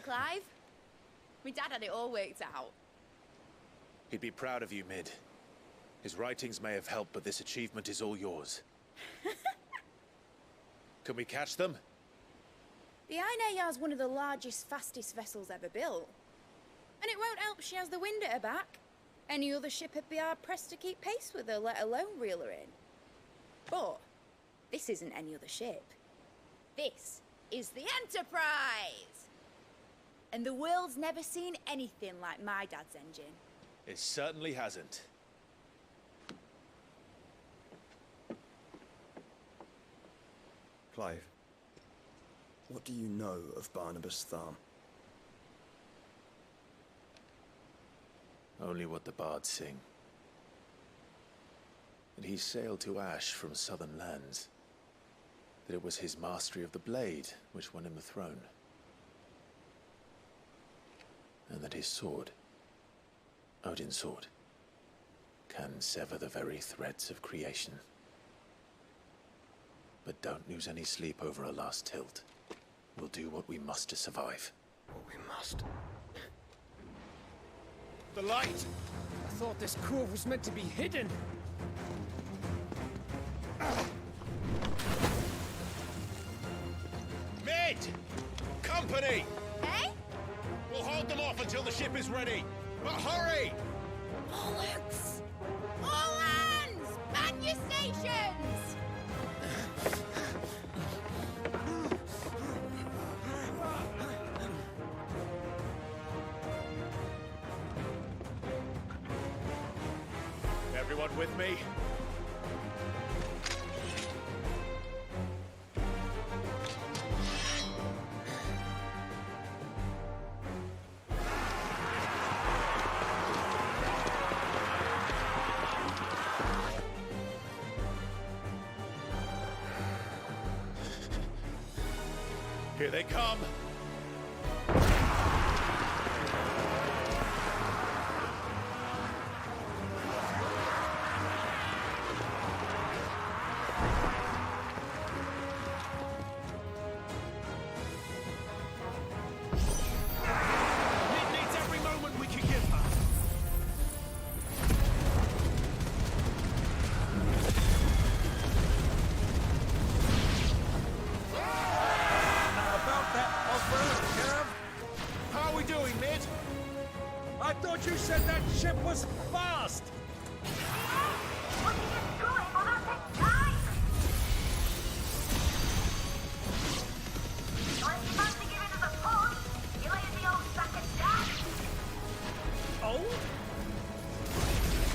S12: Clive. My dad had it all worked out.
S17: He'd be proud of you, Mid. His writings may have helped, but this achievement is all yours. Can we catch them?
S12: The Ainayar's one of the largest, fastest vessels ever built. And it won't help she has the wind at her back. Any other ship would be hard-pressed to keep pace with her, let alone reel her in. But this isn't any other ship. This is the Enterprise! And the world's never seen anything like my dad's engine.
S17: It certainly hasn't.
S14: Clive, what do you know of Barnabas Tharm?
S17: Only what the bards sing. That he sailed to Ash from southern lands. That it was his mastery of the blade which won him the throne. And that his sword, Odin's sword, can sever the very threads of creation. But don't lose any sleep over a last tilt. We'll do what we must to survive.
S14: What we must.
S17: The light!
S20: I thought this cove was meant to be hidden.
S17: Mid! Company!
S12: Eh?
S17: We'll hold them off until the ship is ready. But hurry!
S12: Bollocks! All hands! Man your stations!
S17: Everyone with me? Here they come!
S8: You said that ship was fast! Oh?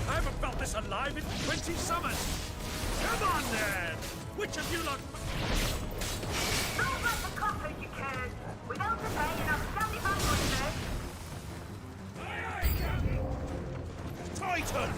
S8: I haven't felt this alive in 20 summers! Come on then! Which of you lot...
S13: Don't let the comfort you can. Without the pay enough 75 points.
S8: Titan!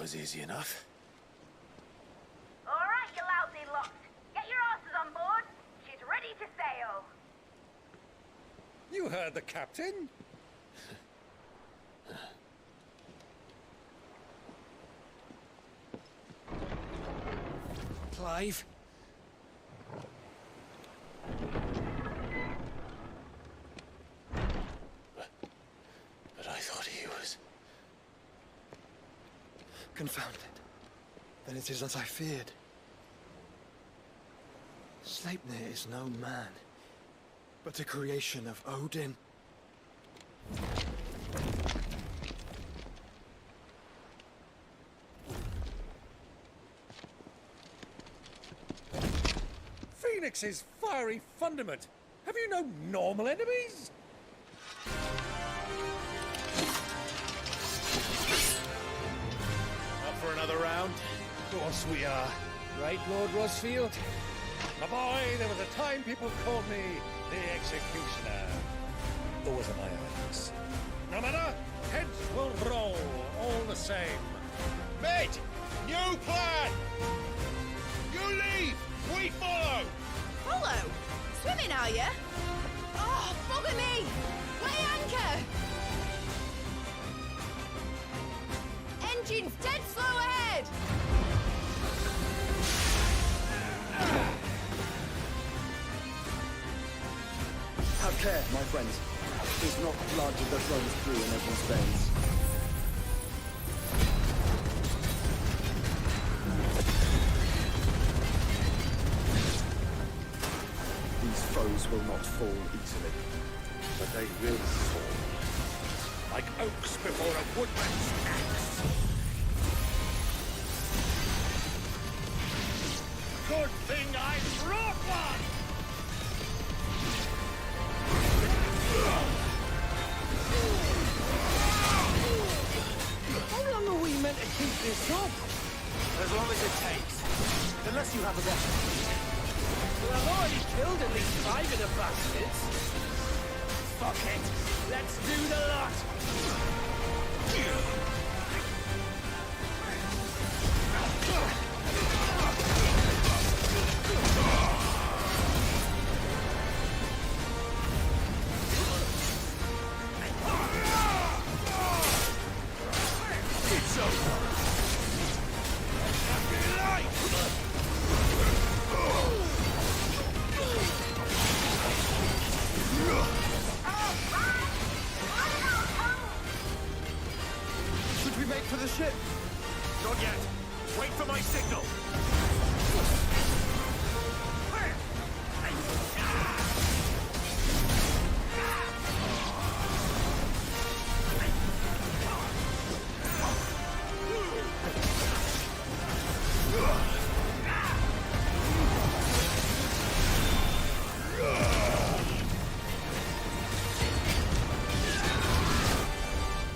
S17: was easy enough.
S13: All right, you lousy lot. Get your asses on board. She's ready to sail.
S2: You heard the captain.
S8: Clive?
S17: But I thought he was...
S14: Confounded. Then it is as I feared. Sleipnir is no man, but a creation of Odin.
S2: Phoenix's fiery fundament. Have you no normal enemies?
S18: Up for another round?
S2: Of course we are. Right, Lord Rosfield? My boy, there was a time people called me the Executioner. Those are my eyes. No matter, heads will roll all the same.
S18: Mate! New plan! You leave! We follow!
S12: Follow? Swimming, are you? Oh, bugger me! Weigh anchor! Engine's dead slow ahead!
S14: Have care, my friends. It is not blood that runs through in everyone's veins. These foes will not fall easily.
S18: But they will fall. Like oaks before a woodman's axe. Good thing I brought one!
S8: How long are we meant to keep this up?
S20: As long as it takes. Unless you have a better.
S8: Well, I've already killed at least 5 of the bastards. Fuck it. Let's do the lot.
S18: It's over!
S14: Should we make for the ship?
S18: Not yet! Wait for my signal!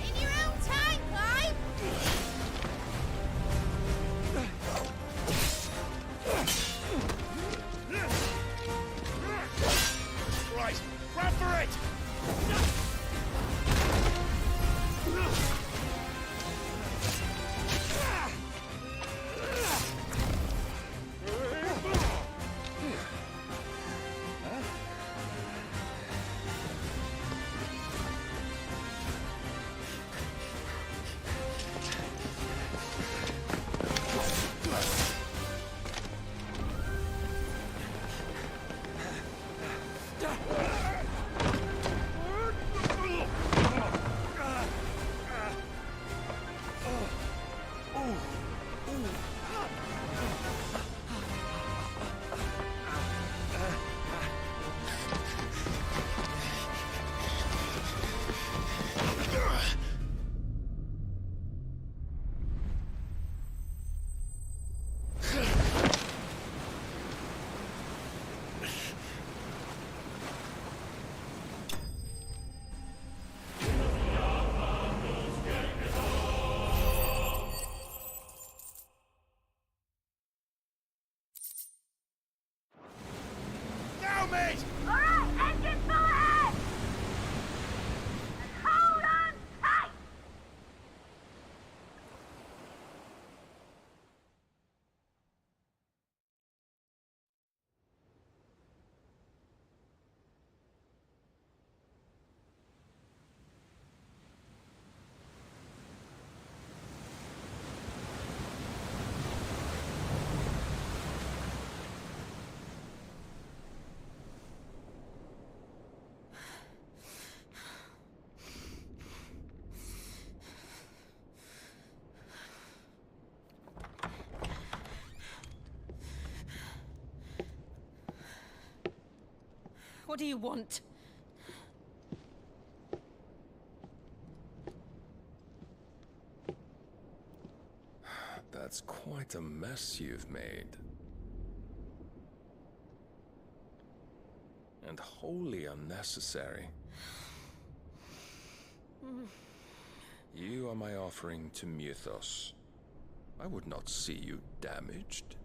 S12: In your own time, Clive!
S18: Right! Grab for it! Now, mate!
S13: All right, engine full ahead! And hold on tight!
S19: What do you want?
S5: That's quite a mess you've made. And wholly unnecessary. You are my offering to Mythos. I would not see you damaged.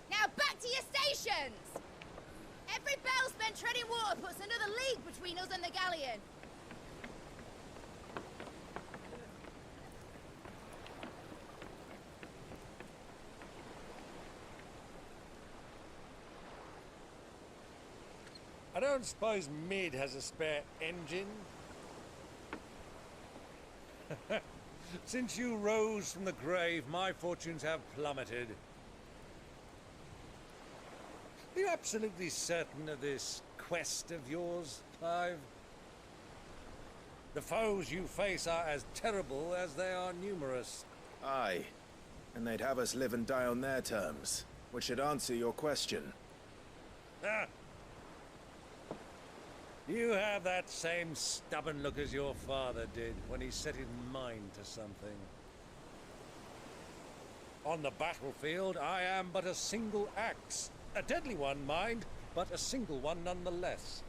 S12: Now back to your stations! Every bell spent treading water puts another league between us and the galleon.
S2: I don't suppose Mid has a spare engine? Since you rose from the grave, my fortunes have plummeted. Are you absolutely certain of this quest of yours, Clive? The foes you face are as terrible as they are numerous.
S17: Aye. And they'd have us live and die on their terms, which should answer your question.
S2: Ah. You have that same stubborn look as your father did when he set his mind to something. On the battlefield, I am but a single axe. A deadly one, mind, but a single one nonetheless.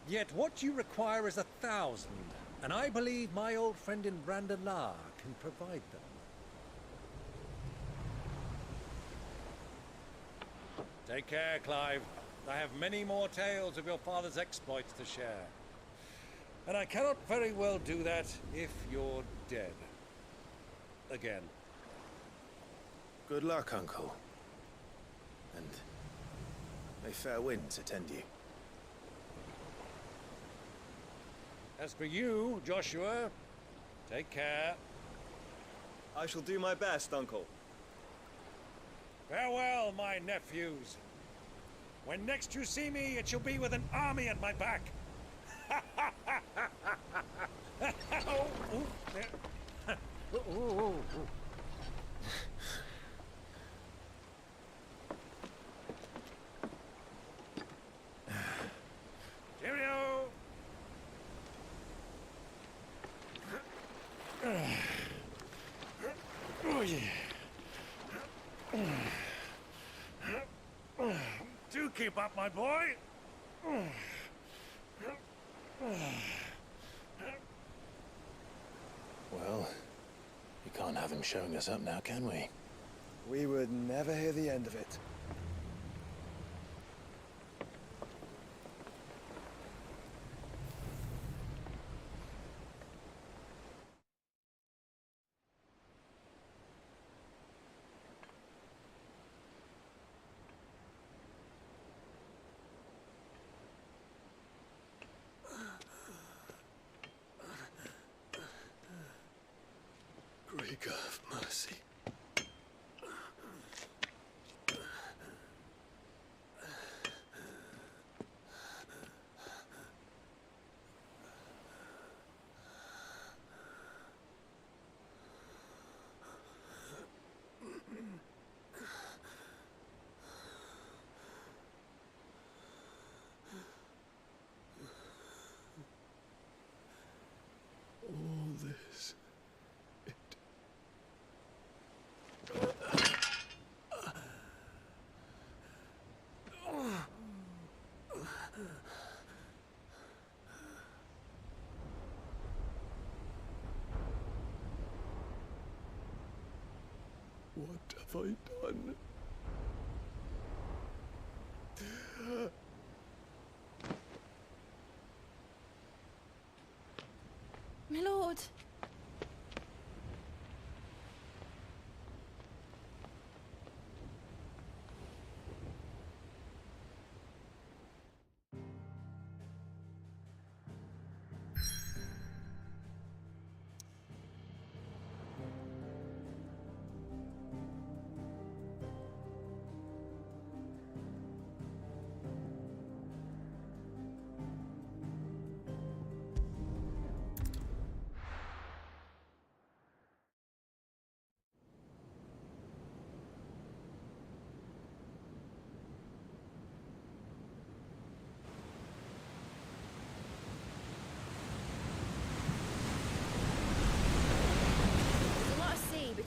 S2: Yet what you require is 1,000, and I believe my old friend in Brandalar can provide them. Take care, Clive. I have many more tales of your father's exploits to share. And I cannot very well do that if you're dead. Again.
S17: Good luck, Uncle. And may fair winds attend you.
S2: As for you, Joshua, take care.
S22: I shall do my best, Uncle.
S2: Farewell, my nephews. When next you see me, it shall be with an army at my back. Cheerio! Oh, yeah. Do keep up, my boy.
S17: Well, we can't have him showing us up now, can we? We would never hear the end of it.
S15: Greek of mercy. All this. What have I done?
S19: My lord.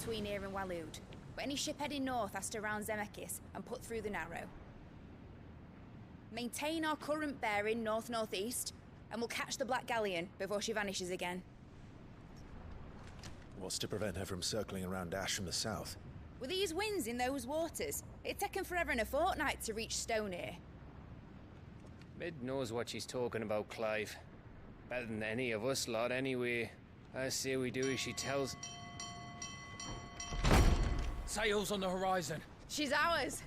S12: between here and Waloed. But any ship heading north has to round Zemeckis and put through the Narrow. Maintain our current bearing north-northeast, and we'll catch the Black Galleon before she vanishes again.
S17: What's to prevent her from circling around Ash from the south?
S12: With these winds in those waters, it'd taken forever and a fortnight to reach Stonehenge.
S6: Mid knows what she's talking about, Clive. Better than any of us lot, anyway. I say we do as she tells.
S8: Sails on the horizon.
S12: She's ours.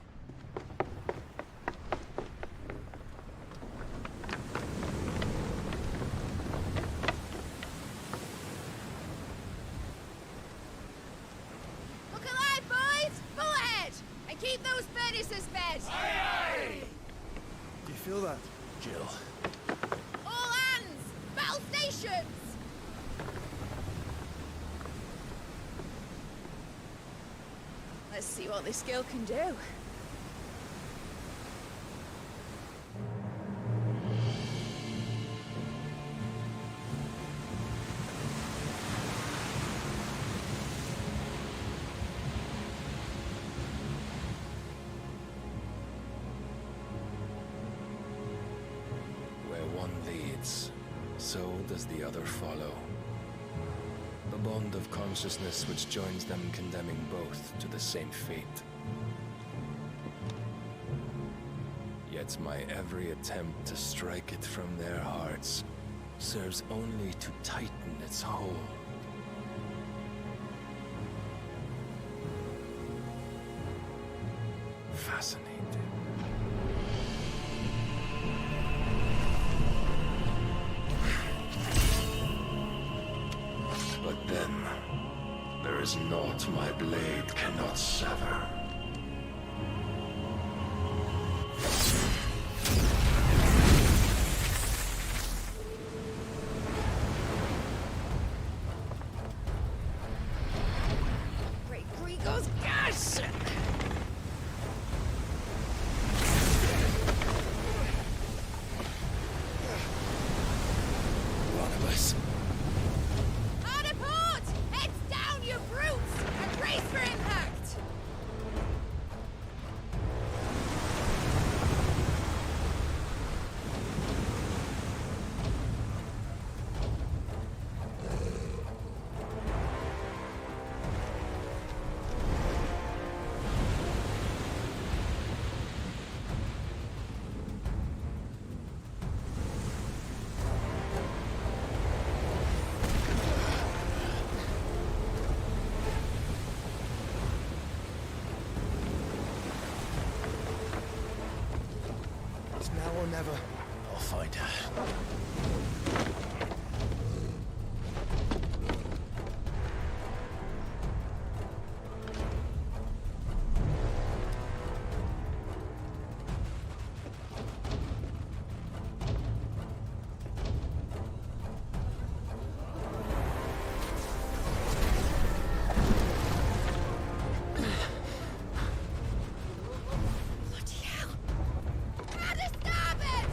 S12: Look alive, boys! Full ahead! And keep those furnaces fed!
S17: Aye, aye! Do you feel that, Jill?
S12: All hands! Battle stations! Let's see what this girl can do.
S5: Where one leads, so does the other follow. The bond of consciousness which joins them condemning both to the same fate. Yet my every attempt to strike it from their hearts serves only to tighten its hold. Fascinating. But then, there is naught my blade cannot sever.
S12: Great Grigor's gas!
S5: One of us.
S12: Hard a port! Heads down, you brutes! And brace for impact!
S17: It's now or never. I'll find her.
S12: Bloody hell! Out of starboard!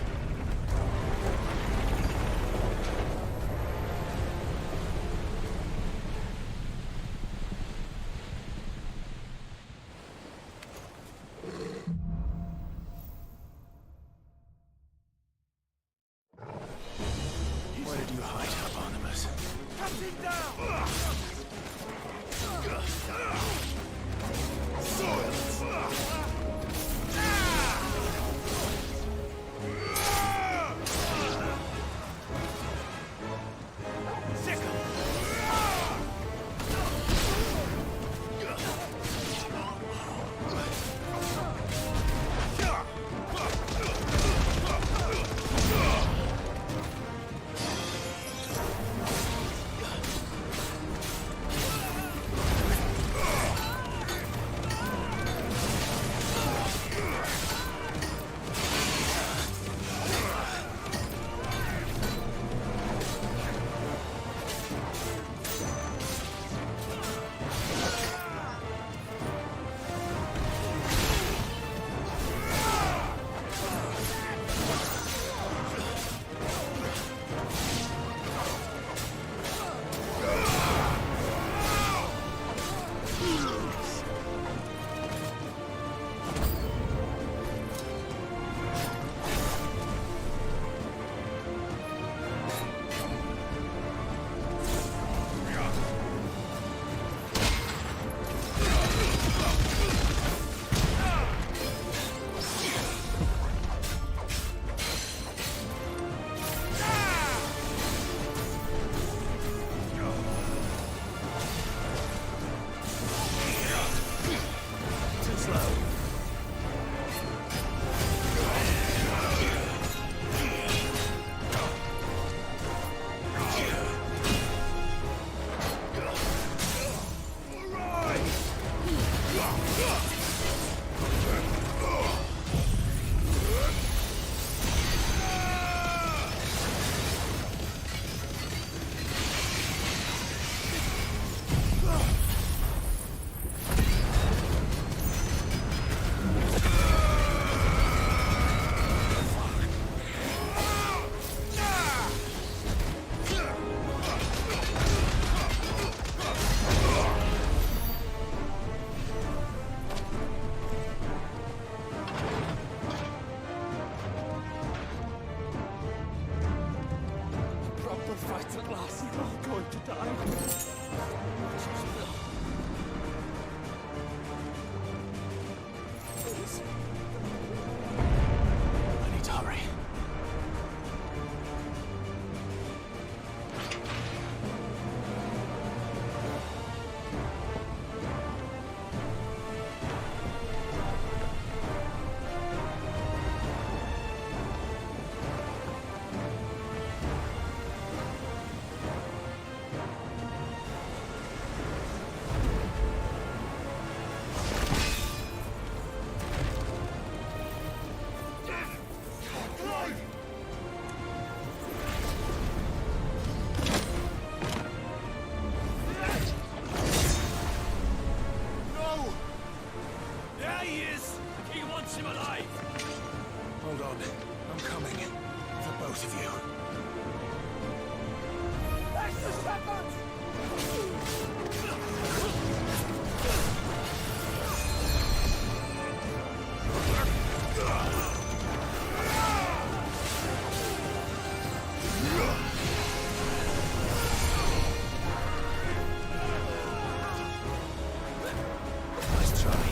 S8: Proper fight at last. We're all going to die. Please.
S17: I need to hurry.
S8: No! There he is! He wants him alive!
S17: Hold on. I'm coming. For both of you.
S8: That's the shepherds!
S17: Nice try.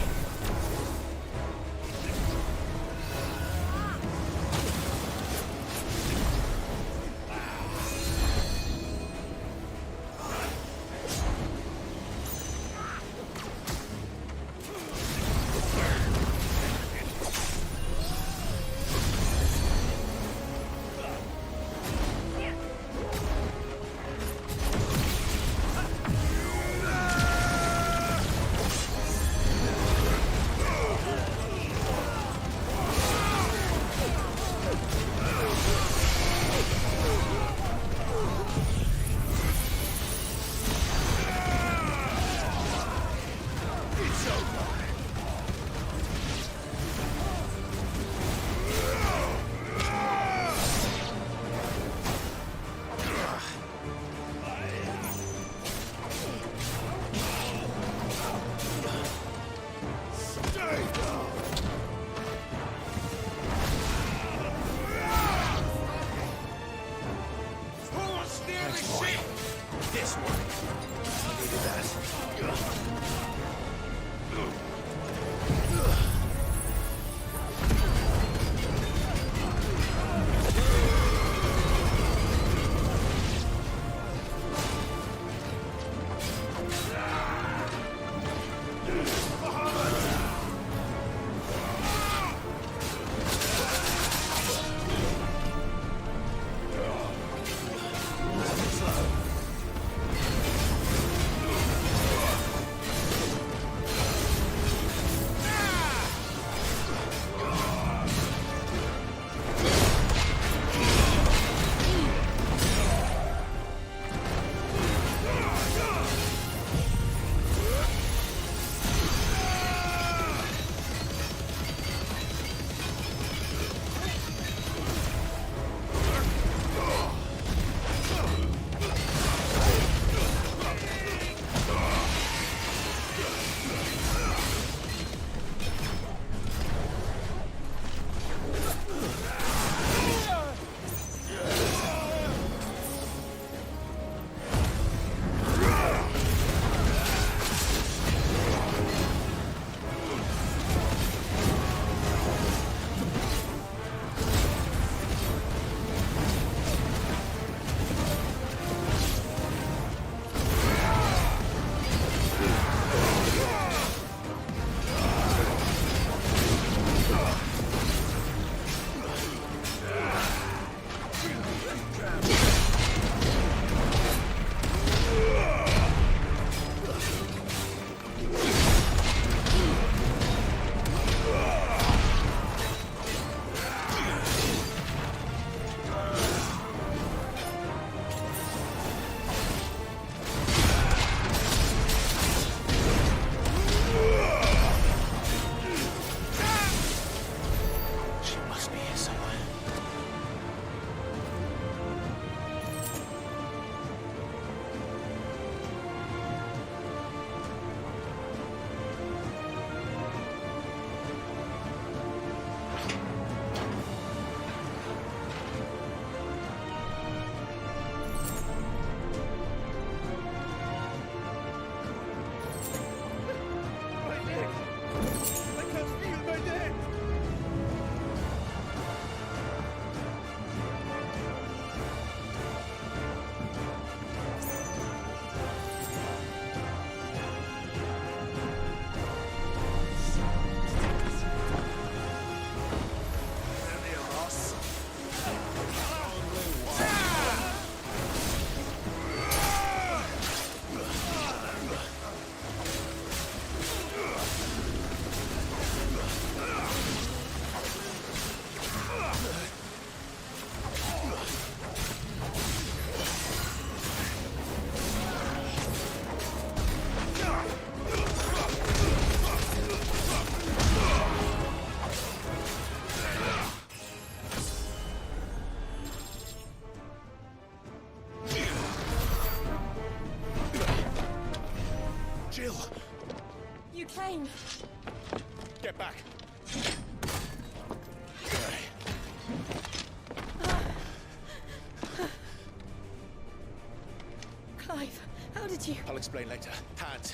S19: hurt you?
S17: I'll explain later. Hands.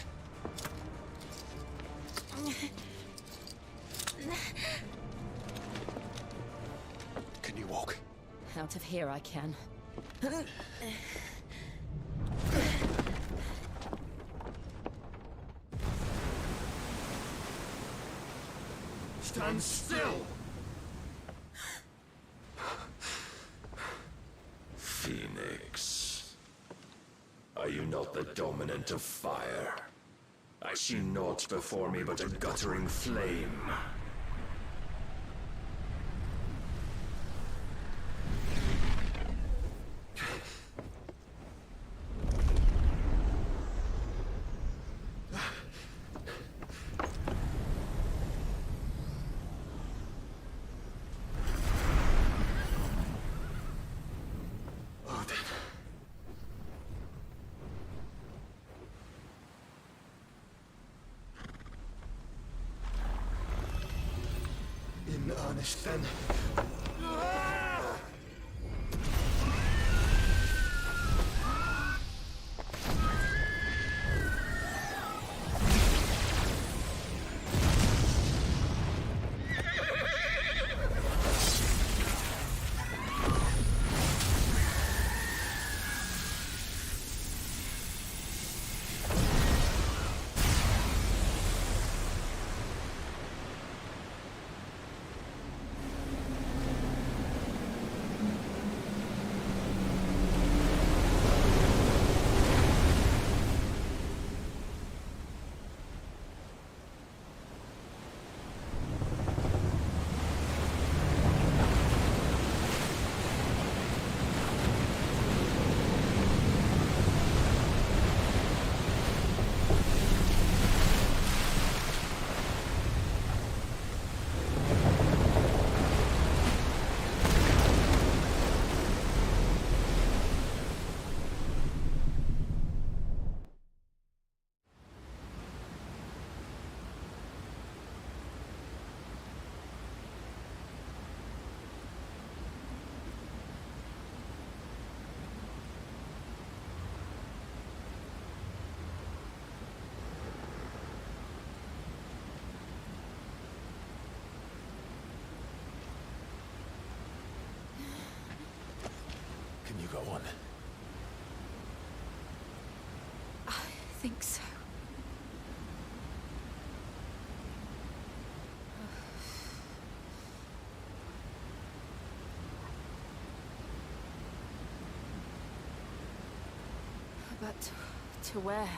S17: Can you walk?
S19: Out of here I can.
S18: Stand still!
S5: Phoenix. Are you not the dominant of fire? I see naught before me but a guttering flame.
S14: In earnest, then.
S17: Can you go on?
S19: I think so. But to where?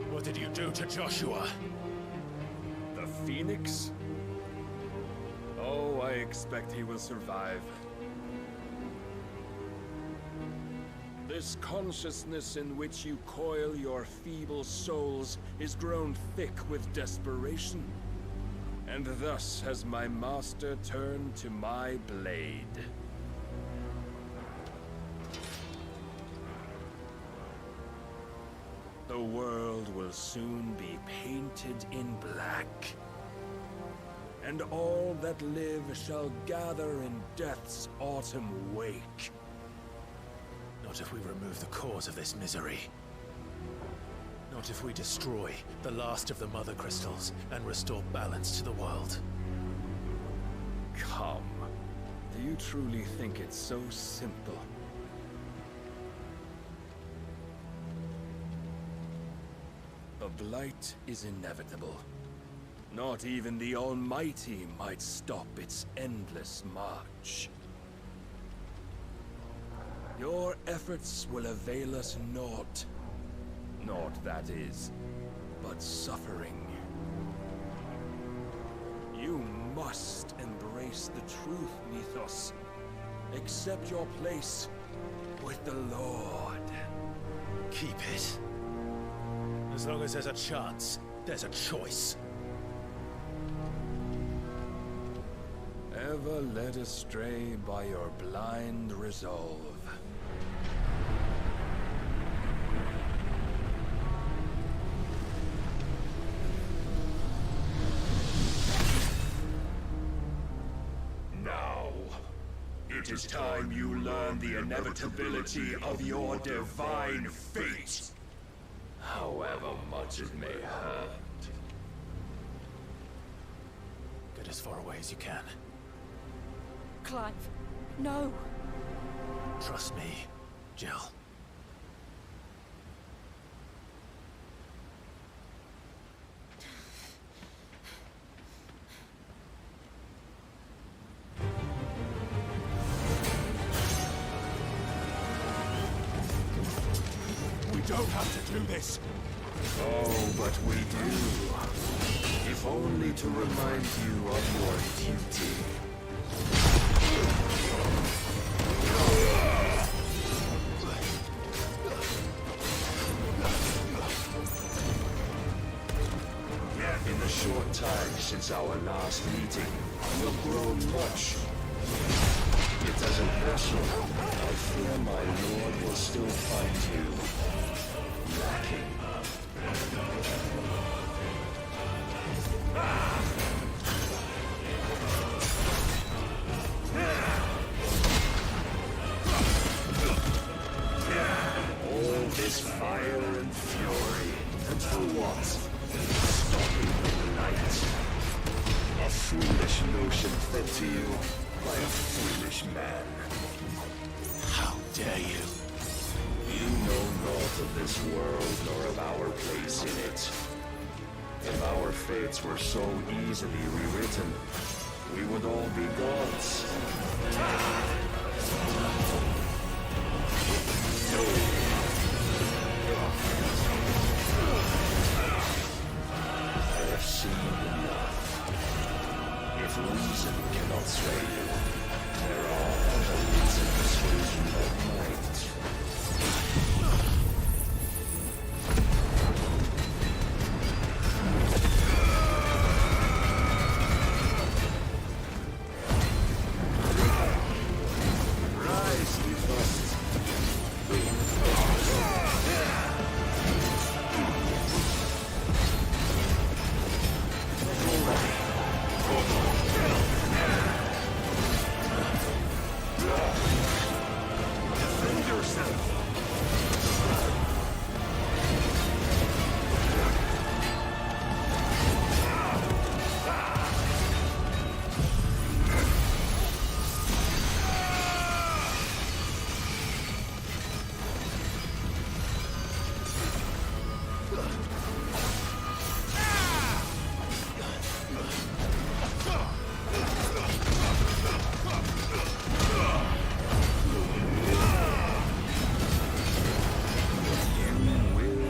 S17: What did you do to Joshua?
S1: The Phoenix? Oh, I expect he will survive. This consciousness in which you coil your feeble souls is grown thick with desperation. And thus has my master turned to my blade. The world will soon be painted in black. And all that live shall gather in death's autumn wake.
S17: Not if we remove the cause of this misery. Not if we destroy the last of the Mother Crystals and restore balance to the world.
S1: Come. Do you truly think it's so simple? The Blight is inevitable. Not even the Almighty might stop its endless march. Your efforts will avail us naught. Naught, that is, but suffering. You must embrace the truth, Mythos. Accept your place with the Lord.
S17: Keep it. As long as there's a chance, there's a choice.
S5: led astray by your blind resolve.
S1: Now, it is time you learn the inevitability of your divine fate, however much it may hurt.
S4: Get as far away as you can.
S19: Clive, no.
S4: Trust me, Jill.
S1: We don't have to do this. Oh, but we do. If only to remind you of your duty. In the short time since our last meeting, you've grown much. Yet as a vessel, I fear my lord will still find you lacking. All this fire and fury, and for what? Stopping the light. A foolish notion fed to you by a foolish man. How dare you? You know naught of this world nor of our place in it. If our fates were so easily rewritten, we would all be gods. I have seen enough. If reason cannot sway you, there are other reasons which might. Rise, you must. Defend yourself.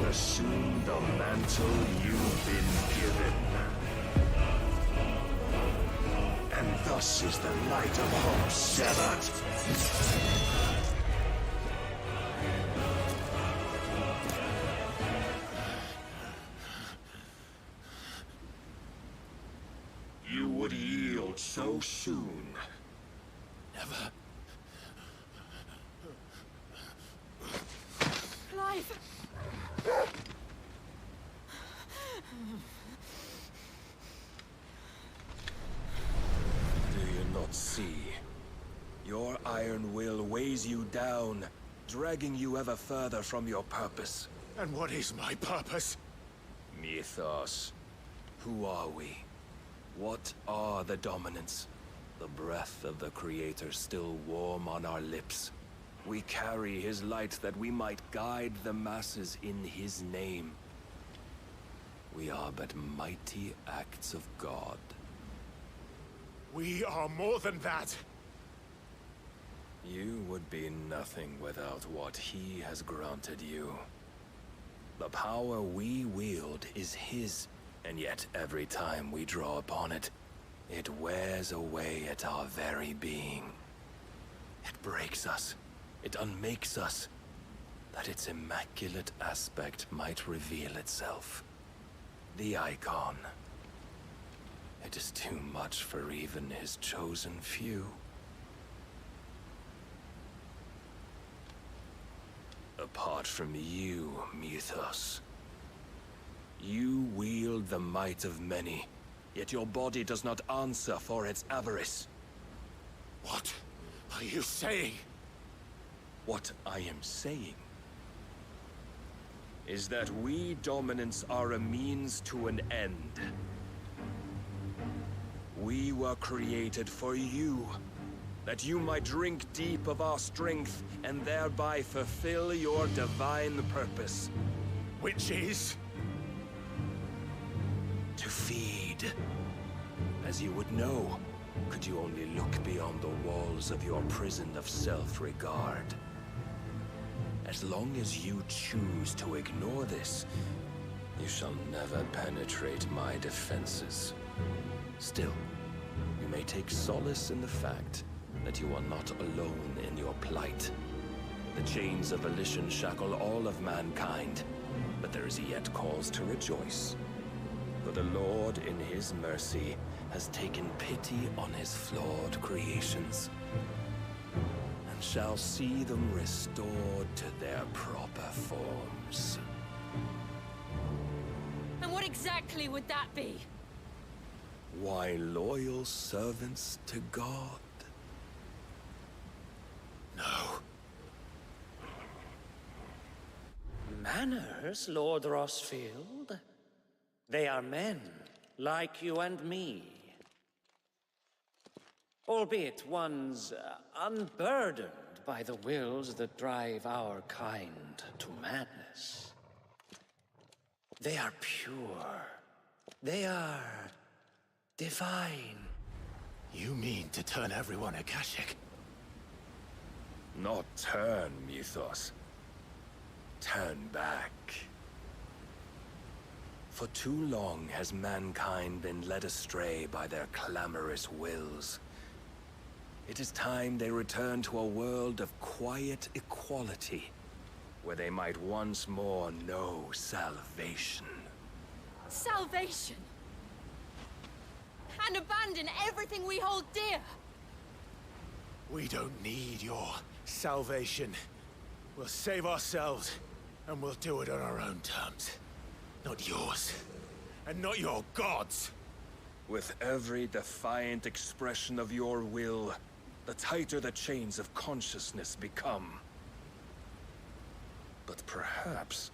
S1: Assume the mantle you've been given. And thus is the light of hope severed. You would yield so soon. Never.
S19: Clive!
S5: Do you not see? Your iron will weighs you down, dragging you ever further from your purpose.
S17: And what is my purpose?
S5: Mythos. Who are we? What are the dominants? The breath of the Creator still warm on our lips. We carry his light that we might guide the masses in his name. We are but mighty acts of God.
S17: We are more than that.
S5: You would be nothing without what he has granted you. The power we wield is his, and yet every time we draw upon it, it wears away at our very being. It breaks us. It unmakes us, that its immaculate aspect might reveal itself. The icon. It is too much for even his chosen few. Apart from you, Mythos, you wield the might of many, yet your body does not answer for its avarice.
S15: What are you saying?
S5: What I am saying is that we dominants are a means to an end. We were created for you, that you might drink deep of our strength and thereby fulfill your divine purpose.
S15: Which is?
S5: To feed. As you would know, could you only look beyond the walls of your prison of self-regard. As long as you choose to ignore this, you shall never penetrate my defenses. Still, you may take solace in the fact that you are not alone in your plight. The chains of volition shackle all of mankind, but there is yet cause to rejoice. For the Lord, in his mercy, has taken pity on his flawed creations, and shall see them restored to their proper forms.
S19: And what exactly would that be?
S5: Why, loyal servants to God.
S15: No.
S3: Manners, Lord Rosfield? They are men, like you and me. Albeit ones unburdened by the wills that drive our kind to madness. They are pure. They are divine.
S17: You mean to turn everyone Akashic?
S5: Not turn, Mythos. Turn back. For too long has mankind been led astray by their clamorous wills. It is time they return to a world of quiet equality, where they might once more know salvation.
S19: Salvation? And abandon everything we hold dear?
S17: We don't need your salvation. We'll save ourselves, and we'll do it on our own terms. Not yours, and not your gods.
S5: With every defiant expression of your will, the tighter the chains of consciousness become. But perhaps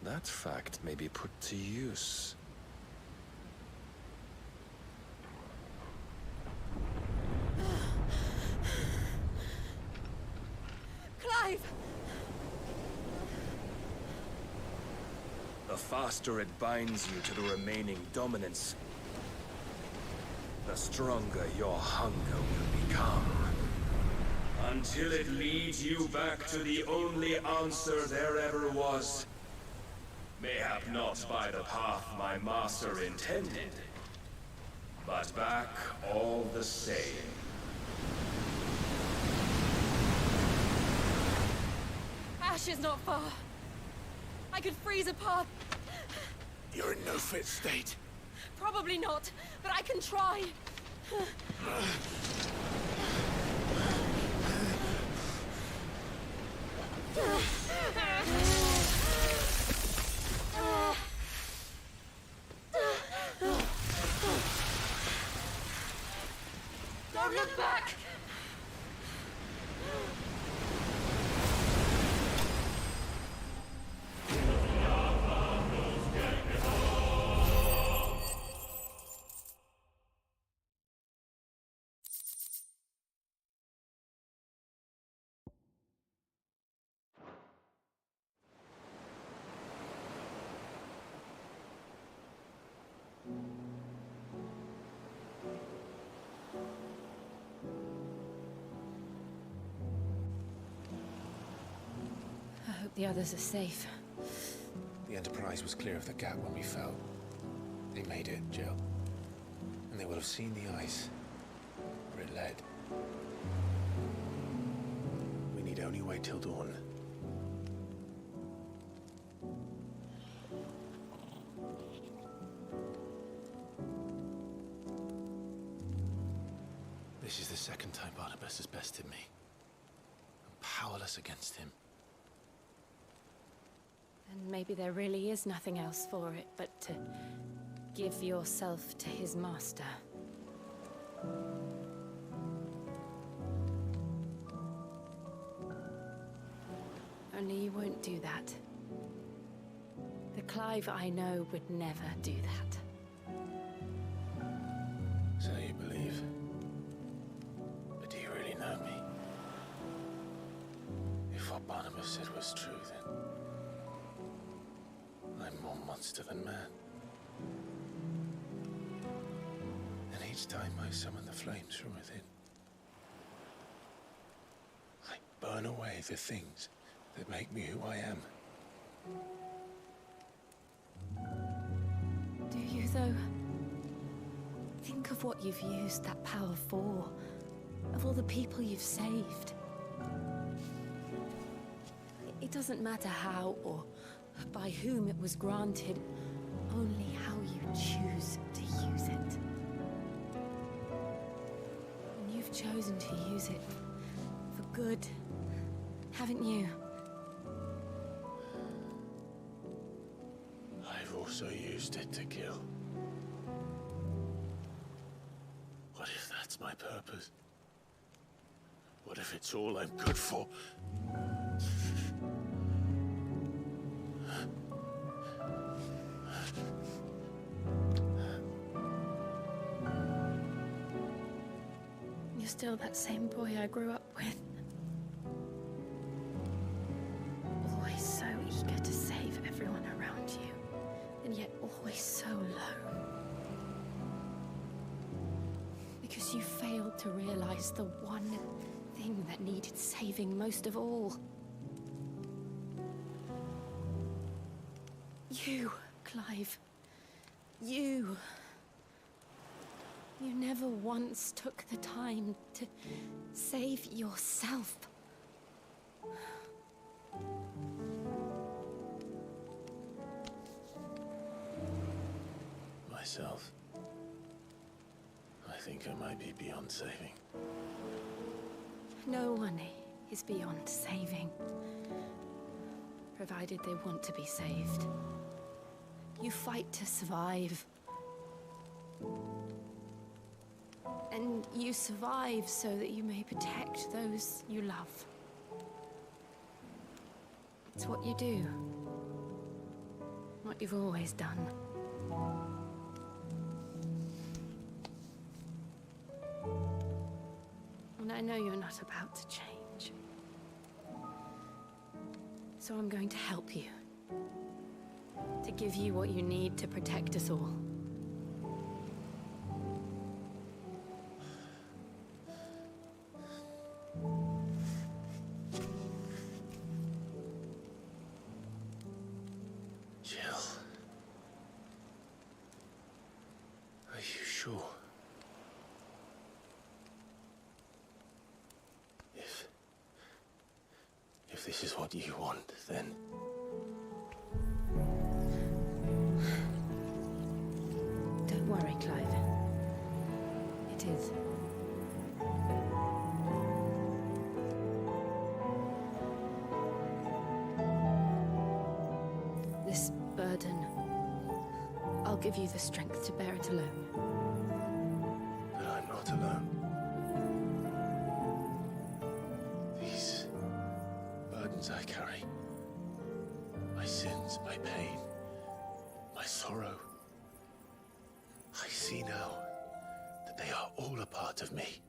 S5: that fact may be put to use.
S19: Clive!
S5: The faster it binds you to the remaining dominance, the stronger your hunger will become. Until it leads you back to the only answer there ever was. Mayhap not by the path my master intended, but back all the same.
S19: Ash is not far. I could freeze a path.
S17: You're in no fit state.
S19: Probably not, but I can try. Don't look back!
S9: I hope the others are safe.
S17: The Enterprise was clear of the gap when we fell. They made it, Jill. And they will have seen the ice, where it led. We need only wait till dawn.
S4: Travis has bested me. I'm powerless against him.
S9: And maybe there really is nothing else for it but to give yourself to his master. Only you won't do that. The Clive I know would never do that.
S4: So you believe? But do you really know me? If what Barnabas said was true, then I'm more monster than man. And each time I summon the flames from within, I burn away the things that make me who I am.
S9: Do you, though? Think of what you've used that power for. Of all the people you've saved. It doesn't matter how or by whom it was granted, only how you choose to use it. And you've chosen to use it for good, haven't you?
S4: I've also used it to kill. What if that's my purpose? What if it's all I'm good for?
S9: You're still that same boy I grew up with. Always so eager to save everyone around you, and yet always so low. Because you failed to realize the one thing that needed saving most of all. You, Clive. You. You never once took the time to save yourself.
S4: Myself? I think I might be beyond saving.
S9: No one is beyond saving, provided they want to be saved. You fight to survive. And you survive so that you may protect those you love. It's what you do. What you've always done. And I know you're not about to change. So I'm going to help you. To give you what you need to protect us all.
S4: Jill. Are you sure? If this is what you want, then...
S9: Don't worry, Clive. It is. This burden, I'll give you the strength to bear it alone.
S4: But I'm not alone. These burdens I carry, my sins, my pain, my sorrow, I see now that they are all a part of me.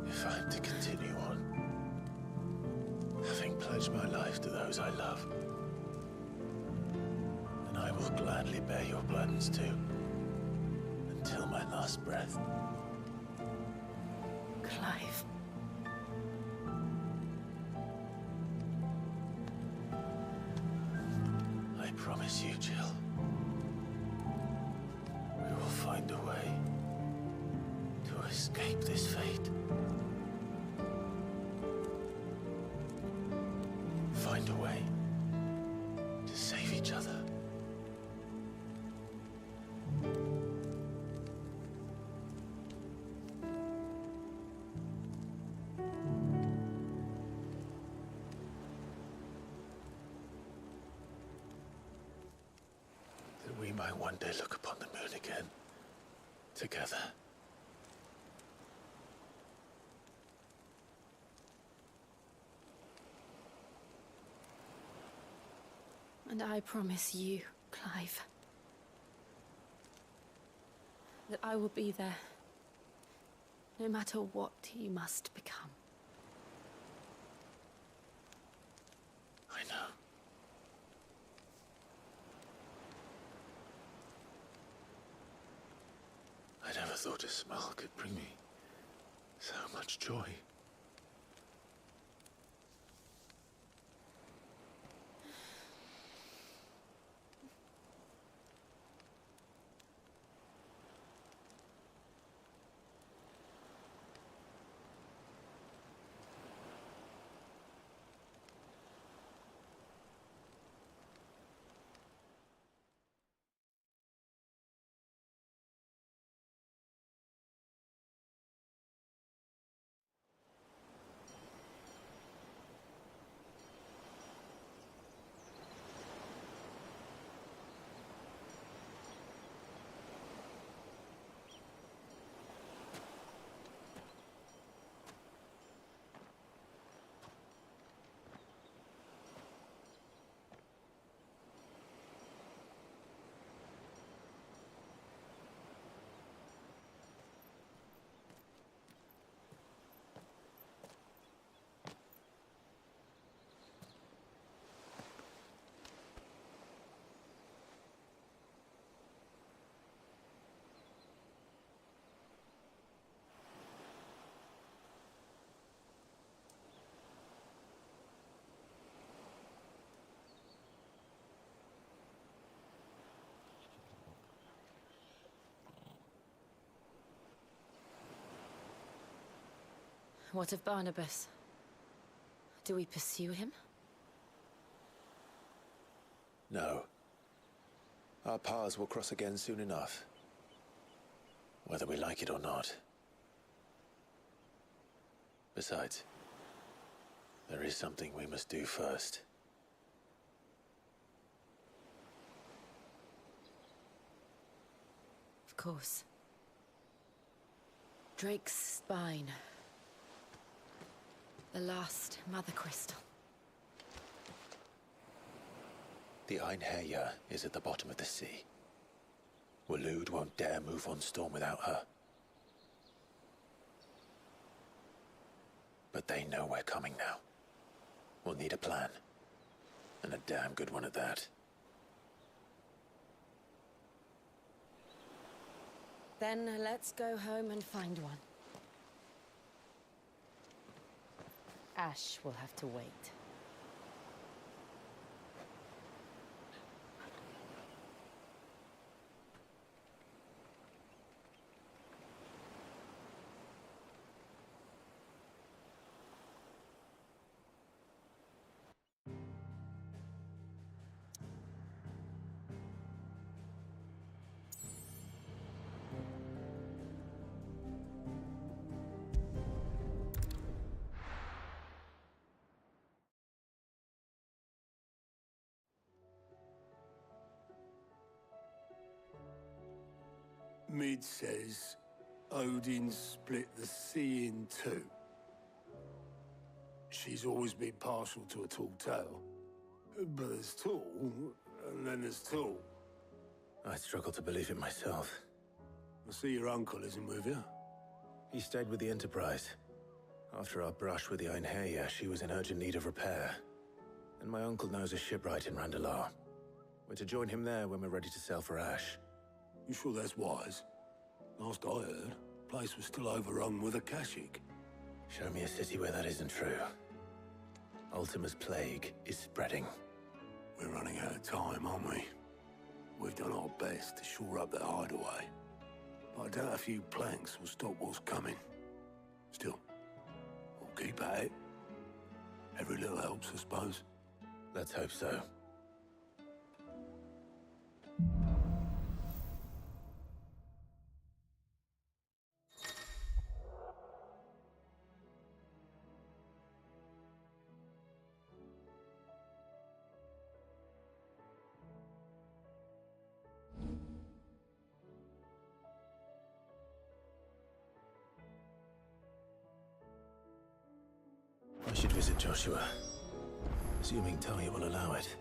S4: If I'm to continue on, my life to those I love. And I will gladly bear your burdens too, until my last breath.
S9: Clive.
S4: I promise you, Jill. We will find a way to escape this fate. Find a way to save each other. That we might one day look upon the moon again, together.
S9: And I promise you, Clive, that I will be there, no matter what you must become.
S4: I know. I never thought a smile could bring me so much joy.
S9: What of Barnabas? Do we pursue him?
S4: No. Our paths will cross again soon enough. Whether we like it or not. Besides, there is something we must do first.
S9: Of course. Drake's spine. The last Mother Crystal.
S4: The Einherjar is at the bottom of the sea. Waloed won't dare move on Storm without her. But they know we're coming now. We'll need a plan. And a damn good one at that.
S9: Then let's go home and find one. Ash will have to wait.
S18: Mid says Odin split the sea in two. She's always been partial to a tall tale. But there's tall, and then there's tall.
S4: I struggle to believe it myself.
S18: I see your uncle isn't with you.
S4: He stayed with the Enterprise. After our brush with the Einherjar, she was in urgent need of repair. my uncle knows a shipwright in Randalar. We're to join him there when we're ready to sail for Ash.
S10: You sure that's wise? Last I heard, the place was still overrun with Akashic.
S4: Show me a city where that isn't true. Ultima's plague is spreading.
S10: We're running out of time, aren't we? We've done our best to shore up that hideaway. But I doubt a few planks will stop what's coming. Still, we'll keep at it. Every little helps, I suppose.
S4: Let's hope so. I should visit Joshua, assuming Talia will allow it.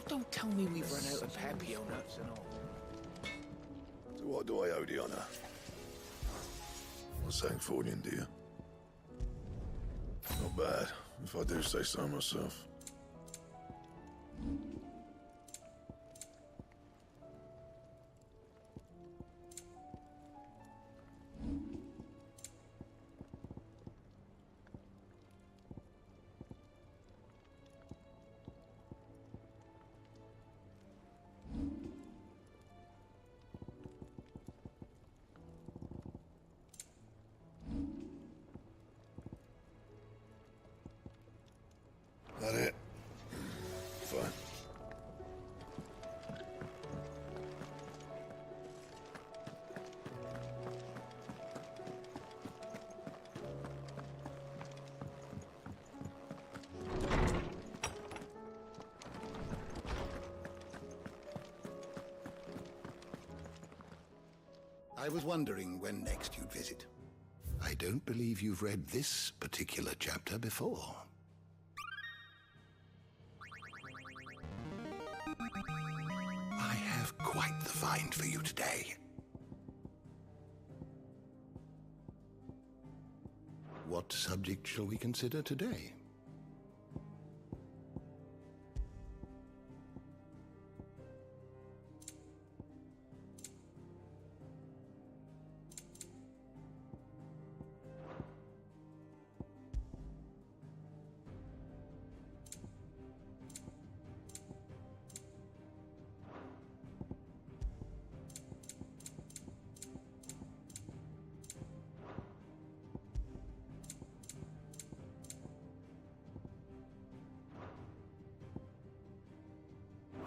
S2: Don't tell me we've run out of Papio nuts and all.
S15: To what do I owe the honor? What's Sancfordian, dear? Not bad, if I do say so myself. That it? Fine.
S11: I was wondering when next you'd visit. I don't believe you've read this particular chapter before. I have quite the find for you today. What subject shall we consider today?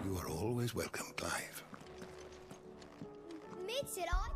S11: You are always welcome, Clive.
S21: Mid said I